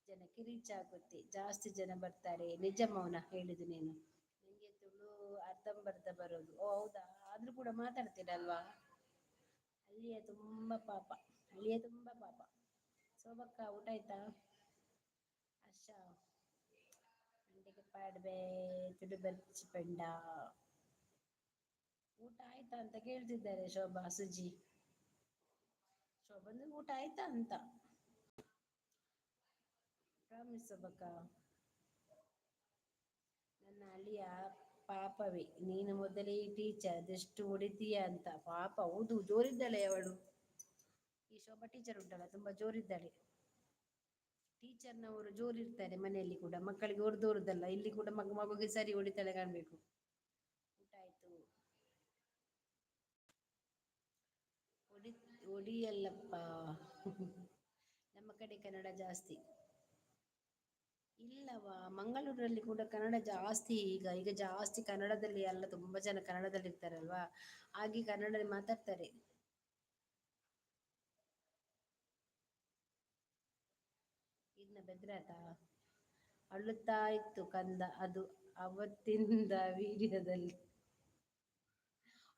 ಜನಕ್ಕೆ ರೀಚ್ ಆಗುತ್ತೆ ಜಾಸ್ತಿ ಜನ ಬರ್ತಾರೆ ನಿಜ ಮೌನ ಹೇಳಿದ್ದು ನೀನು ನಿಂಗೆ ತುಳು ಅರ್ಧಂಬರ್ಧ ಬರೋದು ಓ ಹೌದಾ ಆದ್ರೂ ಕೂಡ ಮಾತಾಡ್ತೀರಲ್ವಾ ಅಲ್ಲಿಯೇ ತುಂಬಾ ಪಾಪ ಅಲ್ಲಿಯೇ ತುಂಬಾ ಪಾಪ ಸೋಬಕ್ಕ ಊಟ ಆಯ್ತಾ? ಅಚ್ಚಾ ಅಂಟಿಗೆ ಪಾಡ್ಬೇ ತುಡು ಬರ್ಚಿ ಪಂಡ ಊಟ ಆಯ್ತಾ ಅಂತ ಕೇಳ್ತಿದ್ದಾರೆ ಶೋಭಾ ಸುಜಿ. ಶೋಭಂದು ಊಟ ಆಯ್ತಾ ಅಂತ. ಪ್ರಾಮಿಸ್ ಸೊಬಕ. ನನ್ನ ಅಳಿಯ ಪಾಪವೇ ನೀನು ಮೊದಲೇ ಟೀಚರ್ ಅದೆಷ್ಟು ಹೊಡಿತೀಯ ಅಂತ ಪಾಪ ಹೌದು ಜೋರಿದ್ದಾಳೆ ಅವಳು. ಈ ಶೋಭಾ ಟೀಚರ್ ಉಂಟಲ್ಲ ತುಂಬಾ ಜೋರಿದ್ದಾಳೆ. ಟೀಚರ್ನವರು ಜೋರ್ ಇರ್ತಾರೆ ಮನೆಯಲ್ಲಿ ಕೂಡ ಮಕ್ಕಳಿಗೆ ಹೊಡೆದೋರುದಲ್ಲ ಇಲ್ಲಿ ಕೂಡ ಮಗುಗೆ ಸರಿ ಹೊಡಿತಾಳೆ ಕಾಣ್ಬೇಕು. ಊಟ ಆಯ್ತು. ಒಡಿಯಲ್ಲಪ್ಪ ನಮ್ಮ ಕಡೆ ಕನ್ನಡ ಜಾಸ್ತಿ. ಇಲ್ಲವಾ ಮಂಗಳೂರಲ್ಲಿ ಕೂಡ ಕನ್ನಡ ಜಾಸ್ತಿ ಈಗ ಜಾಸ್ತಿ ಕನ್ನಡದಲ್ಲಿ ಎಲ್ಲ ತುಂಬಾ ಜನ ಕನ್ನಡದಲ್ಲಿ ಇರ್ತಾರಲ್ವಾ ಹಾಗೆ ಕನ್ನಡದಲ್ಲಿ ಮಾತಾಡ್ತಾರೆ. ಇನ್ನ ಬೆದ್ರತ ಅಳುತ್ತಾ ಇತ್ತು ಕಂದ ಅದು ಅವತ್ತಿಂದ ವೀರ್ಯದಲ್ಲಿ.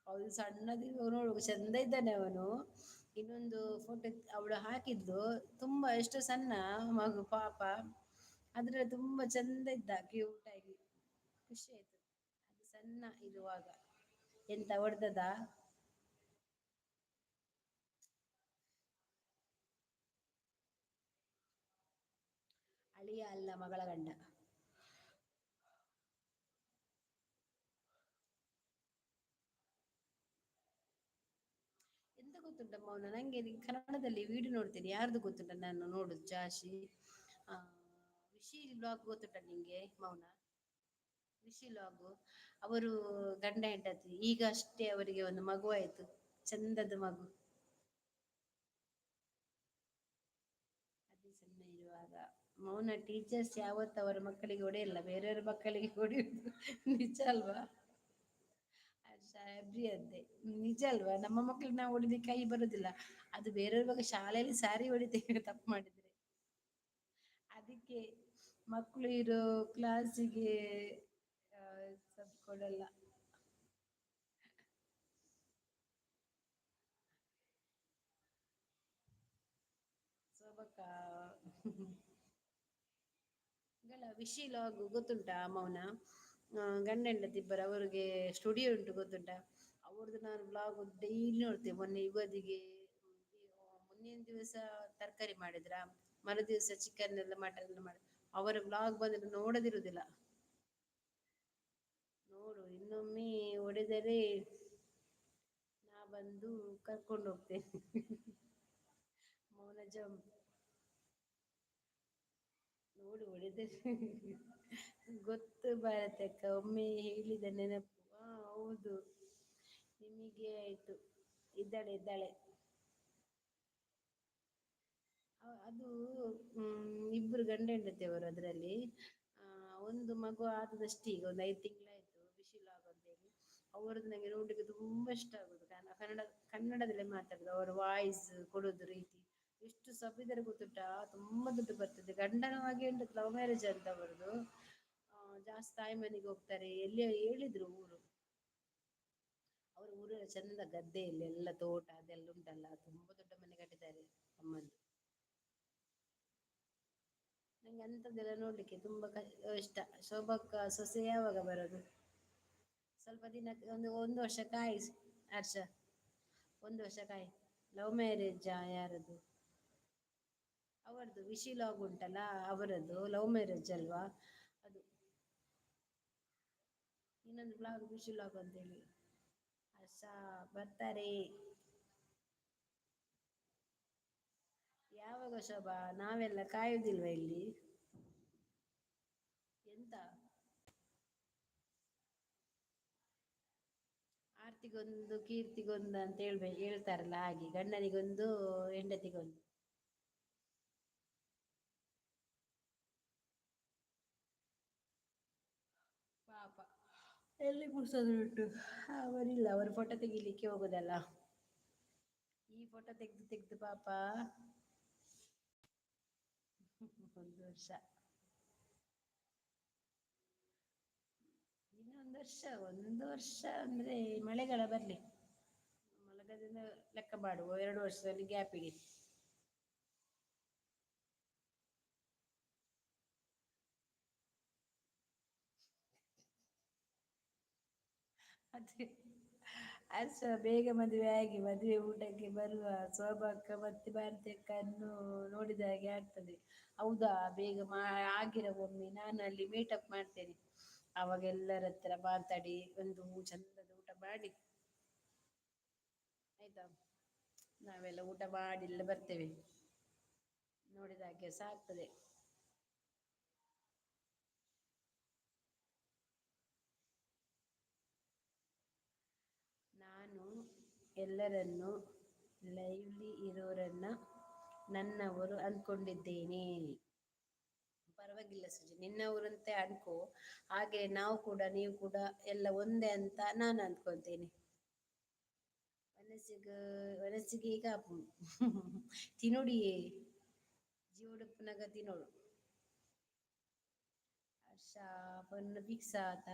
ಅವನು ಸಣ್ಣದ ನೋಡು ಚಂದ ಇದ್ದಾನೆ ಅವನು. ಇನ್ನೊಂದು ಫೋಟೋ ಅವಳು ಹಾಕಿದ್ಲು ತುಂಬಾ ಎಷ್ಟು ಸಣ್ಣ ಮಗು ಪಾಪ. ಆದ್ರೆ ತುಂಬಾ ಚಂದ ಇದ್ದ ಕ್ಯೂಟ್ ಆಗಿ ಖುಷಿ ಆಯ್ತು. ಅದು ಸಣ್ಣ ಇರುವಾಗ ಎಂತ ಹೊಡ್ದದ. ಅಳಿಯ ಅಲ್ಲ ಮಗಳ ಗಂಡ. ಎಂತ ಗೊತ್ತುಂಟ ಮೌನ ನಂಗೆ ಕನ್ನಡದಲ್ಲಿ ವೀಡಿಯೋ ನೋಡ್ತೇನೆ ಯಾರ್ದು ಗೊತ್ತುಂಟ ನಾನು ನೋಡುದು ಜಾಸ್ತಿ. ಆ ವಿಶಿ ವ್ಲಾಗ್ ಗೊತ್ತುಂಟ ನಿಂಗೆ ಮೌನ. ವಿಶಿ ವ್ಲಾಗ್ ಅವರು ಗಂಡ ಹೆಂಡತಿ ಈಗ ಅಷ್ಟೇ ಅವರಿಗೆ ಒಂದು ಮಗು ಆಯ್ತು. ಚಂದದ ಮಗು. ಅದೇ ಸಣ್ಣ ಇರುವಾಗ. ಮೌನ ಟೀಚರ್ಸ್ ಯಾವತ್ತು ಅವರ ಮಕ್ಕಳಿಗೆ ಹೊಡೆಯಲ್ಲ ಬೇರೆಯವರ ಮಕ್ಕಳಿಗೆ ಹೊಡೆಯುದು ನಿಜ ಅಲ್ವಾ. ಅಂತೆ ನಿಜ ಅಲ್ವಾ ನಮ್ಮ ಮಕ್ಳಿಗೆ ನಾವು ಹೊಡಿಲಿಕ್ಕೆ ಕೈ ಬರುದಿಲ್ಲ. ಅದು ಬೇರೆಯವ್ರ ಬಗ್ಗೆ ಶಾಲೆಯಲ್ಲಿ ಸಾರಿ ಹೊಡಿತೇವೆ ತಪ್ಪು ಮಾಡಿದ್ರೆ. ಅದಕ್ಕೆ ಮಕ್ಕಳು ಇರೋ ಕ್ಲಾಸಿಗೆ ಸದ್ದು ಕೊಡಲ್ಲ. ಸೊಬಕ ವಿಶಿ ಲಾಗ್ ಗೊತ್ತುಂಟಾ ಮೌನ. ಗಂಡ ಹೆಂಡತಿ ಇಬ್ಬರು ಅವ್ರಿಗೆ ಸ್ಟುಡಿಯೋ ಉಂಟು ಗೊತ್ತುಂಟ. ಅವ್ರದ್ದು ನಾನು ಬ್ಲಾಗ್ ಡೈಲಿ ನೋಡ್ತೇನೆ ಮೊನ್ನೆ ಯುಗಾದಿಗೆ. ಮುಂದಿನ ದಿವಸ ತರಕಾರಿ ಮಾಡಿದ್ರ ಮರು ದಿವಸ ಚಿಕನ್ ಎಲ್ಲ ಮಟನ್ ಎಲ್ಲ ಮಾಡಿದ್ರ. ಅವರ ಬ್ಲಾಗ್ ಬಂದ್ರೆ ನೋಡದಿರುದಿಲ್ಲ. ನೋಡು ಇನ್ನೊಮ್ಮೆ ಹೊಡೆದರೆ ನಾ ಬಂದು ಕರ್ಕೊಂಡು ಹೋಗ್ತೇನೆ. ಮೌನ ಜಂ ನೋಡು ಹೊಡೆದರೆ ಗೊತ್ತು ಭಾರತಕ್ಕ ಒಮ್ಮೆ ಹೇಳಿದ ನೆನಪು. ಹಾ ಹೌದು ನಿಮಗೆ ಆಯ್ತು ಇದ್ದಾಳೆ ಇದ್ದಾಳೆ. ಅದು ಇಬ್ರು ಗಂಡ ಹೆಂಡತಿಯವರು ಅದ್ರಲ್ಲಿ. ಒಂದು ಮಗು ಆದದಷ್ಟೇ ಈಗ ಒಂದು 5 ತಿಂಗಳಾಯ್ತು ಬಿಸಿಲ ಆಗುಂತೇಳಿ. ಅವರದ್ದು ನಂಗೆ ನೋಡ್ಲಿಕ್ಕೆ ತುಂಬಾ ಇಷ್ಟ ಆಗುದು ಕನ್ನಡದಲ್ಲೇ ಮಾತಾಡುದು ಅವರ ವಾಯ್ಸ್ ಕೊಡೋದು ರೀತಿ. ಎಷ್ಟು ಸಭ್ಯದರೆ ಗೊತ್ತುಂಟಾ ತುಂಬಾ ದುಡ್ಡು ಬರ್ತದೆ ಗಂಡನ ಹಾಗೆ ಹೆಂಡತಿ ಲವ್ ಮ್ಯಾರೇಜ್ ಅಂತ ಅವರದು. ಜಾಸ್ತಿ ತಾಯಿ ಮನೆಗೆ ಹೋಗ್ತಾರೆ ಎಲ್ಲಿ ಹೇಳಿದ್ರು ಊರು. ಅವ್ರ ಊರೆಲ್ಲ ಚಂದ ಗದ್ದೆ ಇಲ್ಲ ಎಲ್ಲಾ ತೋಟ ಅದೆಲ್ಲ ಉಂಟಲ್ಲ ತುಂಬಾ ದೊಡ್ಡ ಮನೆ ಕಟ್ಟಿದ್ದಾರೆ ಅಮ್ಮಂದು. ನಂಗೆ ಅಂಥದ್ದೆಲ್ಲ ನೋಡ್ಲಿಕ್ಕೆ ತುಂಬಾ ಇಷ್ಟ. ಶೋಭಕ್ಕ ಸೊಸೆ ಯಾವಾಗ ಬರೋದು. ಸ್ವಲ್ಪ ದಿನ ಒಂದು ವರ್ಷ ಕಾಯಿ ಹರ್ಷ. ಒಂದು ವರ್ಷ ಕಾಯಿ ಲವ್ ಮ್ಯಾರೇಜಾ ಯಾರದು. ಅವರದು ವಿಶಿ ಲಾಗ್ ಉಂಟಲ್ಲ ಅವರದ್ದು ಲವ್ ಮ್ಯಾರೇಜ್ ಅಲ್ವಾ ಅದು. ಇನ್ನೊಂದು ಬ್ಲಾಗ್ ವಿಶಿ ಲಾಗ್ ಅಂತ ಹೇಳಿ. ಹರ್ಷ ಬರ್ತಾರೆ. ಯಾವಾಗ ಶೋಭಾ ನಾವೆಲ್ಲ ಕಾಯುದಿಲ್ವ ಇಲ್ಲಿ. ಎಂತ. ಆರ್ತಿಗೊಂದು ಕೀರ್ತಿಗೊಂದು ಅಂತ ಹೇಳ್ತಾರಲ್ಲ ಹಾಗೆ ಗಂಡನಿಗೊಂದು ಹೆಂಡತಿಗೊಂದು. ಪಾಪ ಎಲ್ಲಿ ಪುರ್ಸೋದು ಉಂಟು ಅವರಿಲ್ಲ ಅವರು ಫೋಟೋ ತೆಗಿಲಿಕ್ಕೆ ಹೋಗುದಲ್ಲ. ಈ ಫೋಟೋ ತೆಗ್ದು ತೆಗ್ದು ಪಾಪ. ಒಂದು ವರ್ಷ. ಇನ್ನೊಂದು ವರ್ಷ ಒಂದು ವರ್ಷ ಅಂದ್ರೆ ಮಳೆಗಾಲ ಬರ್ಲಿ. ಮಲಗದಿಂದ ಲೆಕ್ಕ ಮಾಡುವ 2 ವರ್ಷದಲ್ಲಿ ಗ್ಯಾಪ್ ಇಡಿ. ಅದೇ ಅರ್ಷ ಬೇಗ ಮದುವೆ ಆಗಿ ಮದುವೆ ಊಟಕ್ಕೆ ಬರುವ ಸೌಭಾಗ್ಯ ಮತ್ತೆ ಭಾರತಕ್ಕನ್ನು ನೋಡಿದ ಹಾಗೆ ಆಗ್ತದೆ. ಹೌದಾ, ಬೇಗ ಆಗಿರ ಒಮ್ಮೆ ನಾನು ಅಲ್ಲಿ ಮೀಟಪ್ ಮಾಡ್ತೇನೆ. ಅವಾಗ ಎಲ್ಲರ ಹತ್ರ ಮಾತಾಡಿ ಒಂದು ಚಂದದ ಊಟ ಮಾಡಿ ಆಯ್ತಾ, ನಾವೆಲ್ಲ ಊಟ ಮಾಡಿಲ್ಲ ಬರ್ತೇವೆ. ನೋಡಿದಾಗೆ ಸ ಆಗ್ತದೆ. ನಾನು ಎಲ್ಲರನ್ನು ಲೈವ್ಲಿ ಇರೋರನ್ನ ನನ್ನವರು ಅಂದ್ಕೊಂಡಿದ್ದೇನೆ. ಪರವಾಗಿಲ್ಲ ಸುಜಿ, ನಿನ್ನವರಂತೆ ಅನ್ಕೋ. ಹಾಗೆ ನಾವು ಕೂಡ ನೀವು ಕೂಡ ಎಲ್ಲ ಒಂದೇ ಅಂತ ನಾನು ಅಂದ್ಕೊತೇನೆ. ಮನಸ್ಸಿಗ ಮನಸ್ಸಿಗೆ ಈಗ ತಿನ್ನೋಡಿಯೇ ಜೀವಡುಪ್ಪುನಗ ತಿನ್ನೋಡು. ಹರ್ಷಾ ಪೊಣ್ಣು ಫಿಕ್ಸ್ ಆತ.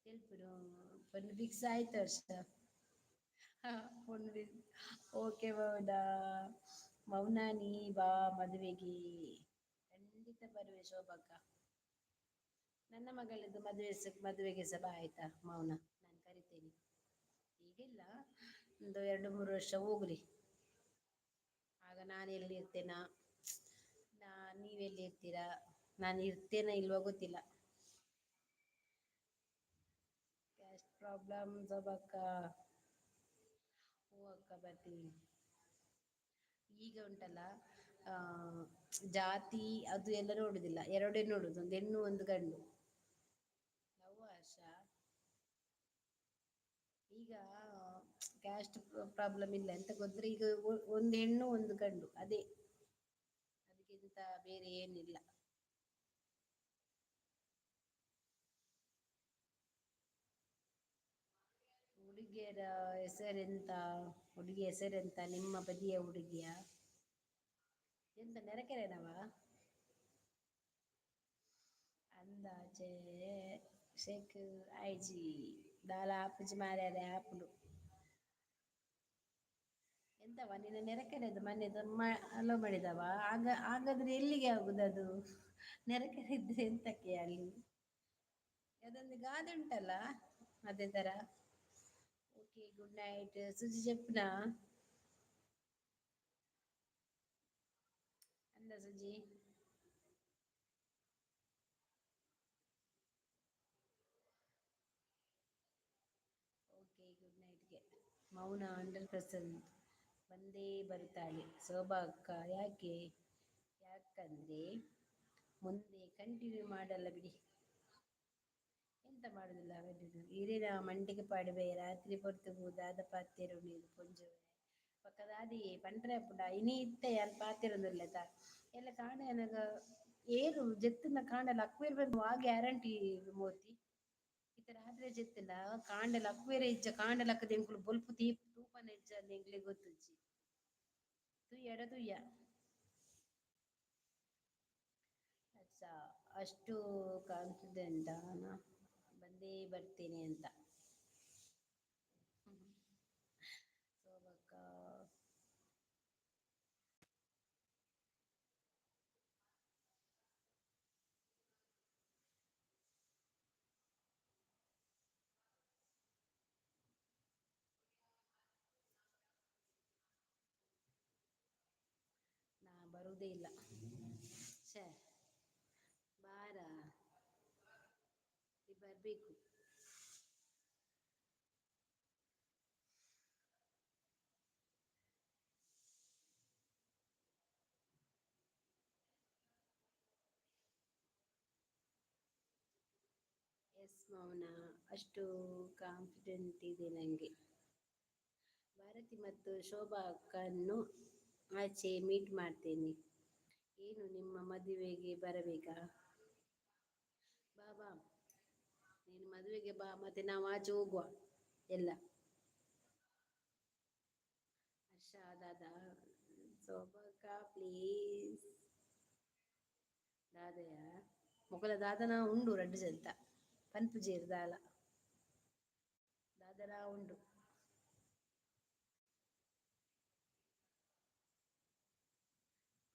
ತೆಲ್ಪುಡು ಪೊಣ್ಣು ಫಿಕ್ಸ್ ಆಯ್ತು ಹರ್ಷ. ಹ ಪೊಣ್ಣು ಓಕೆ ಮೌನಾ. ಮೌನಾ ನೀ ಬಾ ಮದುವೆಗೆ. ಖಂಡಿತ ಬರುವೆ ಶೋಭಕ್ಕ. ನನ್ನ ಮಗಳದ್ದು ಮದುವೆಗೆ ಬಾ ಆಯ್ತಾ ಮೌನ. ನಾನು ಕರಿತೇನೆ. ಈಗಿಲ್ಲ, ಒಂದು 2-3 ವರ್ಷ ಹೋಗ್ಲಿ. ಆಗ ನಾನು ಎಲ್ಲಿ ಇರ್ತೇನಾ, ನೀವೆಲ್ಲಿ ಇರ್ತೀರಾ, ನಾನು ಇರ್ತೇನ ಇಲ್ವ ಗೊತ್ತಿಲ್ಲ. Caste problem ಸೊಬಕ್ಕ. ಹೂ ಅಕ್ಕ ಬರ್ತೀನಿ. ಈಗ ಉಂಟಲ್ಲ, ಆ ಜಾತಿ ಅದು ಎಲ್ಲ ನೋಡುದಿಲ್ಲ, ಎರಡೇ ನೋಡುದು, ಒಂದು ಹೆಣ್ಣು ಒಂದು ಗಂಡು. ಯವ್ವ ಆಶಾ. ಈಗ ಕ್ಯಾಸ್ಟ್ ಪ್ರಾಬ್ಲಮ್ ಇಲ್ಲ, ಎಂತ ಗೊತ್ತಾ ಈಗ ಒಂದು ಹೆಣ್ಣು ಒಂದು ಗಂಡು ಅದೇ. ಅದಕ್ಕಿಂತ ಬೇರೆ ಏನಿಲ್ಲ. ಹುಡುಗಿಯರ ಹೆಸರೆಂತ, ಹುಡುಗಿಯ ಹೆಸರೆಂತ ನಿಮ್ಮ ಬದಿಯ ಹುಡುಗಿಯ? ಎಂತ ನೆರೆಕೆರೆನವ? ಅಂದಾಜೆ ಶೇಖ್ ಐಜಿ ದಾಲ ಆಪುಜಿ ಮಾರ್ಯಾರೆ ಆಪುಂಡು. ಎಂತವ ನಿನ್ನ ನೆರೆಕೆರೆದು ಮನೆದು ಅಲೋ ಮಾಡಿದವ? ಹಾಗಾದ್ರೆ ಎಲ್ಲಿಗೆ ಆಗುದು ಅದು? ನೆರೆಕೆರೆ ಇದ್ರೆ ಎಂತಕ್ಕೆ ಅಲ್ಲಿ? ಅದೊಂದು ಗಾದೆ ಉಂಟಲ್ಲ ಅದೇ ತರ. ಓಕೆ ಗುಡ್ ನೈಟ್ ಸುಜಿ చెప్పునా? ಅಂದ ಸುಜಿ. Okay good ನೈಟ್ಗೆ. ಮೌನ 100% ಬಂದೇ ಬರುತ್ತಾಳೆ ಶೋಭಾ ಅಕ್ಕ. ಯಾಕೆ? ಯಾಕಂದ್ರೆ ಮುಂದೆ ಕಂಟಿನ್ಯೂ ಮಾಡಲ್ಲ ಬಿಡಿ. ಎಂತ ಮಾಡುದಿಲ್ಲ ಇರಿನ ಮಂಡಿಗೆ ಪಾಡುವೆ ರಾತ್ರಿ ಪೊರ್ತು ದಾದ ಪಾತೆರ ನೀರು ಪೊಂಜುವೆ ಪಕ್ಕದಾದಿ ಪಂಡ್ರೆ ಪುಡ ಇನಿ ಇತ್ತೆ ಯಾನ್ ಪಾತೆರೊಂದುಲ್ಲೆತ ಎಲ್ಲ ಕಾಂಡ ನನಗ ಏರು ಜೆತ್ತುನ ಕಾಂಡಲ ಅಕ್ವೆರ್ ಬರ್ದು ಆ ಗ್ಯಾರಂಟಿ ಮೋತಿ ಇತ್ತೆ ರಾತ್ರಿ ಜೆತ್ತಂಡ ಕಾಂಡೆಲ ಅಕ್ವೆರೆ ಇಜ್ಜ ಕಾಂಡಲಕ ಎಂಕುಲು ಬೊಲ್ಪು ತೂಪನ ಇಜ್ಜ ಅಂದ್ ಎಂಕ್ಲೆ ಗೊತ್ತಿಜ್ಜಿ ತುಯ್ಯಡ ತುಯ್ಯ. ಅಚ್ಚಾ ಅಷ್ಟು ಕಾನ್ಫಿಡೆಂಟಾ ನಾ ಬಂದೇ ಬರ್ತೀನಿ ಅಂತ. ಸೋಬಕ್ಕ. ನಾ ಬರುದೇ ಇಲ್ಲ. ಛೆ ಬಾರ ನೀ ಬರ್ಬೇಕು. ಎಸ್ ಮೌನ ಅಷ್ಟು ಕಾನ್ಫಿಡೆಂಟ್ ಇದೆ ನಂಗೆ. ಭಾರತಿ ಮತ್ತು ಶೋಭಾ ಅಕ್ಕನ್ನು ಆಚೆ ಮೀಟ್ ಮಾಡ್ತೇನೆ. ಏನು ನಿಮ್ಮ ಮದುವೆಗೆ ಬರಬೇಕಾ? ಬಾ ಬಾ ನೀನು ಮದುವೆಗೆ ಬಾ ಮತ್ತೆ ನಾವು ಆಚೆ ಹೋಗುವ ಎಲ್ಲ. ಹರ್ಷ ದಾದಾ ಸೌಭಕ್ಕ ಪ್ಲೀಸ್. ದಾದಯ ಮೊಕಲ ದಾದನ ಉಂಡು ರಡ್ಡು ಜೆಂತ ಪನ್ಪುಜೇರು ದಾಲ ದಾದನ ಉಂಡು.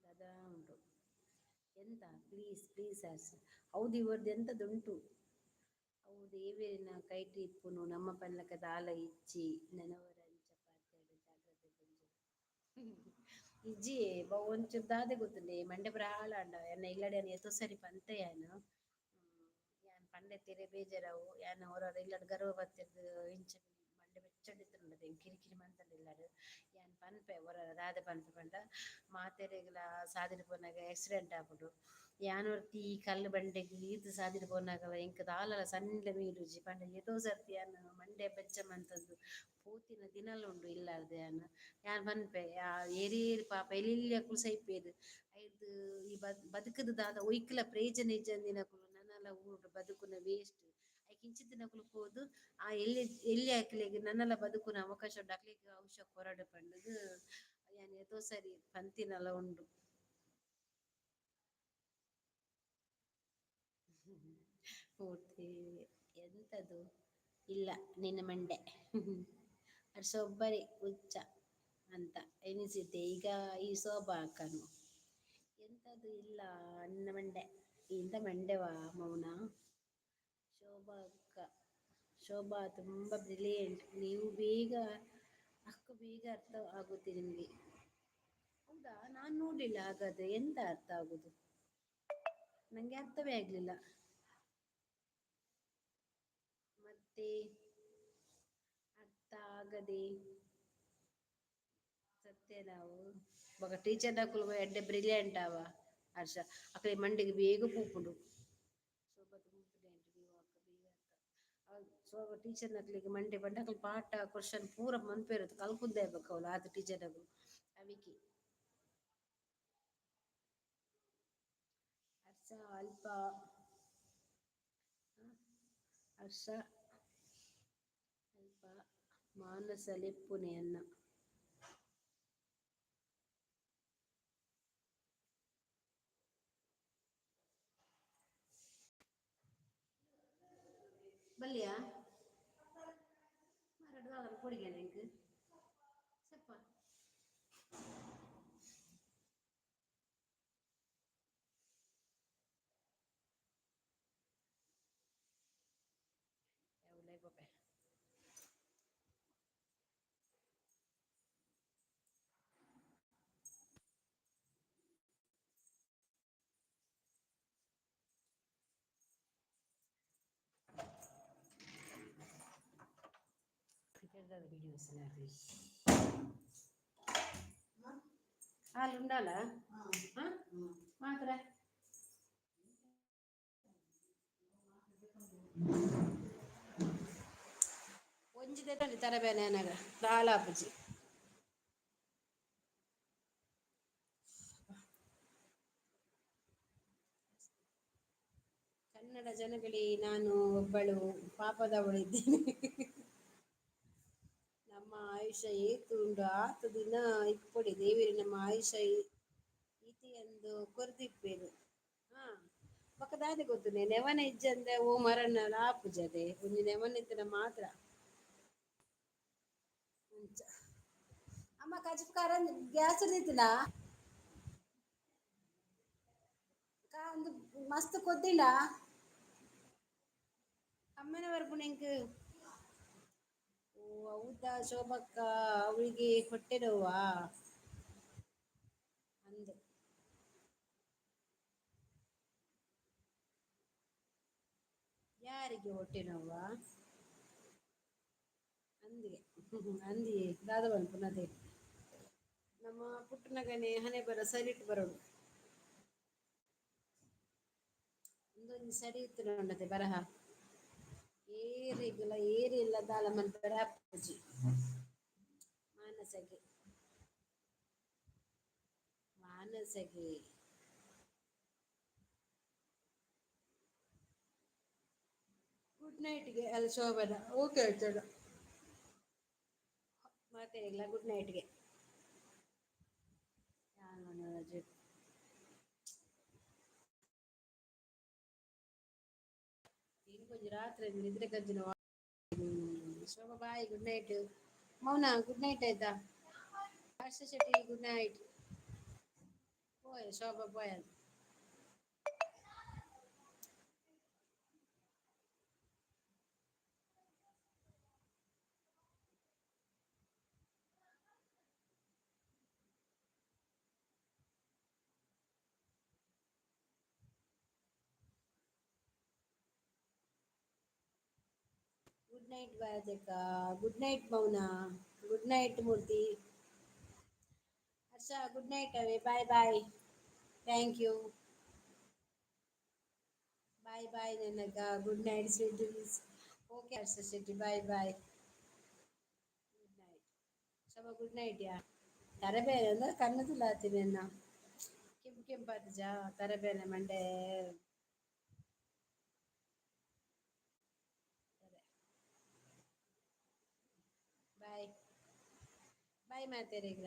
ದಾದಾ ಉಂಟು ಎಂತ ಪ್ಲೀಸ್ ಪ್ಲೀಸ್ ಹರ್ಷ. ಹೌದು ಇವರದ್ದು ಎಂತದುಂಟು ಅವು ದೇವೇರಿನ ಕೈಟಿ ಇಪ್ಪುನು ನಮ್ಮ ಪಲ್ಲಕ ದಾಲ ಇಚ್ಚಿ ನನವರಂಚ ಪಾತೆಡು ಜಾಗ್ರತೆ ಬಂಜು ಇಜ್ಜಿ ಒಂಚೂರು ದಾದೆ ಗೊತ್ತುಂಡೆ ಮಂಡೆ ಪ್ರಾಳ ಅಂಡ ಎನ್ನ ಇಲ್ಲಡೆ ಎತ್ತೋ ಸರಿ ಪಂತೆಯಾನು ಯಾನ್ ಪಂಡೆ ತೆರೆ ಬೇಜಾರಾವು ಯಾನ್ ಅವರವರ ಇಲ್ಲಡ್ ಗರ್ವ ಬತ್ತಿರ್ದು ಇಂಚ ಮಂಡೆ ಬೆಚ್ಚಂಡಿತ್ತುಂಡದೆ ಕಿರಿಕಿರಿ ಮಂತಂಡಿಲ್ಲಡ್ ಯಾನ್ ಪನ್ಪೆ ಅವರ ದಾದೆ ಪನ್ಪೆ ಪಂಡ ಮಾತೆರೆಗ್ಲ ಸಾದಿಡ್ ಪೋನಾಗ ಆಕ್ಸಿಡೆಂಟ್ ಆಪುಂಡು ಯಾನ್ ಒರ್ತಿ ಕಲ್ಲು ಬಂಡೆಗ್ ಈತ್ ಸಾದಿಡ್ ಪೋನಾಗಲ ಎಂಕ್ ದಾಲ ಸಣ್ಣ ಮೀರುಜಿ ಪಂಡ ಏತೋ ಸರ್ತಿ ಯಾನ್ ಮಂಡೆ ಬೆಚ್ಚ ಮಂತಂದು ಪೂತಿನ ದಿನಲ ಉಂಡು ಇಲ್ಲಾರ್ದೆ ಯಾನ್ ಪನ್ಪೆ ಏರೇರ್ ಪಾಪ ಎಲಿಲ್ಯಕುಲು ಸೈಪೇರ್ ಐಟ್ ಈ ಬದುಕುದ ದಾದ ಒಯ್ಕಲ ಪ್ರಯೋಜನ ಇಜ್ಜಂದಿನಕುಲು ನನಲ ಊರು ಬದುಕುನ ವೇಸ್ಟ್ ಐಕ್ ಇಂಚಿತ್ತಿನಕುಲು ಪೋದು ಆ ಎಲ್ಲಿ ಹಾಕ್ಲೆಗ್ ನನ್ನಲ ಬದುಕುನ ಅವಕಾಶ ಉಂಡು ಅಕ್ಲೆಗ್ ಅವಶ್ಯ ಕೊರಡು ಪಂಡುದು ಯಾನ್ ಎತೋ ಸರಿ ಪಂತಿನಲ ಉಂಡು. ಪೂರ್ತಿ ಎಂತದು ಇಲ್ಲ ನಿನ್ನ ಮಂಡೆ ಅರ್ಸೊಬ್ಬರಿ ಹುಚ್ಚ ಅಂತ ಎನಿಸಿದ್ದೆ ಈಗ ಈ ಸೋಬ ಹಾಕನು ಎಂತದು ಇಲ್ಲ ನಿನ್ನ ಮಂಡೆ ಇಂತ ಮಂಡೆವಾ ಮೌನ ಶೋಭಾ ಅಕ್ಕ ಶೋಭಾ ತುಂಬ ಬ್ರಿಲಿಯಂಟ್ ನೀವು ಬೇಗ ಅಕ್ಕ ಬೇಗ ಅರ್ಥ ಆಗುತ್ತೆ ನಿಮ್ಗೆ ಹೌದಾ ನಾನ್ ನೋಡ್ಲಿಲ್ಲ ಹಾಗಾದ್ರೆ ಎಂತ ಅರ್ಥ ಆಗುದು ನಂಗೆ ಅರ್ಥವೇ ಆಗ್ಲಿಲ್ಲ ಮತ್ತೆ ಅರ್ಥ ಆಗದೆ ಸತ್ಯ ನಾವು ಬೊಕ ಟೀಚರ್ ನಕುಲು ಎಡ್ಡೆ ಬ್ರಿಲಿಯಂಟ್ ಅವ ಹರ್ಷ ಅಕಲೆ ಮಂಡೆಗ್ ಬೇಗ ಪೋಪುಂಡು ಶೋಭಾ ತುಂಬ ಬ್ರಿಲಿಯಂಟ್ ನೀವು ಅಕ್ಕ ಬೇಗ ಅರ್ಥ ಶೋಭಾ ಟೀಚರ್ ನಕ್ಲೆಗ್ ಮಂಡೆ ಪಂಡ ಅಕುಲು ಪಾಠ ಕ್ವಶನ್ ಪೂರ ಮನ್ಪೆರದು ಕಲ್ಪುದ್ದೇ ಆಗ್ಬೇಕು ಅವಳು ಆತ ಟೀಚರ್ ನಕುಲು ಅವಿಕಿ ಹರ್ಷ ಅಲ್ಪ ಹರ್ಷ ಅಲ್ಪ ಮಾನಸ ಲೆಪ್ಪುನೆ ಅನ್ನ ಬಲ್ಲಿಯಾ ಮರಡು ಅವರು ಕೊಡಿಗೆ ಎಂಕ್ ಸಪ್ಪ ಎವಲೆ ಬೊಪೆ వీడియోస్ ಹಾಲು ಉಂಡಾಲ ಮಾತ್ರ ಒಂಜಿದೆ ತಂಡಿ ತರಬೇನೆ ನನಗ ದಾಲಾಪುಜಿ ಕನ್ನಡ ಜನಗಳೇ ನಾನು ಒಬ್ಬಳು ಪಾಪದವಳಿದ್ದೇನೆ ನಮ್ಮ ಆಯುಷ್ಯ ಏತು ಉಂಡು ಆತು ದಿನ ಇಪ್ಪೊಡಿ ದೇವೇರಿ ನಮ್ಮ ಆಯುಷ್ಯ ಇತಿ ಎಂದು ಕೊರ್ದಿಪ್ಪೇರು ಹಾ ಪಕ್ಕ ದಾದಿ ಗೊತ್ತುನೆ ನೆವನ ಇಜ್ಜಂದೆ ಓ ಮರಣ್ಣ ಆಪುಜತೆ ಒಂಜಿ ನೆವನ ಇತ್ತಿನ ಮಾತ್ರ ಅಮ್ಮ ಕಚ್ಪ ಕಾರ ಗ್ಯಾಸ್ ನೀತಿನ ಒಂದು ಮಸ್ತ್ ಕೊದ್ದಿಲ್ಲ ಅಮ್ಮನ ಬರ್ಪುಣ ಎಂಕ್ ಓ ಹೌದಾ ಶೋಭಕ್ಕ ಅವಳಿಗೆ ಹೊಟ್ಟೆ ನೋವಾ ಅಂದು ಯಾರಿಗೆ ಹೊಟ್ಟೆ ನೋವಾ ಅಂದಿಗೆ ಅಂದಿ ದಾದ ಬಂತು ನಮ್ಮ ಪುಟ್ಟನಗನೆ ಹನೆ ಬರ ಸರಿಟ್ ಬರೋಡು ಒಂದೊಂದು ಸರಿ ಇತ್ತು ನೋಡದೆ ಬರಹ ಏರಿಗಲ ಏರಿ ಇಲ್ಲ ದಾಲ ಮಲ್ಪರ ಅಪ್ಪುಜಿ ಮಾನಸಗೆ ಮಾನಸಗೆ ಗುಡ್ ನೈಟ್ಗೆ ಅಲ್ಲಿ ಶೋಭನ ಓಕೆ ಹೇಳ್ತೇಳ ಮತ್ತೆ ಇಲ್ಲ ಗುಡ್ ನೈಟ್ಗೆ ರಜೆ ಈಗ ಕೊಂಚ ರಾತ್ರಿ ನಿದ್ರೆ ಗಂಜಿನ Shobha bye good night Mouna good night ಆಯ್ತಾ ಹರ್ಷ ಶೆಟ್ಟಿ ಗುಡ್ ನೈಟ್ ಪೋಯ ಶೋಭಾ ಪೋಯ ಗುಡ್ ನೈಟ್ ಬಾರತಿಕ. Good night Mouna. Good night Murthy. Harsha good night ಅವೇ. Bye bye. Thank you. Bye bye ನನಗ. Good night sweet dreams. Okay Harsha Shetty, bye bye. Good night. ಶಬ ಗುಡ್ ನೈಟ್ ಯಾ. ತರಬೇರೆ ಅಂದ್ರೆ ಕಣ್ಣು ಆತೀನಿ ಅನ್ನ ಕೆಂಪು ಕೆಂಪಾದ ಜಾ ತರಬೇನೆ ಮಂಡೆ. ಬಾಯ್ ಬಾಯ್ ಮಾತೇರಿಗ.